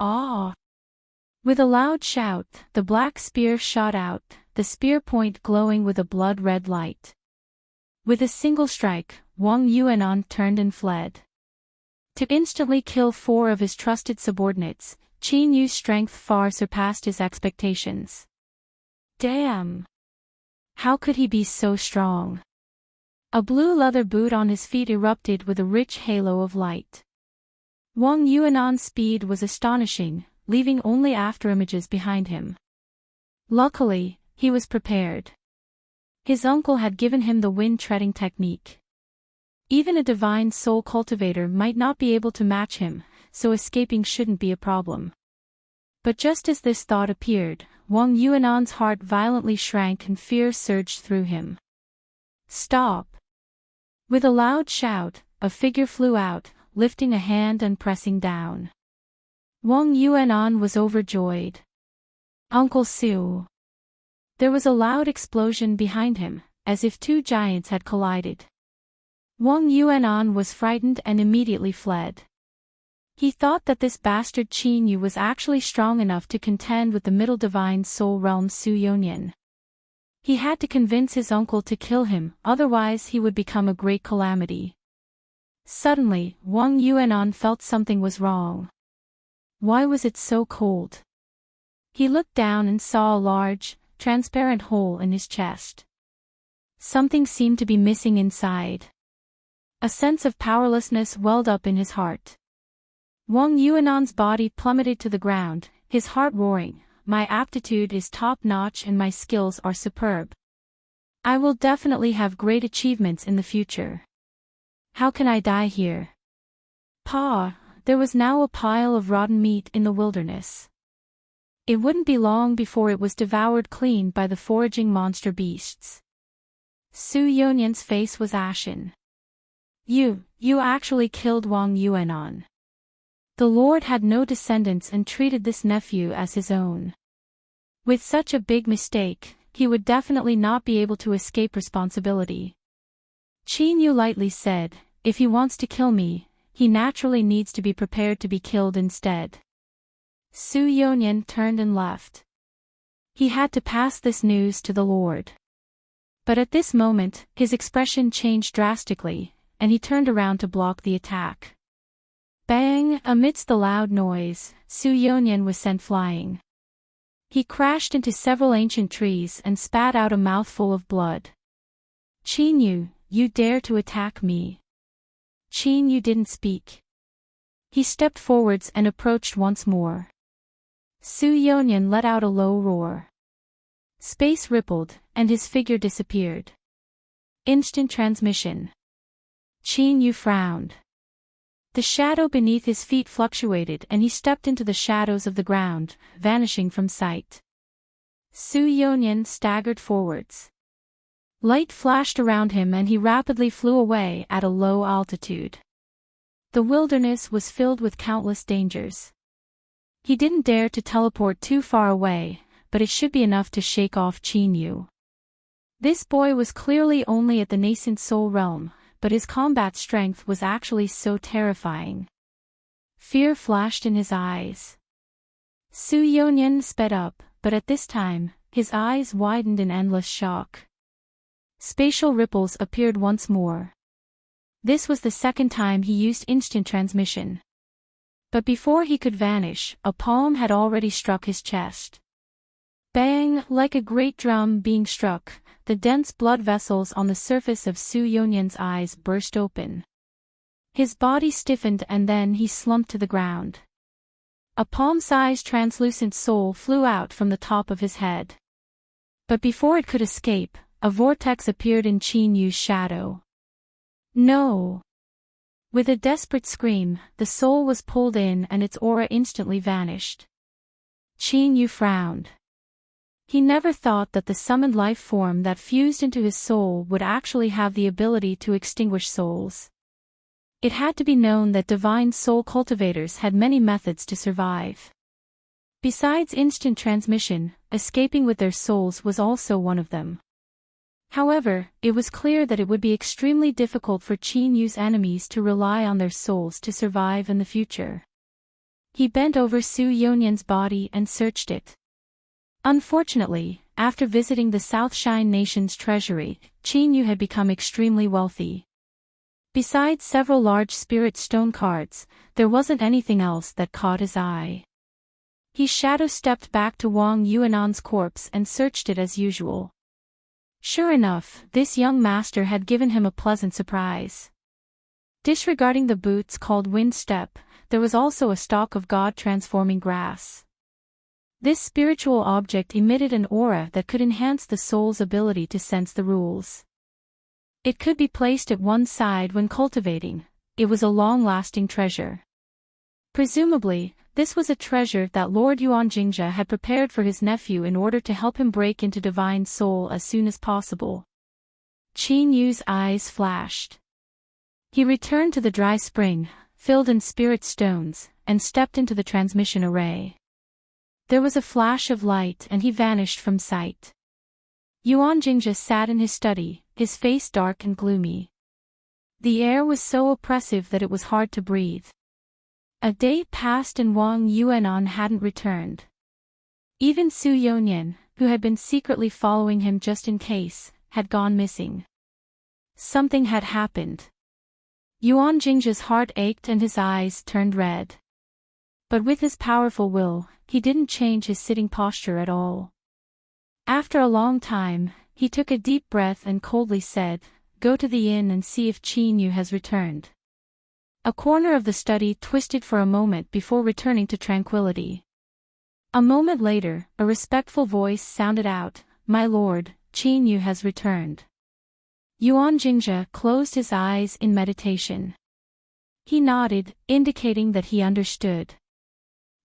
Ah! With a loud shout, the black spear shot out, the spear point glowing with a blood-red light. With a single strike, Wang Yuanan turned and fled. To instantly kill 4 of his trusted subordinates, Qin Yu's strength far surpassed his expectations. Damn! How could he be so strong? A blue leather boot on his feet erupted with a rich halo of light. Wang Yuanan's speed was astonishing, leaving only afterimages behind him. Luckily, he was prepared. His uncle had given him the wind-treading technique. Even a divine soul cultivator might not be able to match him, so escaping shouldn't be a problem. But just as this thought appeared, Wang Yuanan's heart violently shrank and fear surged through him. Stop! With a loud shout, a figure flew out, lifting a hand and pressing down. Wang Yuanan was overjoyed. Uncle Su! There was a loud explosion behind him, as if 2 giants had collided. Wang Yuanan was frightened and immediately fled. He thought that this bastard Qin Yu was actually strong enough to contend with the middle divine soul realm Su Yonian. He had to convince his uncle to kill him, otherwise he would become a great calamity. Suddenly, Wang Yuanan felt something was wrong. Why was it so cold? He looked down and saw a large, transparent hole in his chest. Something seemed to be missing inside. A sense of powerlessness welled up in his heart. Wang Yuanan's body plummeted to the ground, his heart roaring, "My aptitude is top-notch and my skills are superb. I will definitely have great achievements in the future. How can I die here?" Pa, there was now a pile of rotten meat in the wilderness. It wouldn't be long before it was devoured clean by the foraging monster beasts. Su Yonian's face was ashen. You actually killed Wang Yuanan. The Lord had no descendants and treated this nephew as his own. With such a big mistake, he would definitely not be able to escape responsibility. Qin Yu lightly said, "If he wants to kill me, he naturally needs to be prepared to be killed instead." Su Yonian turned and left. He had to pass this news to the Lord. But at this moment, his expression changed drastically, and he turned around to block the attack. Bang! Amidst the loud noise, Su Yonian was sent flying. He crashed into several ancient trees and spat out a mouthful of blood. "Qin Yu, you dare to attack me?" Qin Yu didn't speak. He stepped forwards and approached once more. Su Yonian let out a low roar. Space rippled, and his figure disappeared. Instant transmission. Qin Yu frowned. The shadow beneath his feet fluctuated and he stepped into the shadows of the ground, vanishing from sight. Su Yonian staggered forwards. Light flashed around him and he rapidly flew away at a low altitude. The wilderness was filled with countless dangers. He didn't dare to teleport too far away, but it should be enough to shake off Qin Yu. This boy was clearly only at the nascent soul realm, but his combat strength was actually so terrifying. Fear flashed in his eyes. Su Yonyan sped up, but at this time, his eyes widened in endless shock. Spatial ripples appeared once more. This was the second time he used instant transmission. But before he could vanish, a palm had already struck his chest. Bang! Like a great drum being struck, the dense blood vessels on the surface of Su Yonyan's eyes burst open. His body stiffened and then he slumped to the ground. A palm-sized translucent soul flew out from the top of his head. But before it could escape, a vortex appeared in Qin Yu's shadow. No! With a desperate scream, the soul was pulled in and its aura instantly vanished. Qin Yu frowned. He never thought that the summoned life form that fused into his soul would actually have the ability to extinguish souls. It had to be known that divine soul cultivators had many methods to survive. Besides instant transmission, escaping with their souls was also one of them. However, it was clear that it would be extremely difficult for Qin Yu's enemies to rely on their souls to survive in the future. He bent over Su Yonyan's body and searched it. Unfortunately, after visiting the South Shine Nation's treasury, Qin Yu had become extremely wealthy. Besides several large spirit stone cards, there wasn't anything else that caught his eye. He shadow-stepped back to Wang Yuanan's corpse and searched it as usual. Sure enough, this young master had given him a pleasant surprise. Disregarding the boots called wind step, there was also a stalk of God-transforming grass. This spiritual object emitted an aura that could enhance the soul's ability to sense the rules. It could be placed at one side when cultivating. It was a long-lasting treasure. Presumably, this was a treasure that Lord Yuanjingzhe had prepared for his nephew in order to help him break into divine soul as soon as possible. Qin Yu's eyes flashed. He returned to the dry spring, filled in spirit stones, and stepped into the transmission array. There was a flash of light and he vanished from sight. Yuanjingzhe sat in his study, his face dark and gloomy. The air was so oppressive that it was hard to breathe. A day passed and Wang Yuanan hadn't returned. Even Su Yonyan, who had been secretly following him just in case, had gone missing. Something had happened. Yuanjingzhe's heart ached and his eyes turned red. But with his powerful will, he didn't change his sitting posture at all. After a long time, he took a deep breath and coldly said, "Go to the inn and see if Qin Yu has returned." A corner of the study twisted for a moment before returning to tranquility. A moment later, a respectful voice sounded out, "My lord, Qin Yu has returned." Yuanjingzhe closed his eyes in meditation. He nodded, indicating that he understood.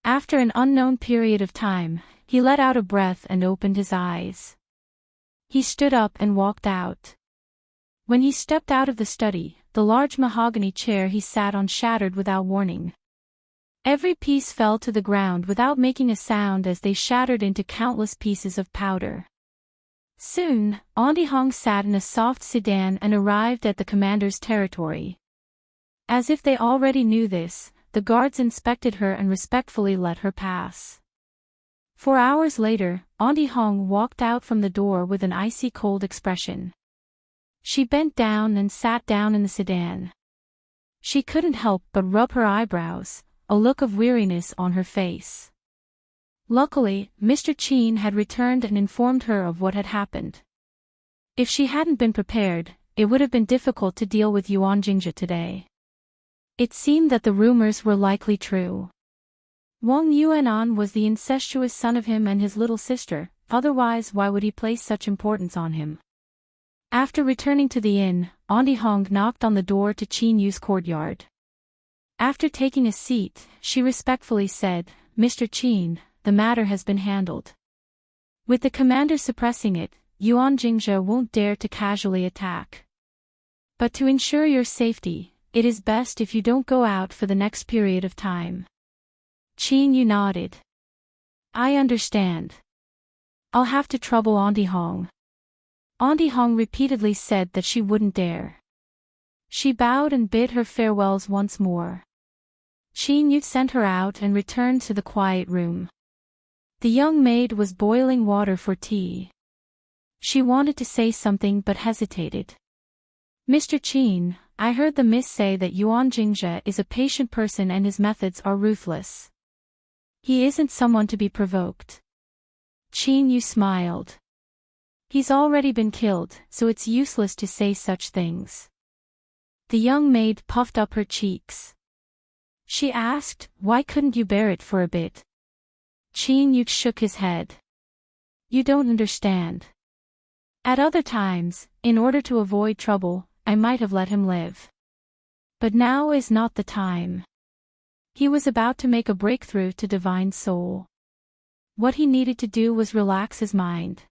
After an unknown period of time, he let out a breath and opened his eyes. He stood up and walked out. When he stepped out of the study, the large mahogany chair he sat on shattered without warning. Every piece fell to the ground without making a sound as they shattered into countless pieces of powder. Soon, Auntie Hong sat in a soft sedan and arrived at the commander's territory. As if they already knew this, the guards inspected her and respectfully let her pass. 4 hours later, Auntie Hong walked out from the door with an icy cold expression. She bent down and sat down in the sedan. She couldn't help but rub her eyebrows, a look of weariness on her face. Luckily, Mr. Qin had returned and informed her of what had happened. If she hadn't been prepared, it would have been difficult to deal with Yuanjingzhe today. It seemed that the rumors were likely true. Wang Yuanan was the incestuous son of him and his little sister, otherwise why would he place such importance on him? After returning to the inn, Auntie Hong knocked on the door to Qin Yu's courtyard. After taking a seat, she respectfully said, "Mr. Qin, the matter has been handled. With the commander suppressing it, Yuanjingzhe won't dare to casually attack. But to ensure your safety, it is best if you don't go out for the next period of time." Qin Yu nodded. "I understand." I'll have to trouble Auntie Hong. Auntie Hong repeatedly said that she wouldn't dare. She bowed and bid her farewells once more. Qin Yu sent her out and returned to the quiet room. The young maid was boiling water for tea. She wanted to say something but hesitated. Mr. Qin, I heard the miss say that Yuan Jingzhe is a patient person and his methods are ruthless. He isn't someone to be provoked. Qin Yu smiled. He's already been killed, so it's useless to say such things. The young maid puffed up her cheeks. She asked, why couldn't you bear it for a bit? Qin Yu shook his head. You don't understand. At other times, in order to avoid trouble, I might have let him live. But now is not the time. He was about to make a breakthrough to divine soul. What he needed to do was relax his mind.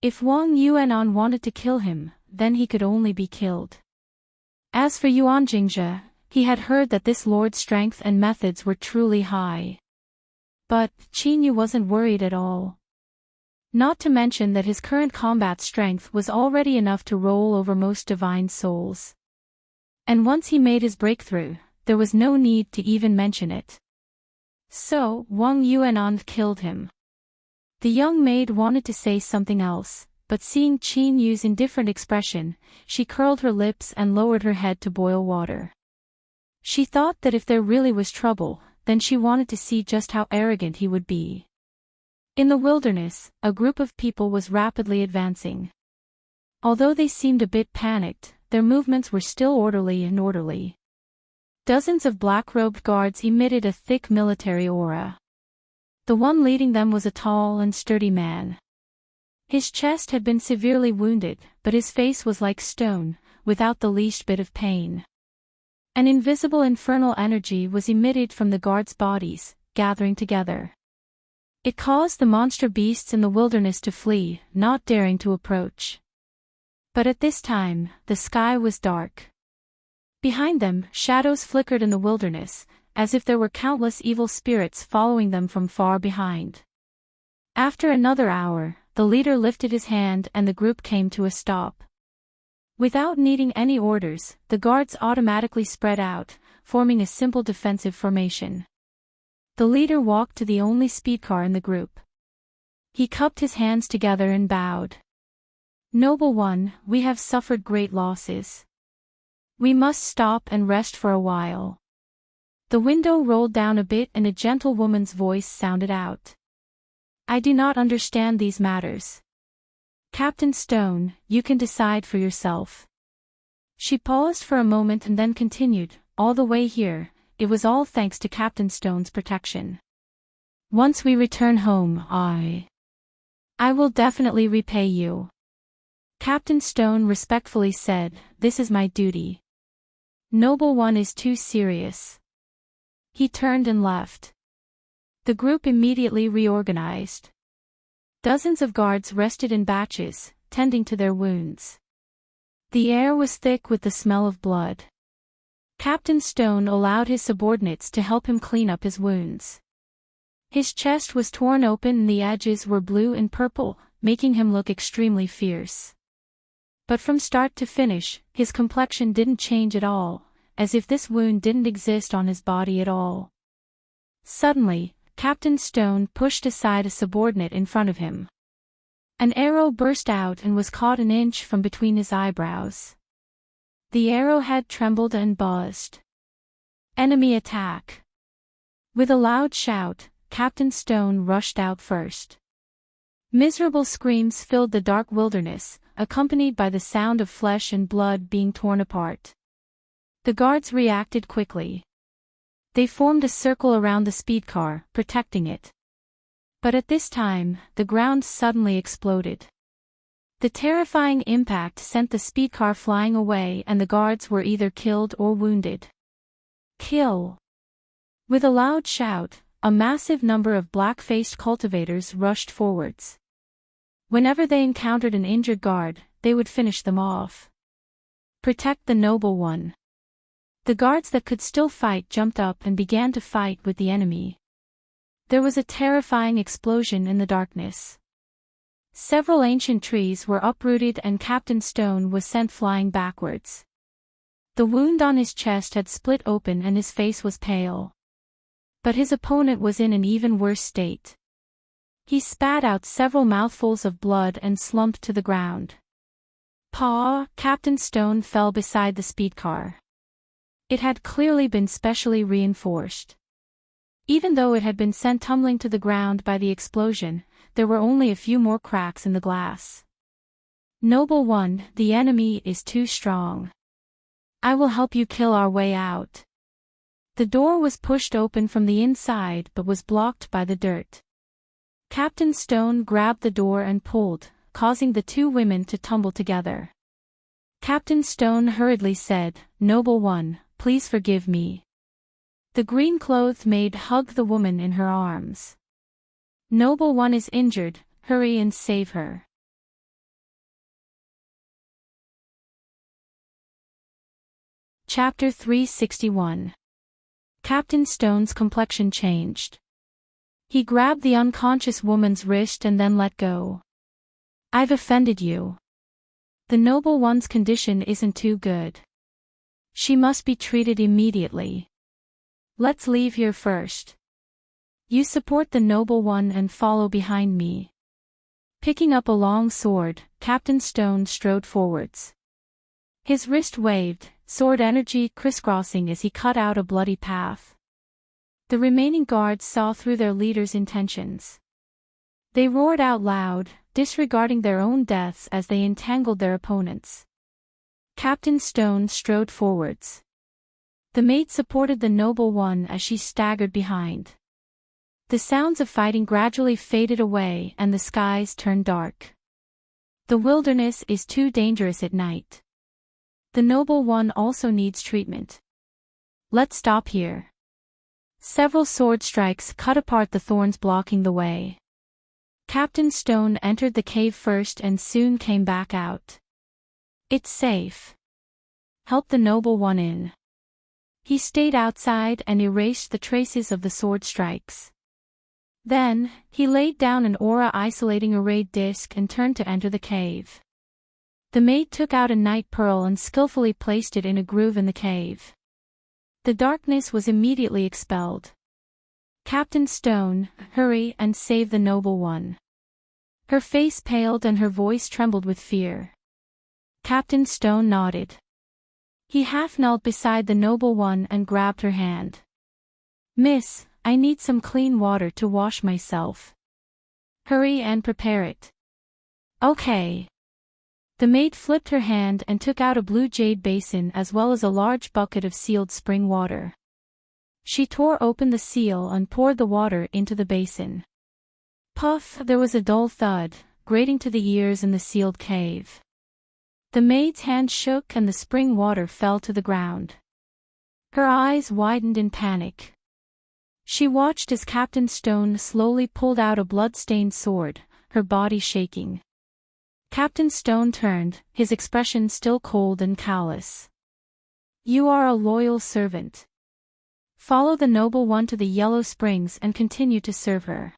If Wang Yuanan wanted to kill him, then he could only be killed. As for Yuan Jingzhe, he had heard that this lord's strength and methods were truly high. But Qin Yu wasn't worried at all. Not to mention that his current combat strength was already enough to roll over most divine souls. And once he made his breakthrough, there was no need to even mention it. So, Wang Yuanan killed him. The young maid wanted to say something else, but seeing Qin Yu's indifferent expression, she curled her lips and lowered her head to boil water. She thought that if there really was trouble, then she wanted to see just how arrogant he would be. In the wilderness, a group of people was rapidly advancing. Although they seemed a bit panicked, their movements were still orderly and orderly. Dozens of black-robed guards emitted a thick military aura. The one leading them was a tall and sturdy man. His chest had been severely wounded, but his face was like stone, without the least bit of pain. An invisible infernal energy was emitted from the guards' bodies, gathering together. It caused the monster beasts in the wilderness to flee, not daring to approach. But at this time, the sky was dark. Behind them, shadows flickered in the wilderness, as if there were countless evil spirits following them from far behind. After another hour, the leader lifted his hand and the group came to a stop. Without needing any orders, the guards automatically spread out, forming a simple defensive formation. The leader walked to the only speedcar in the group. He cupped his hands together and bowed. Noble one, we have suffered great losses. We must stop and rest for a while. The window rolled down a bit and a gentle woman's voice sounded out. I do not understand these matters. Captain Stone, you can decide for yourself. She paused for a moment and then continued, all the way here, it was all thanks to Captain Stone's protection. Once we return home, I will definitely repay you. Captain Stone respectfully said, this is my duty. Noble one is too serious. He turned and left. The group immediately reorganized. Dozens of guards rested in batches, tending to their wounds. The air was thick with the smell of blood. Captain Stone allowed his subordinates to help him clean up his wounds. His chest was torn open and the edges were blue and purple, making him look extremely fierce. But from start to finish, his complexion didn't change at all, as if this wound didn't exist on his body at all. Suddenly, Captain Stone pushed aside a subordinate in front of him. An arrow burst out and was caught an inch from between his eyebrows. The arrowhead trembled and buzzed. Enemy attack! With a loud shout, Captain Stone rushed out first. Miserable screams filled the dark wilderness, accompanied by the sound of flesh and blood being torn apart. The guards reacted quickly. They formed a circle around the speedcar, protecting it. But at this time, the ground suddenly exploded. The terrifying impact sent the speedcar flying away and the guards were either killed or wounded. Kill! With a loud shout, a massive number of black-faced cultivators rushed forwards. Whenever they encountered an injured guard, they would finish them off. Protect the noble one. The guards that could still fight jumped up and began to fight with the enemy. There was a terrifying explosion in the darkness. Several ancient trees were uprooted and Captain Stone was sent flying backwards. The wound on his chest had split open and his face was pale. But his opponent was in an even worse state. He spat out several mouthfuls of blood and slumped to the ground. Captain Stone fell beside the speedcar. It had clearly been specially reinforced. Even though it had been sent tumbling to the ground by the explosion, there were only a few more cracks in the glass. Noble one, the enemy is too strong. I will help you kill our way out. The door was pushed open from the inside but was blocked by the dirt. Captain Stone grabbed the door and pulled, causing the two women to tumble together. Captain Stone hurriedly said, "Noble one, please forgive me." The green-clothed maid hugged the woman in her arms. "Noble one is injured, hurry and save her." Chapter 361. Captain Stone's complexion changed. He grabbed the unconscious woman's wrist and then let go. "I've offended you. The noble one's condition isn't too good. She must be treated immediately. Let's leave here first. You support the noble one and follow behind me." Picking up a long sword, Captain Stone strode forwards. His wrist waved, sword energy crisscrossing as he cut out a bloody path. The remaining guards saw through their leader's intentions. They roared out loud, disregarding their own deaths as they entangled their opponents. Captain Stone strode forwards. The maid supported the noble one as she staggered behind. The sounds of fighting gradually faded away and the skies turned dark. The wilderness is too dangerous at night. The noble one also needs treatment. Let's stop here. Several sword strikes cut apart the thorns blocking the way. Captain Stone entered the cave first and soon came back out. "It's safe. Help the noble one in." He stayed outside and erased the traces of the sword strikes. Then, he laid down an aura-isolating arrayed disc and turned to enter the cave. The maid took out a night pearl and skillfully placed it in a groove in the cave. The darkness was immediately expelled. "Captain Stone, hurry and save the noble one." Her face paled and her voice trembled with fear. Captain Stone nodded. He half-knelt beside the noble one and grabbed her hand. "Miss, I need some clean water to wash myself. Hurry and prepare it." "Okay." The maid flipped her hand and took out a blue jade basin as well as a large bucket of sealed spring water. She tore open the seal and poured the water into the basin. Puff! There was a dull thud, grating to the ears in the sealed cave. The maid's hand shook and the spring water fell to the ground. Her eyes widened in panic. She watched as Captain Stone slowly pulled out a blood-stained sword, her body shaking. Captain Stone turned, his expression still cold and callous. "You are a loyal servant. Follow the noble one to the Yellow Springs and continue to serve her."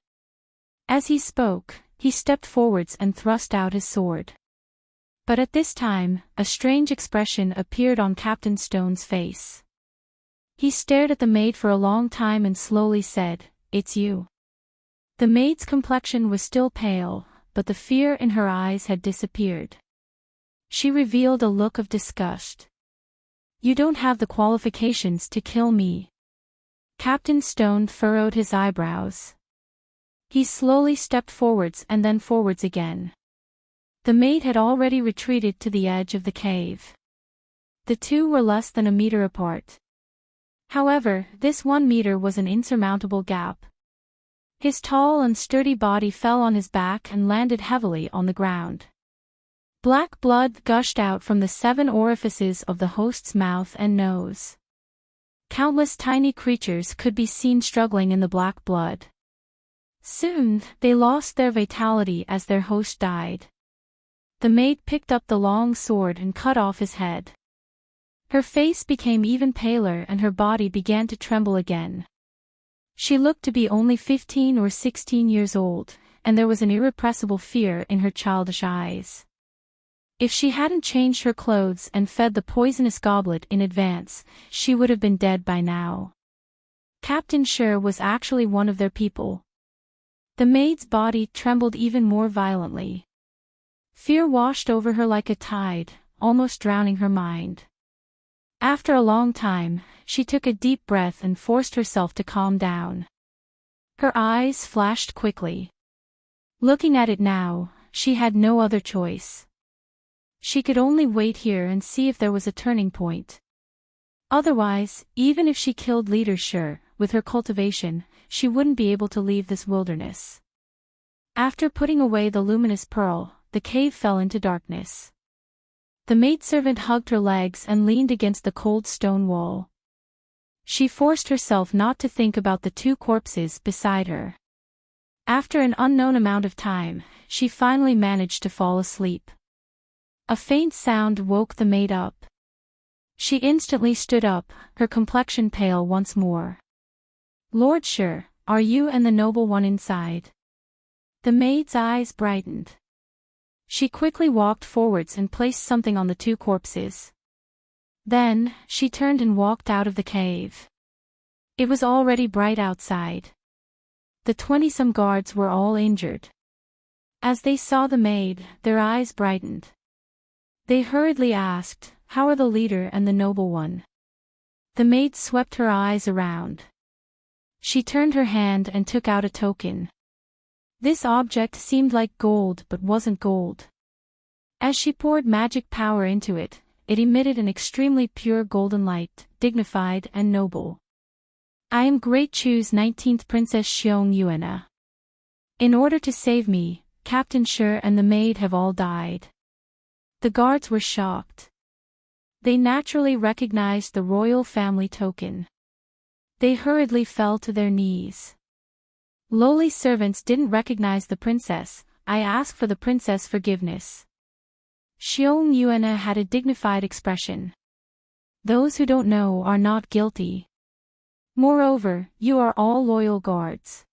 As he spoke, he stepped forwards and thrust out his sword. But at this time, a strange expression appeared on Captain Stone's face. He stared at the maid for a long time and slowly said, "It's you." The maid's complexion was still pale, but the fear in her eyes had disappeared. She revealed a look of disgust. "You don't have the qualifications to kill me." Captain Stone furrowed his eyebrows. He slowly stepped forwards and then forwards again. The maid had already retreated to the edge of the cave. The two were less than a meter apart. However, this 1 meter was an insurmountable gap. His tall and sturdy body fell on his back and landed heavily on the ground. Black blood gushed out from the 7 orifices of the host's mouth and nose. Countless tiny creatures could be seen struggling in the black blood. Soon, they lost their vitality as their host died. The maid picked up the long sword and cut off his head. Her face became even paler and her body began to tremble again. She looked to be only 15 or 16 years old, and there was an irrepressible fear in her childish eyes. If she hadn't changed her clothes and fed the poisonous goblet in advance, she would have been dead by now. Captain Sher was actually one of their people. The maid's body trembled even more violently. Fear washed over her like a tide, almost drowning her mind. After a long time, she took a deep breath and forced herself to calm down. Her eyes flashed quickly. Looking at it now, she had no other choice. She could only wait here and see if there was a turning point. Otherwise, even if she killed Leader Sher, with her cultivation, she wouldn't be able to leave this wilderness. After putting away the luminous pearl, the cave fell into darkness. The maidservant hugged her legs and leaned against the cold stone wall. She forced herself not to think about the two corpses beside her. After an unknown amount of time, she finally managed to fall asleep. A faint sound woke the maid up. She instantly stood up, her complexion pale once more. "Lord Sher, are you and the noble one inside?" The maid's eyes brightened. She quickly walked forwards and placed something on the two corpses. Then, she turned and walked out of the cave. It was already bright outside. The 20-some guards were all injured. As they saw the maid, their eyes brightened. They hurriedly asked, "How are the leader and the noble one?" The maid swept her eyes around. She turned her hand and took out a token. This object seemed like gold but wasn't gold. As she poured magic power into it, it emitted an extremely pure golden light, dignified and noble. "I am Great Chu's 19th Princess Xiong Yuena. In order to save me, Captain Sher and the maid have all died." The guards were shocked. They naturally recognized the royal family token. They hurriedly fell to their knees. Lowly servants didn't recognize the princess. "I ask for the princess forgiveness." Xiong Yuena had a dignified expression. "Those who don't know are not guilty. Moreover, you are all loyal guards.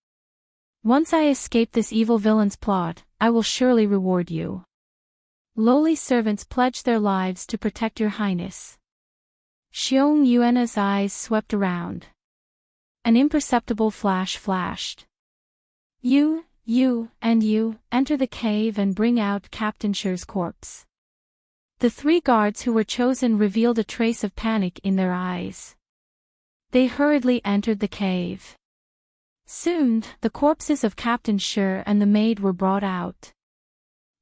Once I escape this evil villain's plot, I will surely reward you. Lowly servants pledge their lives to protect your highness." Xiong Yuena's eyes swept around. An imperceptible flash flashed. You, and you, enter the cave and bring out Captain Sher's corpse." The three guards who were chosen revealed a trace of panic in their eyes. They hurriedly entered the cave. Soon, the corpses of Captain Sher and the maid were brought out.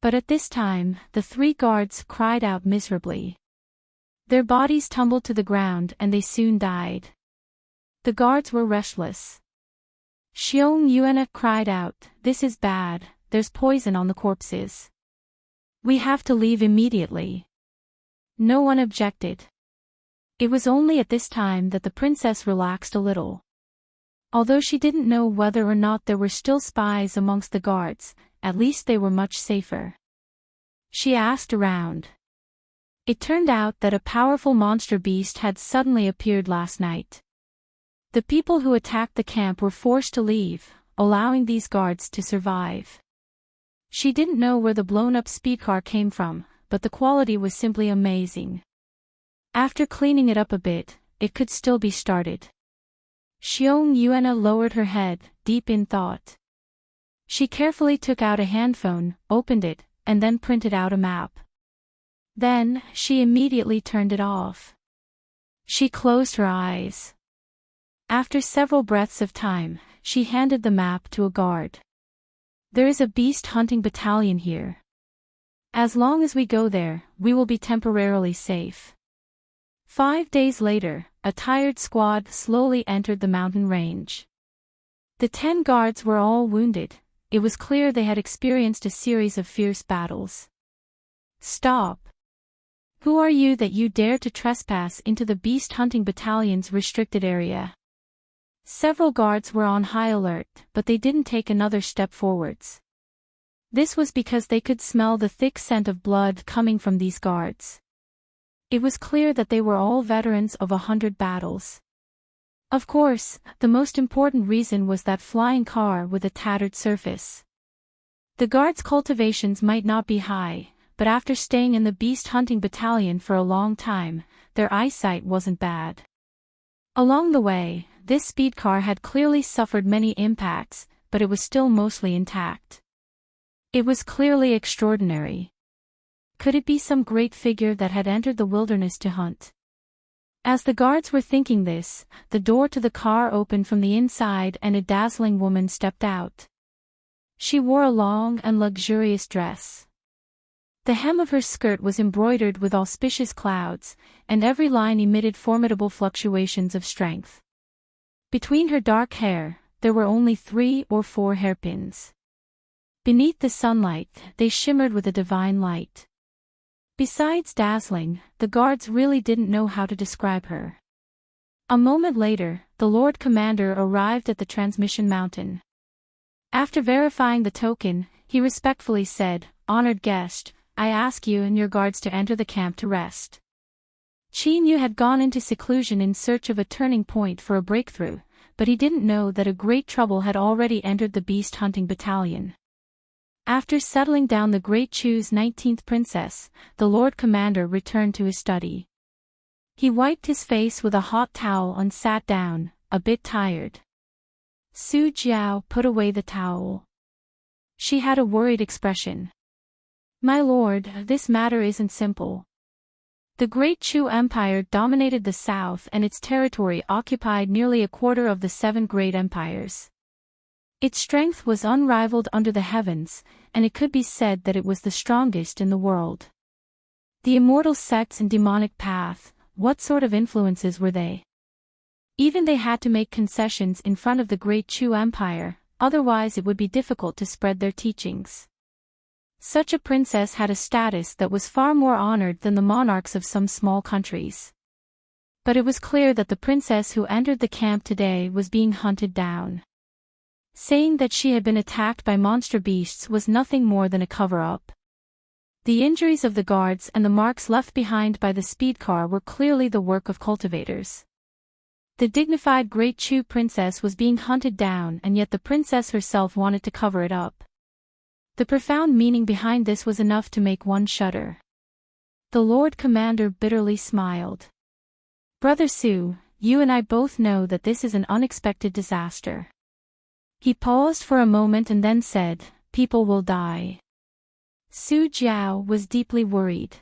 But at this time, the three guards cried out miserably. Their bodies tumbled to the ground and they soon died. The guards were restless. Xiong Yuena cried out, "This is bad, there's poison on the corpses. We have to leave immediately." No one objected. It was only at this time that the princess relaxed a little. Although she didn't know whether or not there were still spies amongst the guards, at least they were much safer. She asked around. It turned out that a powerful monster beast had suddenly appeared last night. The people who attacked the camp were forced to leave, allowing these guards to survive. She didn't know where the blown-up speedcar came from, but the quality was simply amazing. After cleaning it up a bit, it could still be started. Xiong Yuena lowered her head, deep in thought. She carefully took out a handphone, opened it, and then printed out a map. Then, she immediately turned it off. She closed her eyes. After several breaths of time, she handed the map to a guard. "There is a beast hunting battalion here. As long as we go there, we will be temporarily safe." 5 days later, a tired squad slowly entered the mountain range. The 10 guards were all wounded. It was clear they had experienced a series of fierce battles. "Stop! Who are you that you dare to trespass into the beast hunting battalion's restricted area?" Several guards were on high alert, but they didn't take another step forwards. This was because they could smell the thick scent of blood coming from these guards. It was clear that they were all veterans of 100 battles. Of course, the most important reason was that flying car with a tattered surface. The guards' cultivations might not be high, but after staying in the beast hunting battalion for a long time, their eyesight wasn't bad. Along the way, this speed car had clearly suffered many impacts, but it was still mostly intact. It was clearly extraordinary. Could it be some great figure that had entered the wilderness to hunt? As the guards were thinking this, the door to the car opened from the inside and a dazzling woman stepped out. She wore a long and luxurious dress. The hem of her skirt was embroidered with auspicious clouds, and every line emitted formidable fluctuations of strength. Between her dark hair, there were only 3 or 4 hairpins. Beneath the sunlight, they shimmered with a divine light. Besides dazzling, the guards really didn't know how to describe her. A moment later, the Lord Commander arrived at the transmission mountain. After verifying the token, he respectfully said, "Honored guest, I ask you and your guards to enter the camp to rest." Qin Yu had gone into seclusion in search of a turning point for a breakthrough, but he didn't know that a great trouble had already entered the beast hunting battalion. After settling down the Great Chu's 19th princess, the Lord Commander returned to his study. He wiped his face with a hot towel and sat down, a bit tired. Su Jiao put away the towel. She had a worried expression. "My lord, this matter isn't simple. The Great Chu Empire dominated the south and its territory occupied nearly a quarter of the 7 great empires. Its strength was unrivaled under the heavens, and it could be said that it was the strongest in the world. The immortal sects and demonic path, what sort of influences were they? Even they had to make concessions in front of the Great Chu Empire, otherwise it would be difficult to spread their teachings. Such a princess had a status that was far more honored than the monarchs of some small countries. But it was clear that the princess who entered the camp today was being hunted down. Saying that she had been attacked by monster beasts was nothing more than a cover-up. The injuries of the guards and the marks left behind by the speed car were clearly the work of cultivators. The dignified Great Chu princess was being hunted down, and yet the princess herself wanted to cover it up. The profound meaning behind this was enough to make one shudder. The Lord Commander bitterly smiled. "Brother Su, you and I both know that this is an unexpected disaster." He paused for a moment and then said, "People will die." Su Jiao was deeply worried.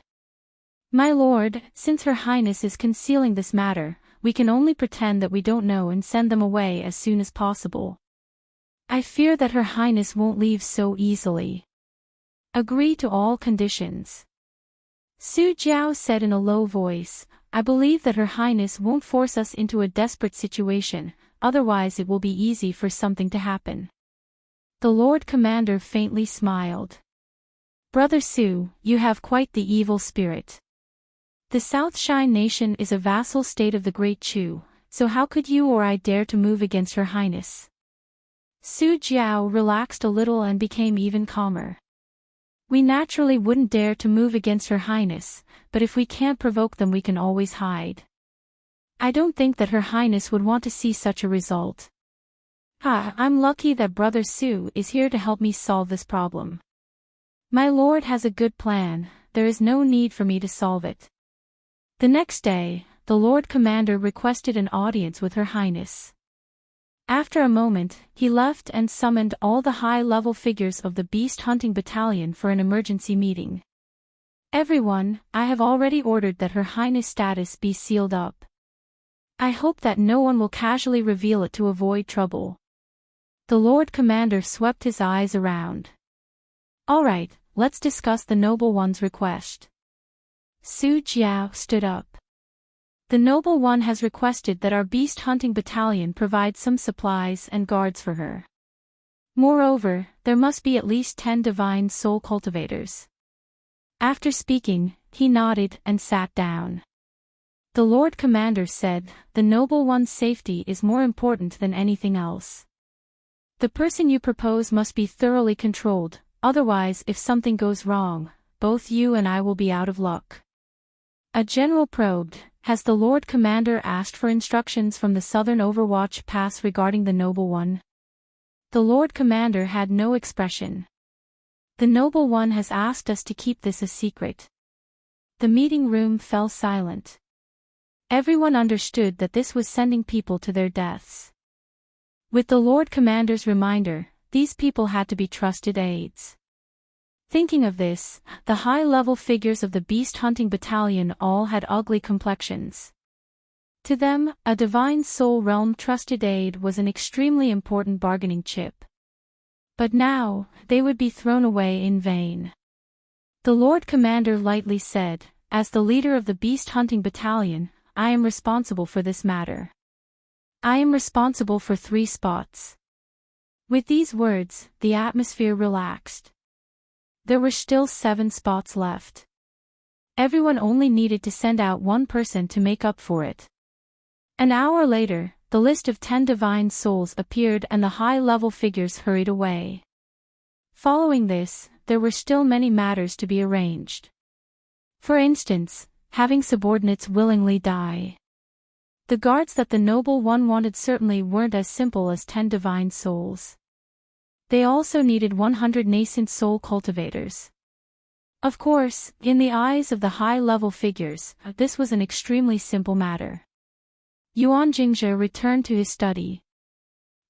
"My lord, since Her Highness is concealing this matter, we can only pretend that we don't know and send them away as soon as possible. I fear that Her Highness won't leave so easily. Agree to all conditions." Su Jiao said in a low voice, "I believe that Her Highness won't force us into a desperate situation, otherwise it will be easy for something to happen." The Lord Commander faintly smiled. "Brother Su, you have quite the evil spirit. The South Shine Nation is a vassal state of the Great Chu, so how could you or I dare to move against Her Highness?" Su Jiao relaxed a little and became even calmer. "We naturally wouldn't dare to move against Her Highness, but if we can't provoke them we can always hide. I don't think that Her Highness would want to see such a result. I'm lucky that Brother Su is here to help me solve this problem. My lord has a good plan, there is no need for me to solve it." The next day, the Lord Commander requested an audience with Her Highness. After a moment, he left and summoned all the high-level figures of the Beast Hunting Battalion for an emergency meeting. "Everyone, I have already ordered that Her Highness' status be sealed up. I hope that no one will casually reveal it to avoid trouble." The Lord Commander swept his eyes around. "All right, let's discuss the Noble One's request." Su Jiao stood up. "The Noble One has requested that our beast hunting battalion provide some supplies and guards for her. Moreover, there must be at least 10 divine soul cultivators." After speaking, he nodded and sat down. The Lord Commander said, "The Noble One's safety is more important than anything else. The person you propose must be thoroughly controlled, otherwise if something goes wrong, both you and I will be out of luck." A general probed, "Has the Lord Commander asked for instructions from the Southern Overwatch Pass regarding the Noble One?" The Lord Commander had no expression. The noble one has asked us to keep this a secret. The meeting room fell silent. Everyone understood that this was sending people to their deaths. With the Lord Commander's reminder, these people had to be trusted aides. Thinking of this, the high-level figures of the beast-hunting battalion all had ugly complexions. To them, a divine soul realm trusted aide was an extremely important bargaining chip. But now, they would be thrown away in vain. The Lord Commander lightly said, "As the leader of the beast-hunting battalion, I am responsible for this matter. I am responsible for 3 spots." With these words, the atmosphere relaxed. There were still 7 spots left. Everyone only needed to send out 1 person to make up for it. An hour later, the list of 10 divine souls appeared and the high-level figures hurried away. Following this, there were still many matters to be arranged. For instance, having subordinates willingly die. The guards that the noble one wanted certainly weren't as simple as 10 divine souls. They also needed 100 nascent soul cultivators. Of course, in the eyes of the high-level figures, this was an extremely simple matter. Yuan Jingzhe returned to his study.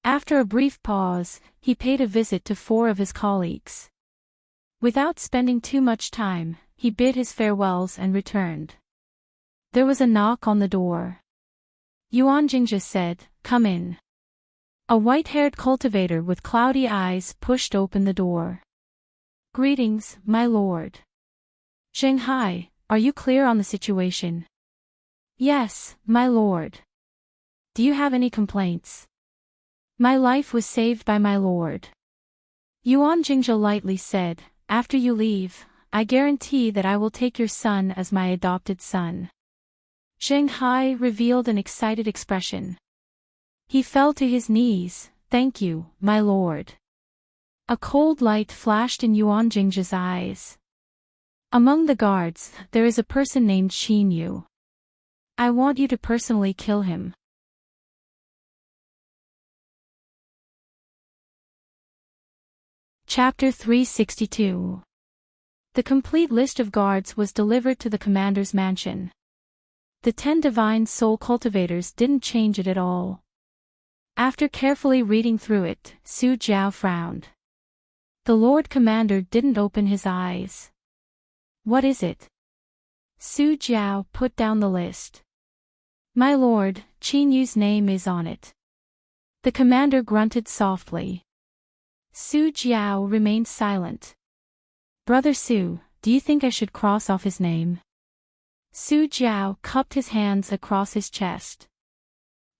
After a brief pause, he paid a visit to 4 of his colleagues. Without spending too much time, he bid his farewells and returned. There was a knock on the door. Yuan Jingzhe said, "Come in." A white-haired cultivator with cloudy eyes pushed open the door. "Greetings, my lord." "Shanghai, are you clear on the situation?" "Yes, my lord." "Do you have any complaints?" "My life was saved by my lord." Yuan Jingzhe lightly said, "After you leave, I guarantee that I will take your son as my adopted son." Shanghai revealed an excited expression. He fell to his knees. "Thank you, my lord." A cold light flashed in Yuan Jingzhe's eyes. "Among the guards, there is a person named Xin Yu. I want you to personally kill him." Chapter 362. The complete list of guards was delivered to the commander's mansion. The 10 divine soul cultivators didn't change it at all. After carefully reading through it, Su Jiao frowned. The Lord Commander didn't open his eyes. "What is it?" Su Jiao put down the list. "My lord, Qin Yu's name is on it." The commander grunted softly. Su Jiao remained silent. "Brother Su, do you think I should cross off his name?" Su Jiao cupped his hands across his chest.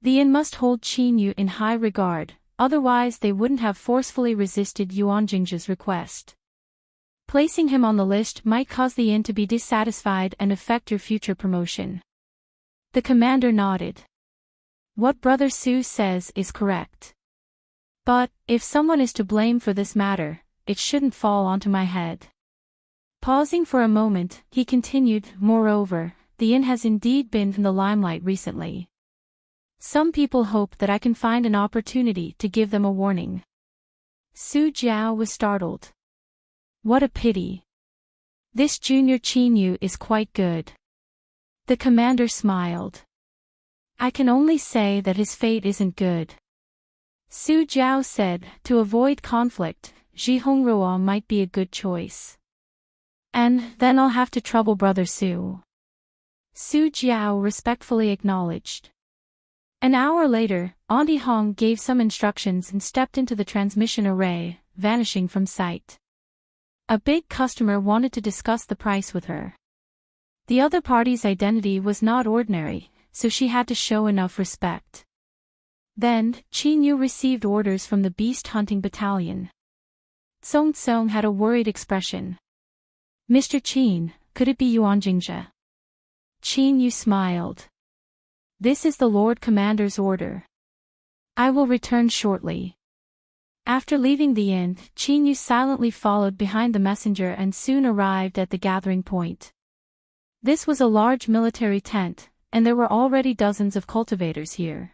The inn must hold Qin Yu in high regard, otherwise they wouldn't have forcefully resisted Yuan Jingzhe's request. Placing him on the list might cause the inn to be dissatisfied and affect your future promotion. The commander nodded. "What Brother Su says is correct. But, if someone is to blame for this matter, it shouldn't fall onto my head." Pausing for a moment, he continued, "Moreover, the inn has indeed been in the limelight recently. Some people hope that I can find an opportunity to give them a warning." Su Jiao was startled. "What a pity. This junior Qin Yu is quite good." The commander smiled. "I can only say that his fate isn't good." Su Jiao said, "To avoid conflict, Zhi Hongruo might be a good choice. And then I'll have to trouble Brother Su." Su Jiao respectfully acknowledged. An hour later, Auntie Hong gave some instructions and stepped into the transmission array, vanishing from sight. A big customer wanted to discuss the price with her. The other party's identity was not ordinary, so she had to show enough respect. Then, Qin Yu received orders from the beast-hunting battalion. Song Tsong had a worried expression. "Mr. Qin, could it be Yuan Jingzhe?" Qin Yu smiled. "This is the Lord Commander's order. I will return shortly." After leaving the inn, Qin Yu silently followed behind the messenger and soon arrived at the gathering point. This was a large military tent, and there were already dozens of cultivators here.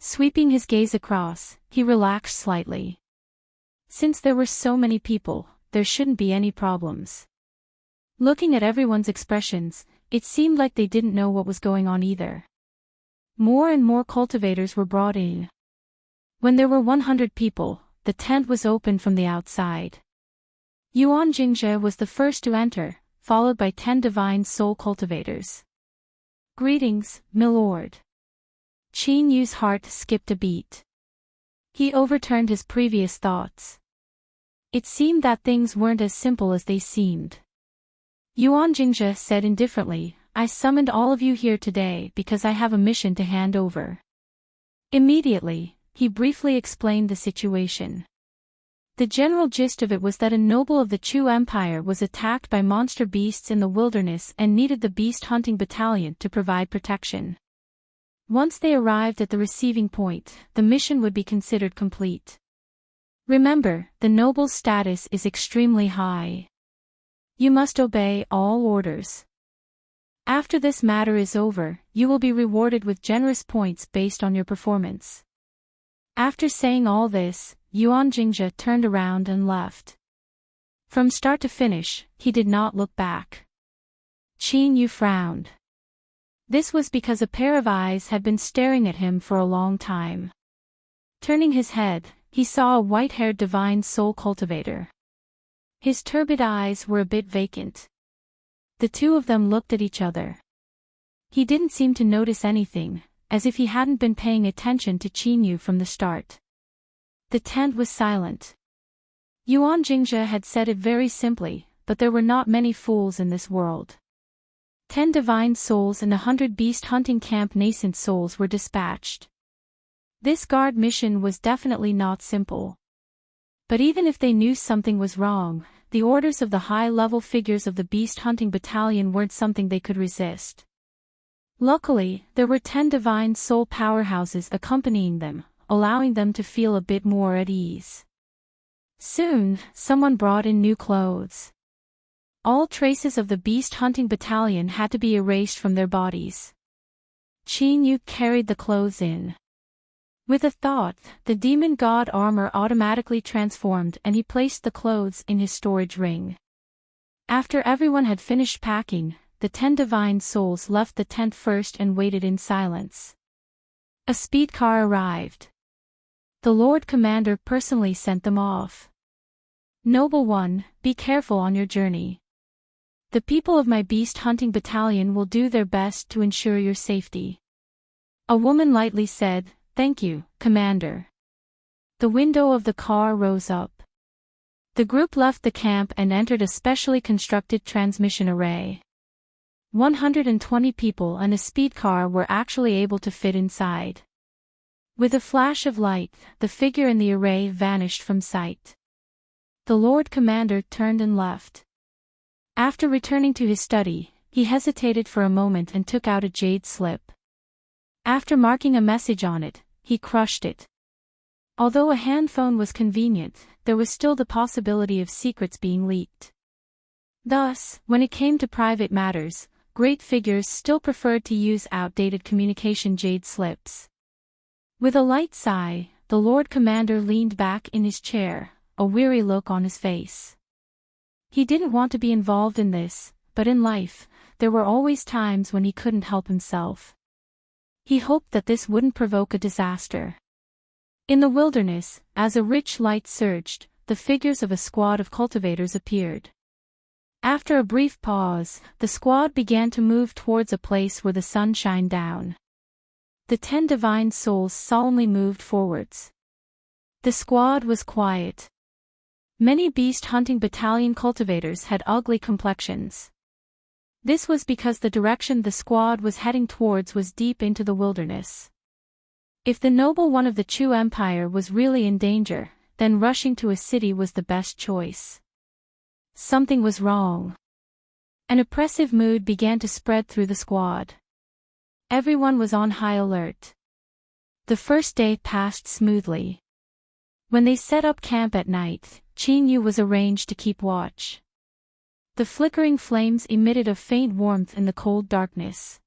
Sweeping his gaze across, he relaxed slightly. Since there were so many people, there shouldn't be any problems. Looking at everyone's expressions, it seemed like they didn't know what was going on either. More and more cultivators were brought in. When there were 100 people, the tent was opened from the outside. Yuan Jingzhe was the first to enter, followed by 10 divine soul cultivators. Greetings, milord. Qin Yu's heart skipped a beat. He overturned his previous thoughts. It seemed that things weren't as simple as they seemed. Yuan Jingzhe said indifferently, I summoned all of you here today because I have a mission to hand over. Immediately, he briefly explained the situation. The general gist of it was that a noble of the Chu Empire was attacked by monster beasts in the wilderness and needed the beast hunting battalion to provide protection. Once they arrived at the receiving point, the mission would be considered complete. Remember, the noble's status is extremely high. You must obey all orders. After this matter is over, you will be rewarded with generous points based on your performance. After saying all this, Yuan Jingzhe turned around and left. From start to finish, he did not look back. Qin Yu frowned. This was because a pair of eyes had been staring at him for a long time. Turning his head, he saw a white-haired divine soul cultivator. His turbid eyes were a bit vacant. The two of them looked at each other. He didn't seem to notice anything, as if he hadn't been paying attention to Qin Yu from the start. The tent was silent. Yuan Jingzhe had said it very simply, but there were not many fools in this world. 10 divine souls and 100 beast hunting camp nascent souls were dispatched. This guard mission was definitely not simple. But even if they knew something was wrong, the orders of the high-level figures of the beast hunting battalion weren't something they could resist. Luckily, there were 10 divine soul powerhouses accompanying them, allowing them to feel a bit more at ease. Soon, someone brought in new clothes. All traces of the beast hunting battalion had to be erased from their bodies. Qin Yu carried the clothes in. With a thought, the demon god armor automatically transformed and he placed the clothes in his storage ring. After everyone had finished packing, the 10 divine souls left the tent first and waited in silence. A speed car arrived. The Lord Commander personally sent them off. Noble one, be careful on your journey. The people of my beast hunting battalion will do their best to ensure your safety. A woman lightly said, Thank you, Commander. The window of the car rose up. The group left the camp and entered a specially constructed transmission array. 120 people and a speed car were actually able to fit inside. With a flash of light, the figure in the array vanished from sight. The Lord Commander turned and left. After returning to his study, he hesitated for a moment and took out a jade slip. After marking a message on it, he crushed it. Although a hand phone was convenient, there was still the possibility of secrets being leaked. Thus, when it came to private matters, great figures still preferred to use outdated communication jade slips. With a light sigh, the Lord Commander leaned back in his chair, a weary look on his face. He didn't want to be involved in this, but in life, there were always times when he couldn't help himself. He hoped that this wouldn't provoke a disaster. In the wilderness, as a rich light surged, the figures of a squad of cultivators appeared. After a brief pause, the squad began to move towards a place where the sun shined down. The 10 divine souls solemnly moved forwards. The squad was quiet. Many beast hunting battalion cultivators had ugly complexions. This was because the direction the squad was heading towards was deep into the wilderness. If the noble one of the Chu Empire was really in danger, then rushing to a city was the best choice. Something was wrong. An oppressive mood began to spread through the squad. Everyone was on high alert. The first day passed smoothly. When they set up camp at night, Qin Yu was arranged to keep watch. The flickering flames emitted a faint warmth in the cold darkness.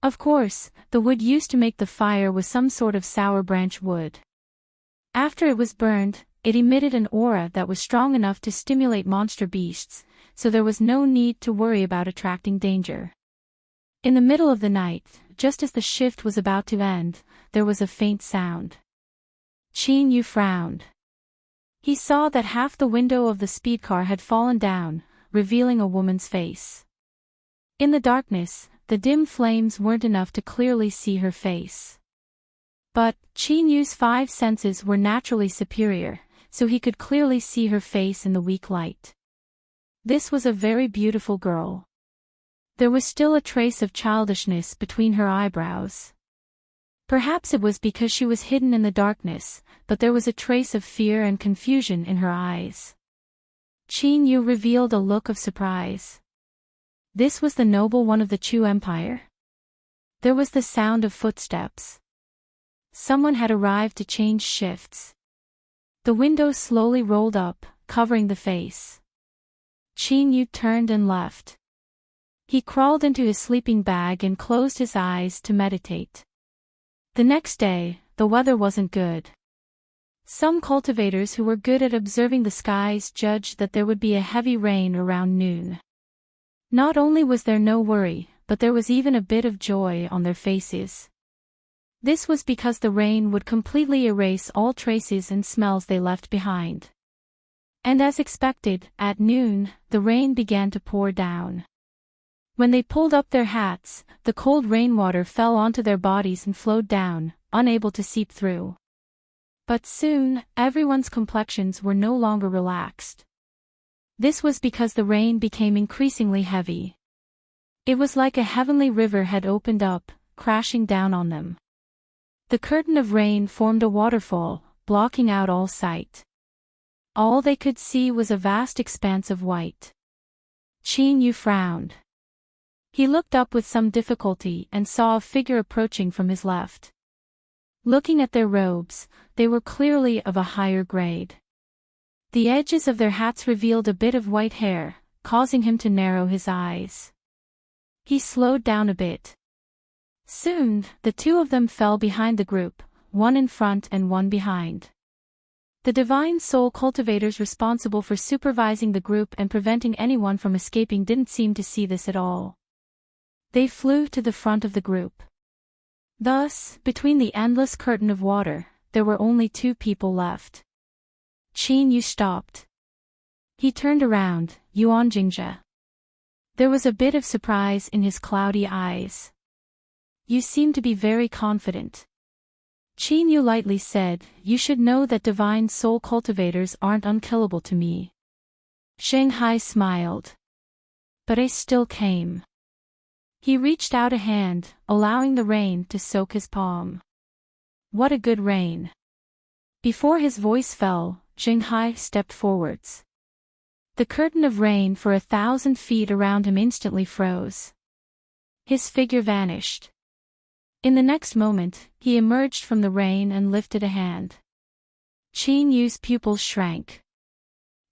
Of course, the wood used to make the fire was some sort of sour branch wood. After it was burned, it emitted an aura that was strong enough to stimulate monster beasts, so there was no need to worry about attracting danger. In the middle of the night, just as the shift was about to end, there was a faint sound. Qin Yu frowned. He saw that half the window of the speedcar had fallen down, revealing a woman's face. In the darkness, the dim flames weren't enough to clearly see her face. But Qin Yu's 5 senses were naturally superior, so he could clearly see her face in the weak light. This was a very beautiful girl. There was still a trace of childishness between her eyebrows. Perhaps it was because she was hidden in the darkness, but there was a trace of fear and confusion in her eyes. Qin Yu revealed a look of surprise. This was the noble one of the Chu Empire? There was the sound of footsteps. Someone had arrived to change shifts. The window slowly rolled up, covering the face. Qin Yu turned and left. He crawled into his sleeping bag and closed his eyes to meditate. The next day, the weather wasn't good. Some cultivators who were good at observing the skies judged that there would be a heavy rain around noon. Not only was there no worry, but there was even a bit of joy on their faces. This was because the rain would completely erase all traces and smells they left behind. And as expected, at noon, the rain began to pour down. When they pulled up their hats, the cold rainwater fell onto their bodies and flowed down, unable to seep through. But soon, everyone's complexions were no longer relaxed. This was because the rain became increasingly heavy. It was like a heavenly river had opened up, crashing down on them. The curtain of rain formed a waterfall, blocking out all sight. All they could see was a vast expanse of white. Qin Yu frowned. He looked up with some difficulty and saw a figure approaching from his left. Looking at their robes, they were clearly of a higher grade. The edges of their hats revealed a bit of white hair, causing him to narrow his eyes. He slowed down a bit. Soon, the 2 of them fell behind the group, one in front and one behind. The divine soul cultivators responsible for supervising the group and preventing anyone from escaping didn't seem to see this at all. They flew to the front of the group. Thus, between the endless curtain of water, there were only 2 people left. Qin Yu stopped. He turned around, Yuan Jingzhe. There was a bit of surprise in his cloudy eyes. You seem to be very confident. Qin Yu lightly said, you should know that divine soul cultivators aren't unkillable to me. Shanghai smiled. But I still came. He reached out a hand, allowing the rain to soak his palm. What a good rain. Before his voice fell, Shanghai stepped forwards. The curtain of rain for 1,000 feet around him instantly froze. His figure vanished. In the next moment, he emerged from the rain and lifted a hand. Qin Yu's pupils shrank.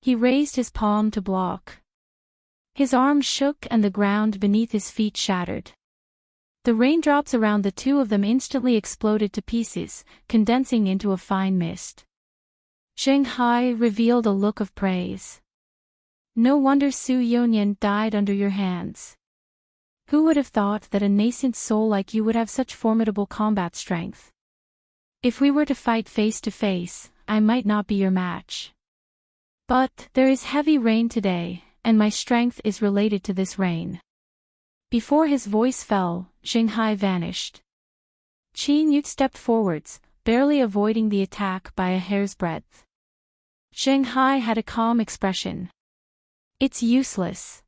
He raised his palm to block. His arm shook and the ground beneath his feet shattered. The raindrops around the 2 of them instantly exploded to pieces, condensing into a fine mist. Shanghai revealed a look of praise. No wonder Su Yonyan died under your hands. Who would have thought that a nascent soul like you would have such formidable combat strength? If we were to fight face to face, I might not be your match. But there is heavy rain today, and my strength is related to this rain. Before his voice fell, Shanghai vanished. Qin Yu stepped forwards, barely avoiding the attack by a hair's breadth. Shanghai had a calm expression. It's useless.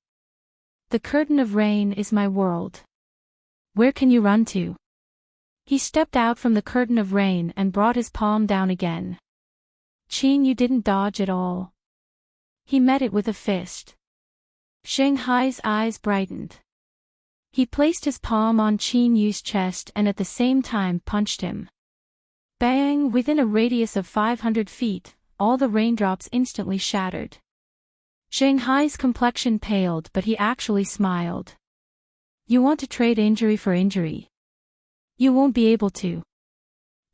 The curtain of rain is my world. Where can you run to? He stepped out from the curtain of rain and brought his palm down again. Qin Yu didn't dodge at all. He met it with a fist. Shanghai's eyes brightened. He placed his palm on Qin Yu's chest and at the same time punched him. Bang! Within a radius of 500 feet, all the raindrops instantly shattered. Shanghai's complexion paled, but he actually smiled. You want to trade injury for injury? You won't be able to.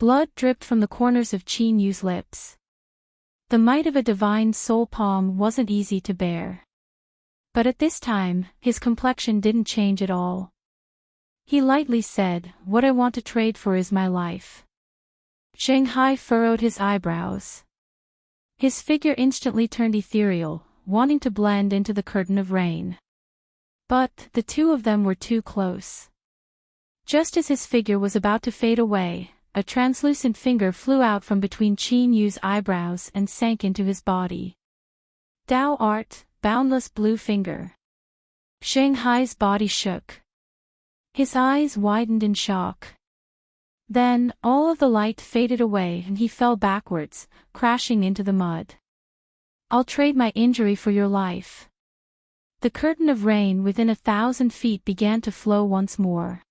Blood dripped from the corners of Qin Yu's lips. The might of a divine soul palm wasn't easy to bear. But at this time, his complexion didn't change at all. He lightly said, "What I want to trade for is my life." Shanghai furrowed his eyebrows. His figure instantly turned ethereal, wanting to blend into the curtain of rain. But the two of them were too close. Just as his figure was about to fade away, a translucent finger flew out from between Qin Yu's eyebrows and sank into his body. Thou art, boundless blue finger. Shanghai's body shook. His eyes widened in shock. Then, all of the light faded away and he fell backwards, crashing into the mud. I'll trade my injury for your life. The curtain of rain within 1,000 feet began to flow once more.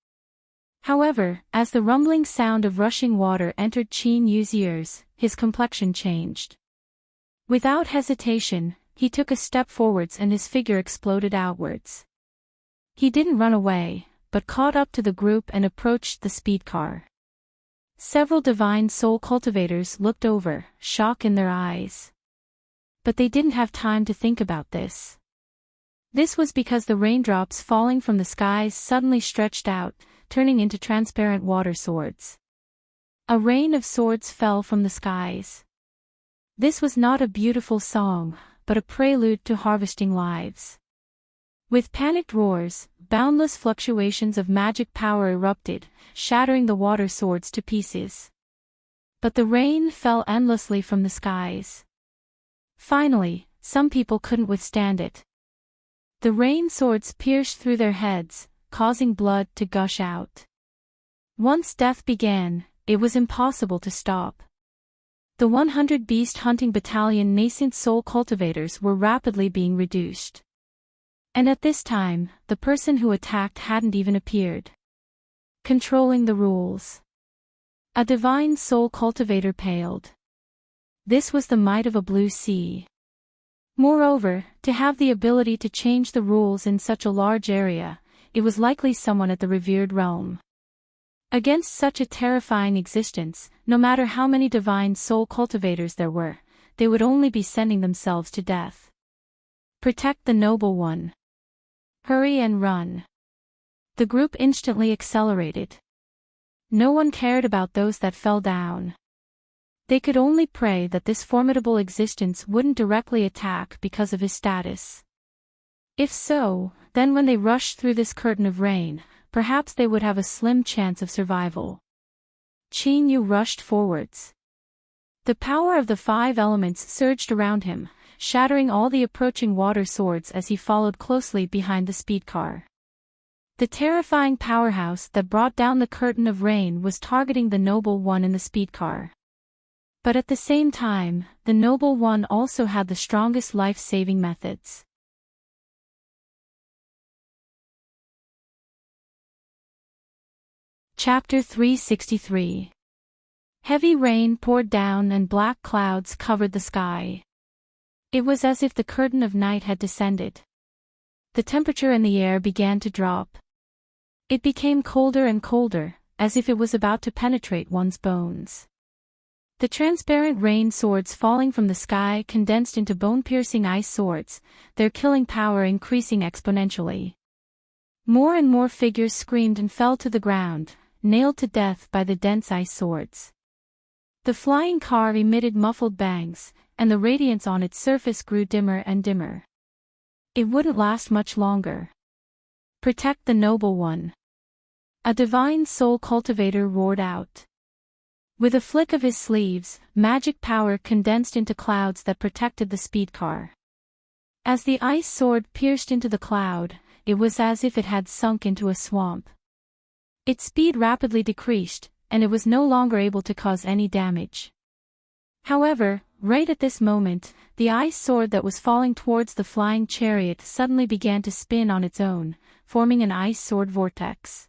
However, as the rumbling sound of rushing water entered Qin Yu's ears, his complexion changed. Without hesitation, he took a step forwards and his figure exploded outwards. He didn't run away, but caught up to the group and approached the speed car. Several divine soul cultivators looked over, shock in their eyes. But they didn't have time to think about this. This was because the raindrops falling from the skies suddenly stretched out, turning into transparent water swords. A rain of swords fell from the skies. This was not a beautiful song, but a prelude to harvesting lives. With panicked roars, boundless fluctuations of magic power erupted, shattering the water swords to pieces. But the rain fell endlessly from the skies. Finally, some people couldn't withstand it. The rain swords pierced through their heads, causing blood to gush out. Once death began, it was impossible to stop. The 100 beast hunting battalion nascent soul cultivators were rapidly being reduced. And at this time, the person who attacked hadn't even appeared. Controlling the rules. A divine soul cultivator paled. This was the might of a blue sea. Moreover, to have the ability to change the rules in such a large area, it was likely someone at the revered realm. Against such a terrifying existence, no matter how many divine soul cultivators there were, they would only be sending themselves to death. Protect the noble one. Hurry and run. The group instantly accelerated. No one cared about those that fell down. They could only pray that this formidable existence wouldn't directly attack because of his status. If so, then when they rushed through this curtain of rain, perhaps they would have a slim chance of survival. Qin Yu rushed forwards. The power of the 5 elements surged around him, shattering all the approaching water swords as he followed closely behind the speed car. The terrifying powerhouse that brought down the curtain of rain was targeting the noble one in the speed car. But at the same time, the noble one also had the strongest life-saving methods. Chapter 363. Heavy rain poured down and black clouds covered the sky. It was as if the curtain of night had descended. The temperature in the air began to drop. It became colder and colder, as if it was about to penetrate one's bones. The transparent rain swords falling from the sky condensed into bone-piercing ice swords, their killing power increasing exponentially. More and more figures screamed and fell to the ground, nailed to death by the dense ice swords. The flying car emitted muffled bangs, and the radiance on its surface grew dimmer and dimmer. It wouldn't last much longer. Protect the noble one. A divine soul cultivator roared out. With a flick of his sleeves, magic power condensed into clouds that protected the speed car. As the ice sword pierced into the cloud, it was as if it had sunk into a swamp. Its speed rapidly decreased, and it was no longer able to cause any damage. However, right at this moment, the ice sword that was falling towards the flying chariot suddenly began to spin on its own, forming an ice sword vortex.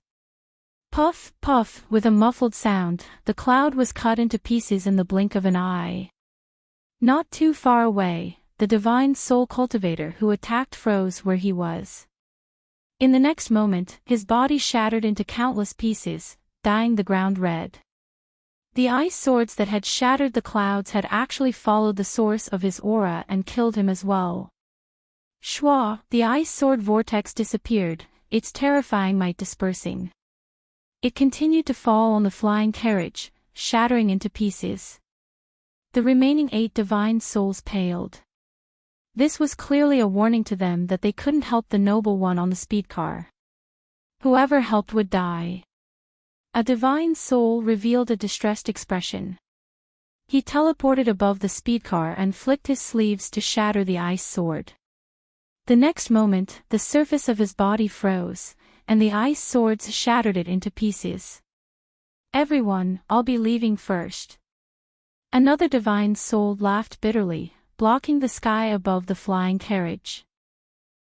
Puff, puff, with a muffled sound, the cloud was cut into pieces in the blink of an eye. Not too far away, the divine soul cultivator who attacked froze where he was. In the next moment, his body shattered into countless pieces, dyeing the ground red. The ice swords that had shattered the clouds had actually followed the source of his aura and killed him as well. Shwa, the ice sword vortex disappeared, its terrifying might dispersing. It continued to fall on the flying carriage, shattering into pieces. The remaining 8 divine souls paled. This was clearly a warning to them that they couldn't help the noble one on the speedcar. Whoever helped would die. A divine soul revealed a distressed expression. He teleported above the speedcar and flicked his sleeves to shatter the ice sword. The next moment, the surface of his body froze, and the ice swords shattered it into pieces. Everyone, I'll be leaving first. Another divine soul laughed bitterly, blocking the sky above the flying carriage.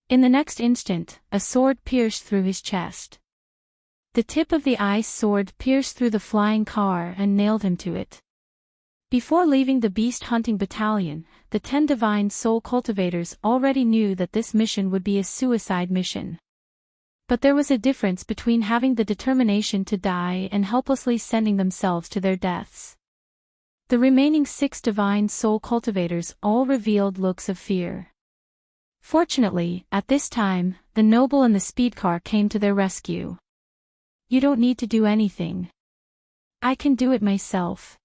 In the next instant, a sword pierced through his chest. The tip of the ice sword pierced through the flying car and nailed him to it. Before leaving the beast hunting battalion, the 10 divine soul cultivators already knew that this mission would be a suicide mission. But there was a difference between having the determination to die and helplessly sending themselves to their deaths. The remaining 6 divine soul cultivators all revealed looks of fear. Fortunately, at this time, the noble and the speedcar came to their rescue. You don't need to do anything. I can do it myself.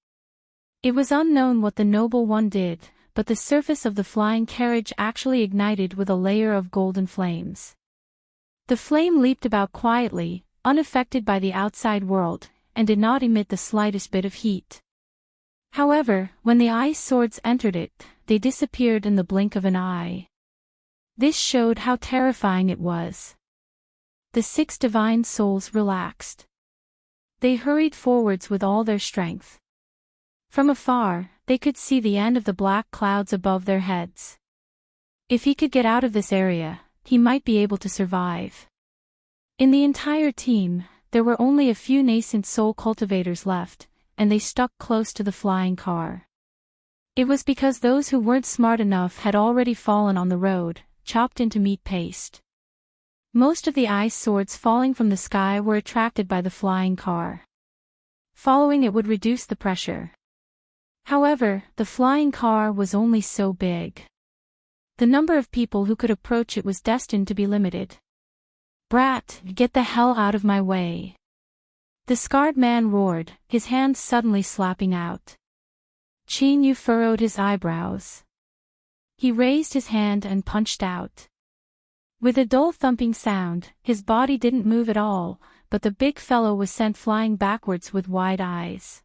It was unknown what the noble one did, but the surface of the flying carriage actually ignited with a layer of golden flames. The flame leaped about quietly, unaffected by the outside world, and did not emit the slightest bit of heat. However, when the ice swords entered it, they disappeared in the blink of an eye. This showed how terrifying it was. The 6 divine souls relaxed. They hurried forwards with all their strength. From afar, they could see the end of the black clouds above their heads. If he could get out of this area, he might be able to survive. In the entire team, there were only a few nascent soul cultivators left, and they stuck close to the flying car. It was because those who weren't smart enough had already fallen on the road, chopped into meat paste. Most of the ice swords falling from the sky were attracted by the flying car. Following it would reduce the pressure. However, the flying car was only so big. The number of people who could approach it was destined to be limited. Brat, get the hell out of my way. The scarred man roared, his hands suddenly slapping out. Chin Yu furrowed his eyebrows. He raised his hand and punched out. With a dull thumping sound, his body didn't move at all, but the big fellow was sent flying backwards with wide eyes.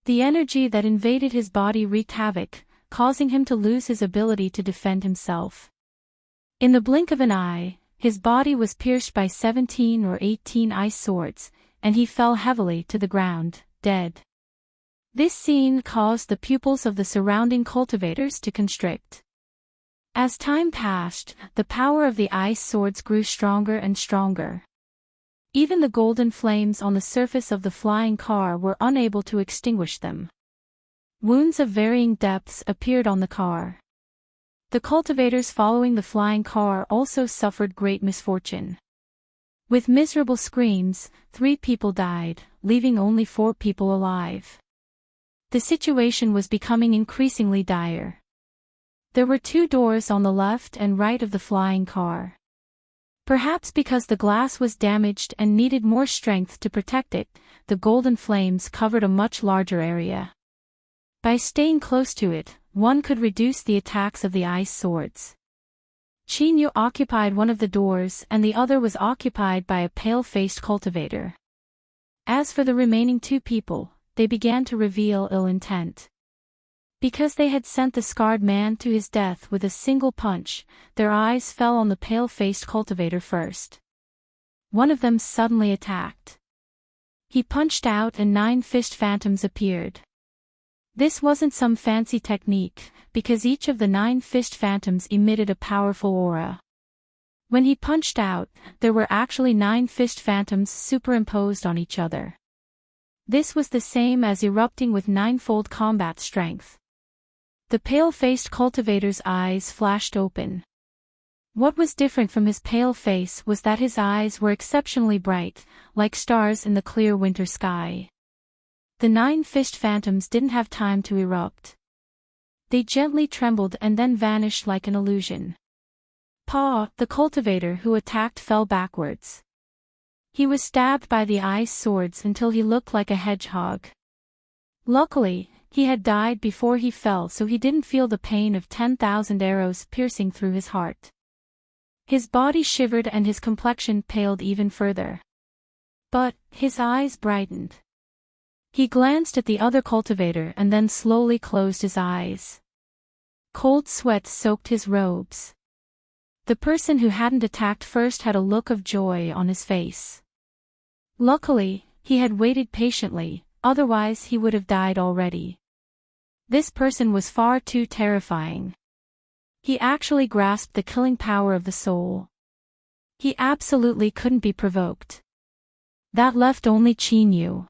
The energy that invaded his body wreaked havoc, causing him to lose his ability to defend himself. In the blink of an eye, his body was pierced by 17 or 18 ice swords, and he fell heavily to the ground, dead. This scene caused the pupils of the surrounding cultivators to constrict. As time passed, the power of the ice swords grew stronger and stronger. Even the golden flames on the surface of the flying car were unable to extinguish them. Wounds of varying depths appeared on the car. The cultivators following the flying car also suffered great misfortune. With miserable screams, 3 people died, leaving only 4 people alive. The situation was becoming increasingly dire. There were 2 doors on the left and right of the flying car. Perhaps because the glass was damaged and needed more strength to protect it, the golden flames covered a much larger area. By staying close to it, one could reduce the attacks of the ice swords. Chin Yu occupied one of the doors and the other was occupied by a pale-faced cultivator. As for the remaining 2 people, they began to reveal ill intent. Because they had sent the scarred man to his death with a single punch, their eyes fell on the pale-faced cultivator first. One of them suddenly attacked. He punched out and 9 fist phantoms appeared. This wasn't some fancy technique, because each of the 9 fist phantoms emitted a powerful aura. When he punched out, there were actually 9 fist phantoms superimposed on each other. This was the same as erupting with 9-fold combat strength. The pale-faced cultivator's eyes flashed open. What was different from his pale face was that his eyes were exceptionally bright, like stars in the clear winter sky. The 9 fist phantoms didn't have time to erupt. They gently trembled and then vanished like an illusion. Pa, the cultivator who attacked, fell backwards. He was stabbed by the ice swords until he looked like a hedgehog. Luckily, he had died before he fell, so he didn't feel the pain of 10,000 arrows piercing through his heart. His body shivered and his complexion paled even further. But his eyes brightened. He glanced at the other cultivator and then slowly closed his eyes. Cold sweat soaked his robes. The person who hadn't attacked first had a look of joy on his face. Luckily, he had waited patiently, otherwise he would have died already. This person was far too terrifying. He actually grasped the killing power of the soul. He absolutely couldn't be provoked. That left only Chinyu.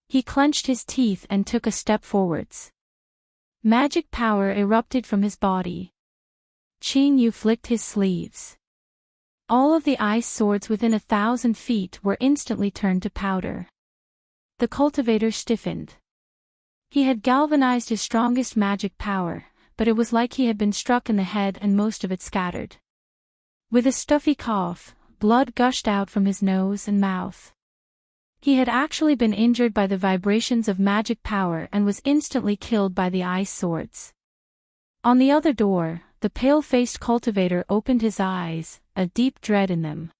He clenched his teeth and took a step forwards. Magic power erupted from his body. Chinyu flicked his sleeves. All of the ice swords within 1,000 feet were instantly turned to powder. The cultivator stiffened. He had galvanized his strongest magic power, but it was like he had been struck in the head and most of it scattered. With a stuffy cough, blood gushed out from his nose and mouth. He had actually been injured by the vibrations of magic power and was instantly killed by the ice swords. On the other door, the pale-faced cultivator opened his eyes, a deep dread in them.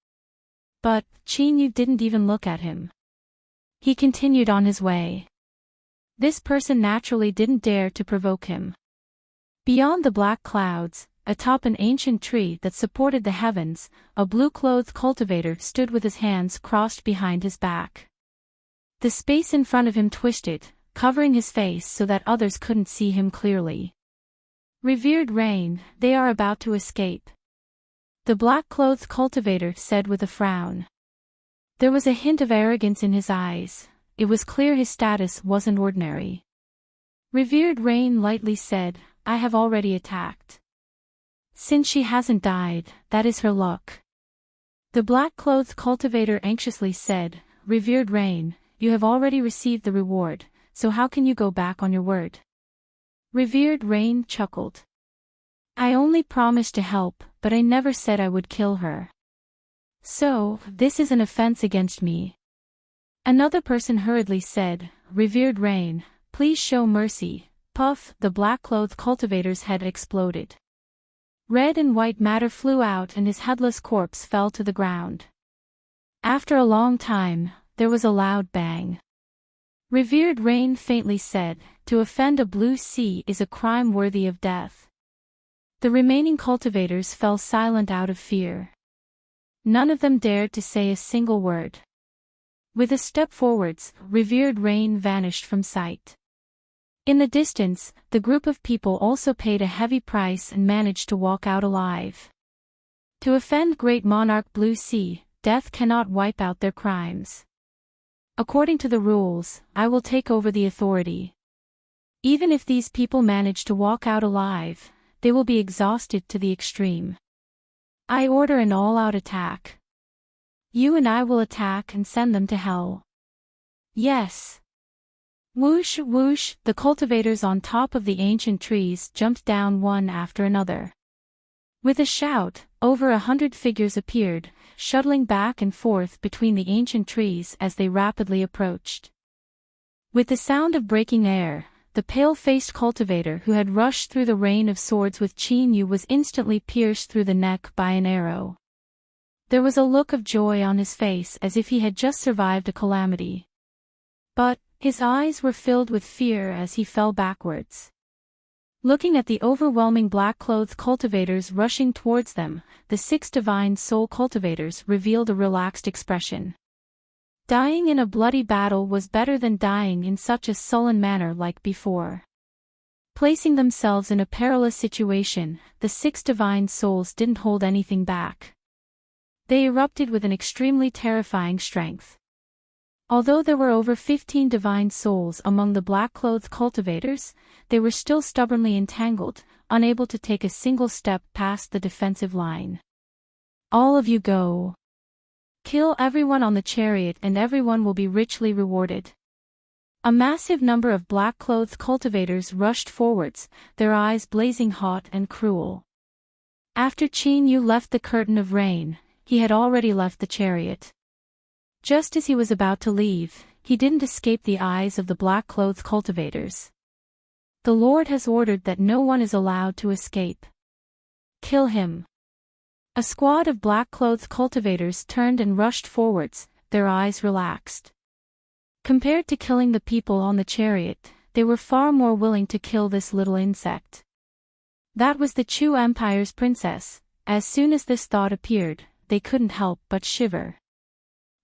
But Chinyu didn't even look at him. He continued on his way. This person naturally didn't dare to provoke him. Beyond the black clouds, atop an ancient tree that supported the heavens, a blue-clothed cultivator stood with his hands crossed behind his back. The space in front of him twisted, covering his face so that others couldn't see him clearly. "Revered Rain, they are about to escape," the black-clothed cultivator said with a frown. There was a hint of arrogance in his eyes. It was clear his status wasn't ordinary. Revered Rain lightly said, "I have already attacked. Since she hasn't died, that is her luck." The black-clothed cultivator anxiously said, "Revered Rain, you have already received the reward, so how can you go back on your word?" Revered Rain chuckled. "I only promised to help, but I never said I would kill her. So, this is an offense against me." Another person hurriedly said, "Revered Rain, please show mercy." Puff, the black-clothed cultivator's head exploded. Red and white matter flew out and his headless corpse fell to the ground. After a long time, there was a loud bang. Revered Rain faintly said, "To offend a blue sea is a crime worthy of death." The remaining cultivators fell silent out of fear. None of them dared to say a single word. With a step forwards, Revered Rain vanished from sight. In the distance, the group of people also paid a heavy price and managed to walk out alive. To offend Great Monarch Blue Sea, death cannot wipe out their crimes. According to the rules, I will take over the authority. Even if these people manage to walk out alive, they will be exhausted to the extreme. I order an all-out attack. You and I will attack and send them to hell. Yes. Whoosh, whoosh, the cultivators on top of the ancient trees jumped down one after another. With a shout, over 100 figures appeared, shuttling back and forth between the ancient trees as they rapidly approached. With the sound of breaking air, the pale-faced cultivator who had rushed through the rain of swords with Chinyu was instantly pierced through the neck by an arrow. There was a look of joy on his face as if he had just survived a calamity. But his eyes were filled with fear as he fell backwards. Looking at the overwhelming black-clothed cultivators rushing towards them, the 6 divine soul cultivators revealed a relaxed expression. Dying in a bloody battle was better than dying in such a sullen manner like before. Placing themselves in a perilous situation, the 6 divine souls didn't hold anything back. They erupted with an extremely terrifying strength. Although there were over 15 divine souls among the black-clothed cultivators, they were still stubbornly entangled, unable to take a single step past the defensive line. "All of you go. Kill everyone on the chariot and everyone will be richly rewarded." A massive number of black-clothed cultivators rushed forwards, their eyes blazing hot and cruel. After Qin Yu left the curtain of rain, he had already left the chariot. Just as he was about to leave, he didn't escape the eyes of the black-clothed cultivators. The Lord has ordered that no one is allowed to escape. Kill him. A squad of black-clothed cultivators turned and rushed forwards, their eyes relaxed. Compared to killing the people on the chariot, they were far more willing to kill this little insect. That was the Chu Empire's princess. As soon as this thought appeared, they couldn't help but shiver.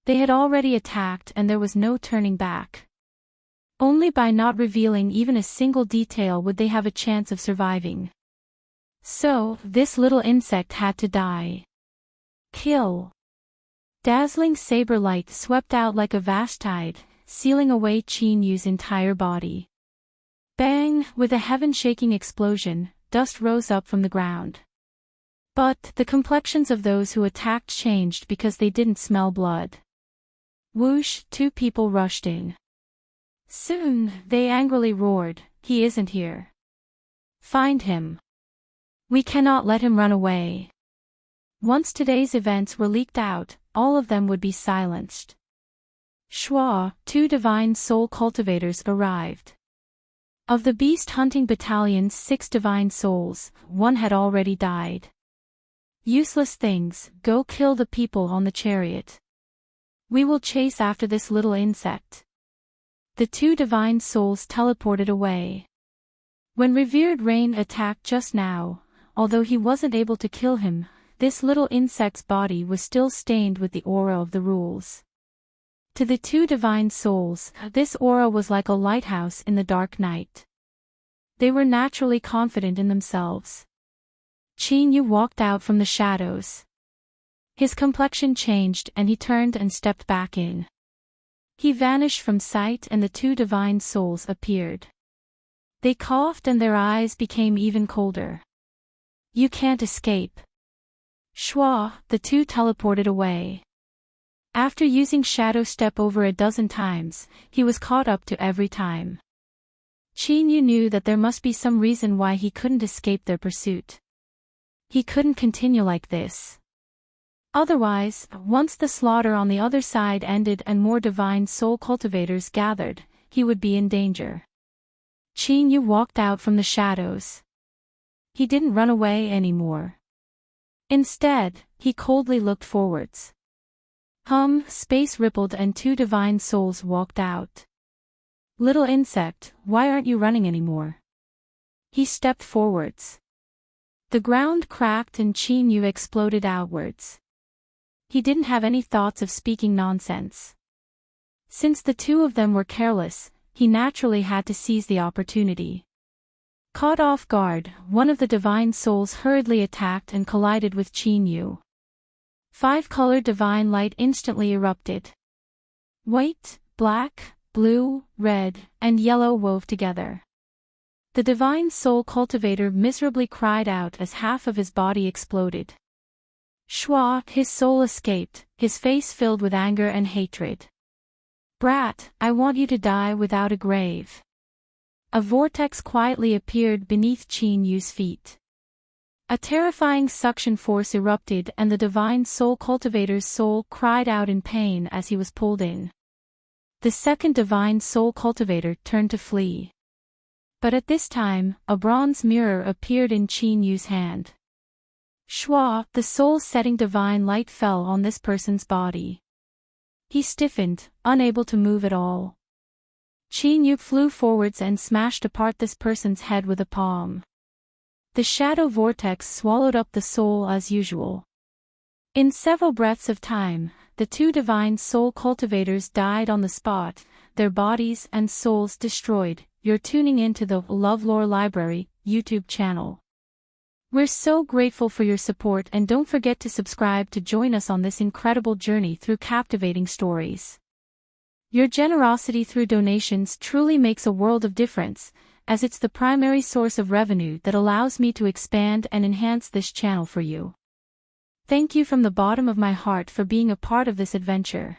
They had already attacked and there was no turning back. Only by not revealing even a single detail would they have a chance of surviving. So, this little insect had to die. Kill. Dazzling saber light swept out like a vast tide, sealing away Qin Yu's entire body. Bang! With a heaven-shaking explosion, dust rose up from the ground. But the complexions of those who attacked changed because they didn't smell blood. Whoosh! 2 people rushed in. Soon, they angrily roared, "He isn't here. Find him. We cannot let him run away." Once today's events were leaked out, all of them would be silenced. Shua, 2 divine soul cultivators arrived. Of the beast hunting battalion's 6 divine souls, 1 had already died. Useless things, go kill the people on the chariot. We will chase after this little insect. The 2 divine souls teleported away. When revered Rain attacked just now, although he wasn't able to kill him, this little insect's body was still stained with the aura of the rules. To the 2 divine souls, this aura was like a lighthouse in the dark night. They were naturally confident in themselves. Qin Yu walked out from the shadows. His complexion changed and he turned and stepped back in. He vanished from sight and the 2 divine souls appeared. They coughed and their eyes became even colder. You can't escape. Shua, the 2 teleported away. After using Shadow Step over a dozen times, he was caught up to every time. Qin Yu knew that there must be some reason why he couldn't escape their pursuit. He couldn't continue like this. Otherwise, once the slaughter on the other side ended and more divine soul cultivators gathered, he would be in danger. Qin Yu walked out from the shadows. He didn't run away anymore. Instead, he coldly looked forwards. Space rippled and 2 divine souls walked out. Little insect, why aren't you running anymore? He stepped forwards. The ground cracked and Qin Yu exploded outwards. He didn't have any thoughts of speaking nonsense. Since the 2 of them were careless, he naturally had to seize the opportunity. Caught off guard, one of the divine souls hurriedly attacked and collided with Qin Yu. 5-colored divine light instantly erupted. White, black, blue, red, and yellow wove together. The divine soul cultivator miserably cried out as half of his body exploded. Shua, his soul escaped, his face filled with anger and hatred. Brat, I want you to die without a grave. A vortex quietly appeared beneath Qin Yu's feet. A terrifying suction force erupted and the divine soul cultivator's soul cried out in pain as he was pulled in. The second divine soul cultivator turned to flee. But at this time, a bronze mirror appeared in Qin Yu's hand. Shua, the soul-setting divine light fell on this person's body. He stiffened, unable to move at all. Qin Yu flew forwards and smashed apart this person's head with a palm. The shadow vortex swallowed up the soul as usual. In several breaths of time, the 2 divine soul cultivators died on the spot, their bodies and souls destroyed. You're tuning into the LoveLore Library YouTube channel. We're so grateful for your support and don't forget to subscribe to join us on this incredible journey through captivating stories. Your generosity through donations truly makes a world of difference, as it's the primary source of revenue that allows me to expand and enhance this channel for you. Thank you from the bottom of my heart for being a part of this adventure.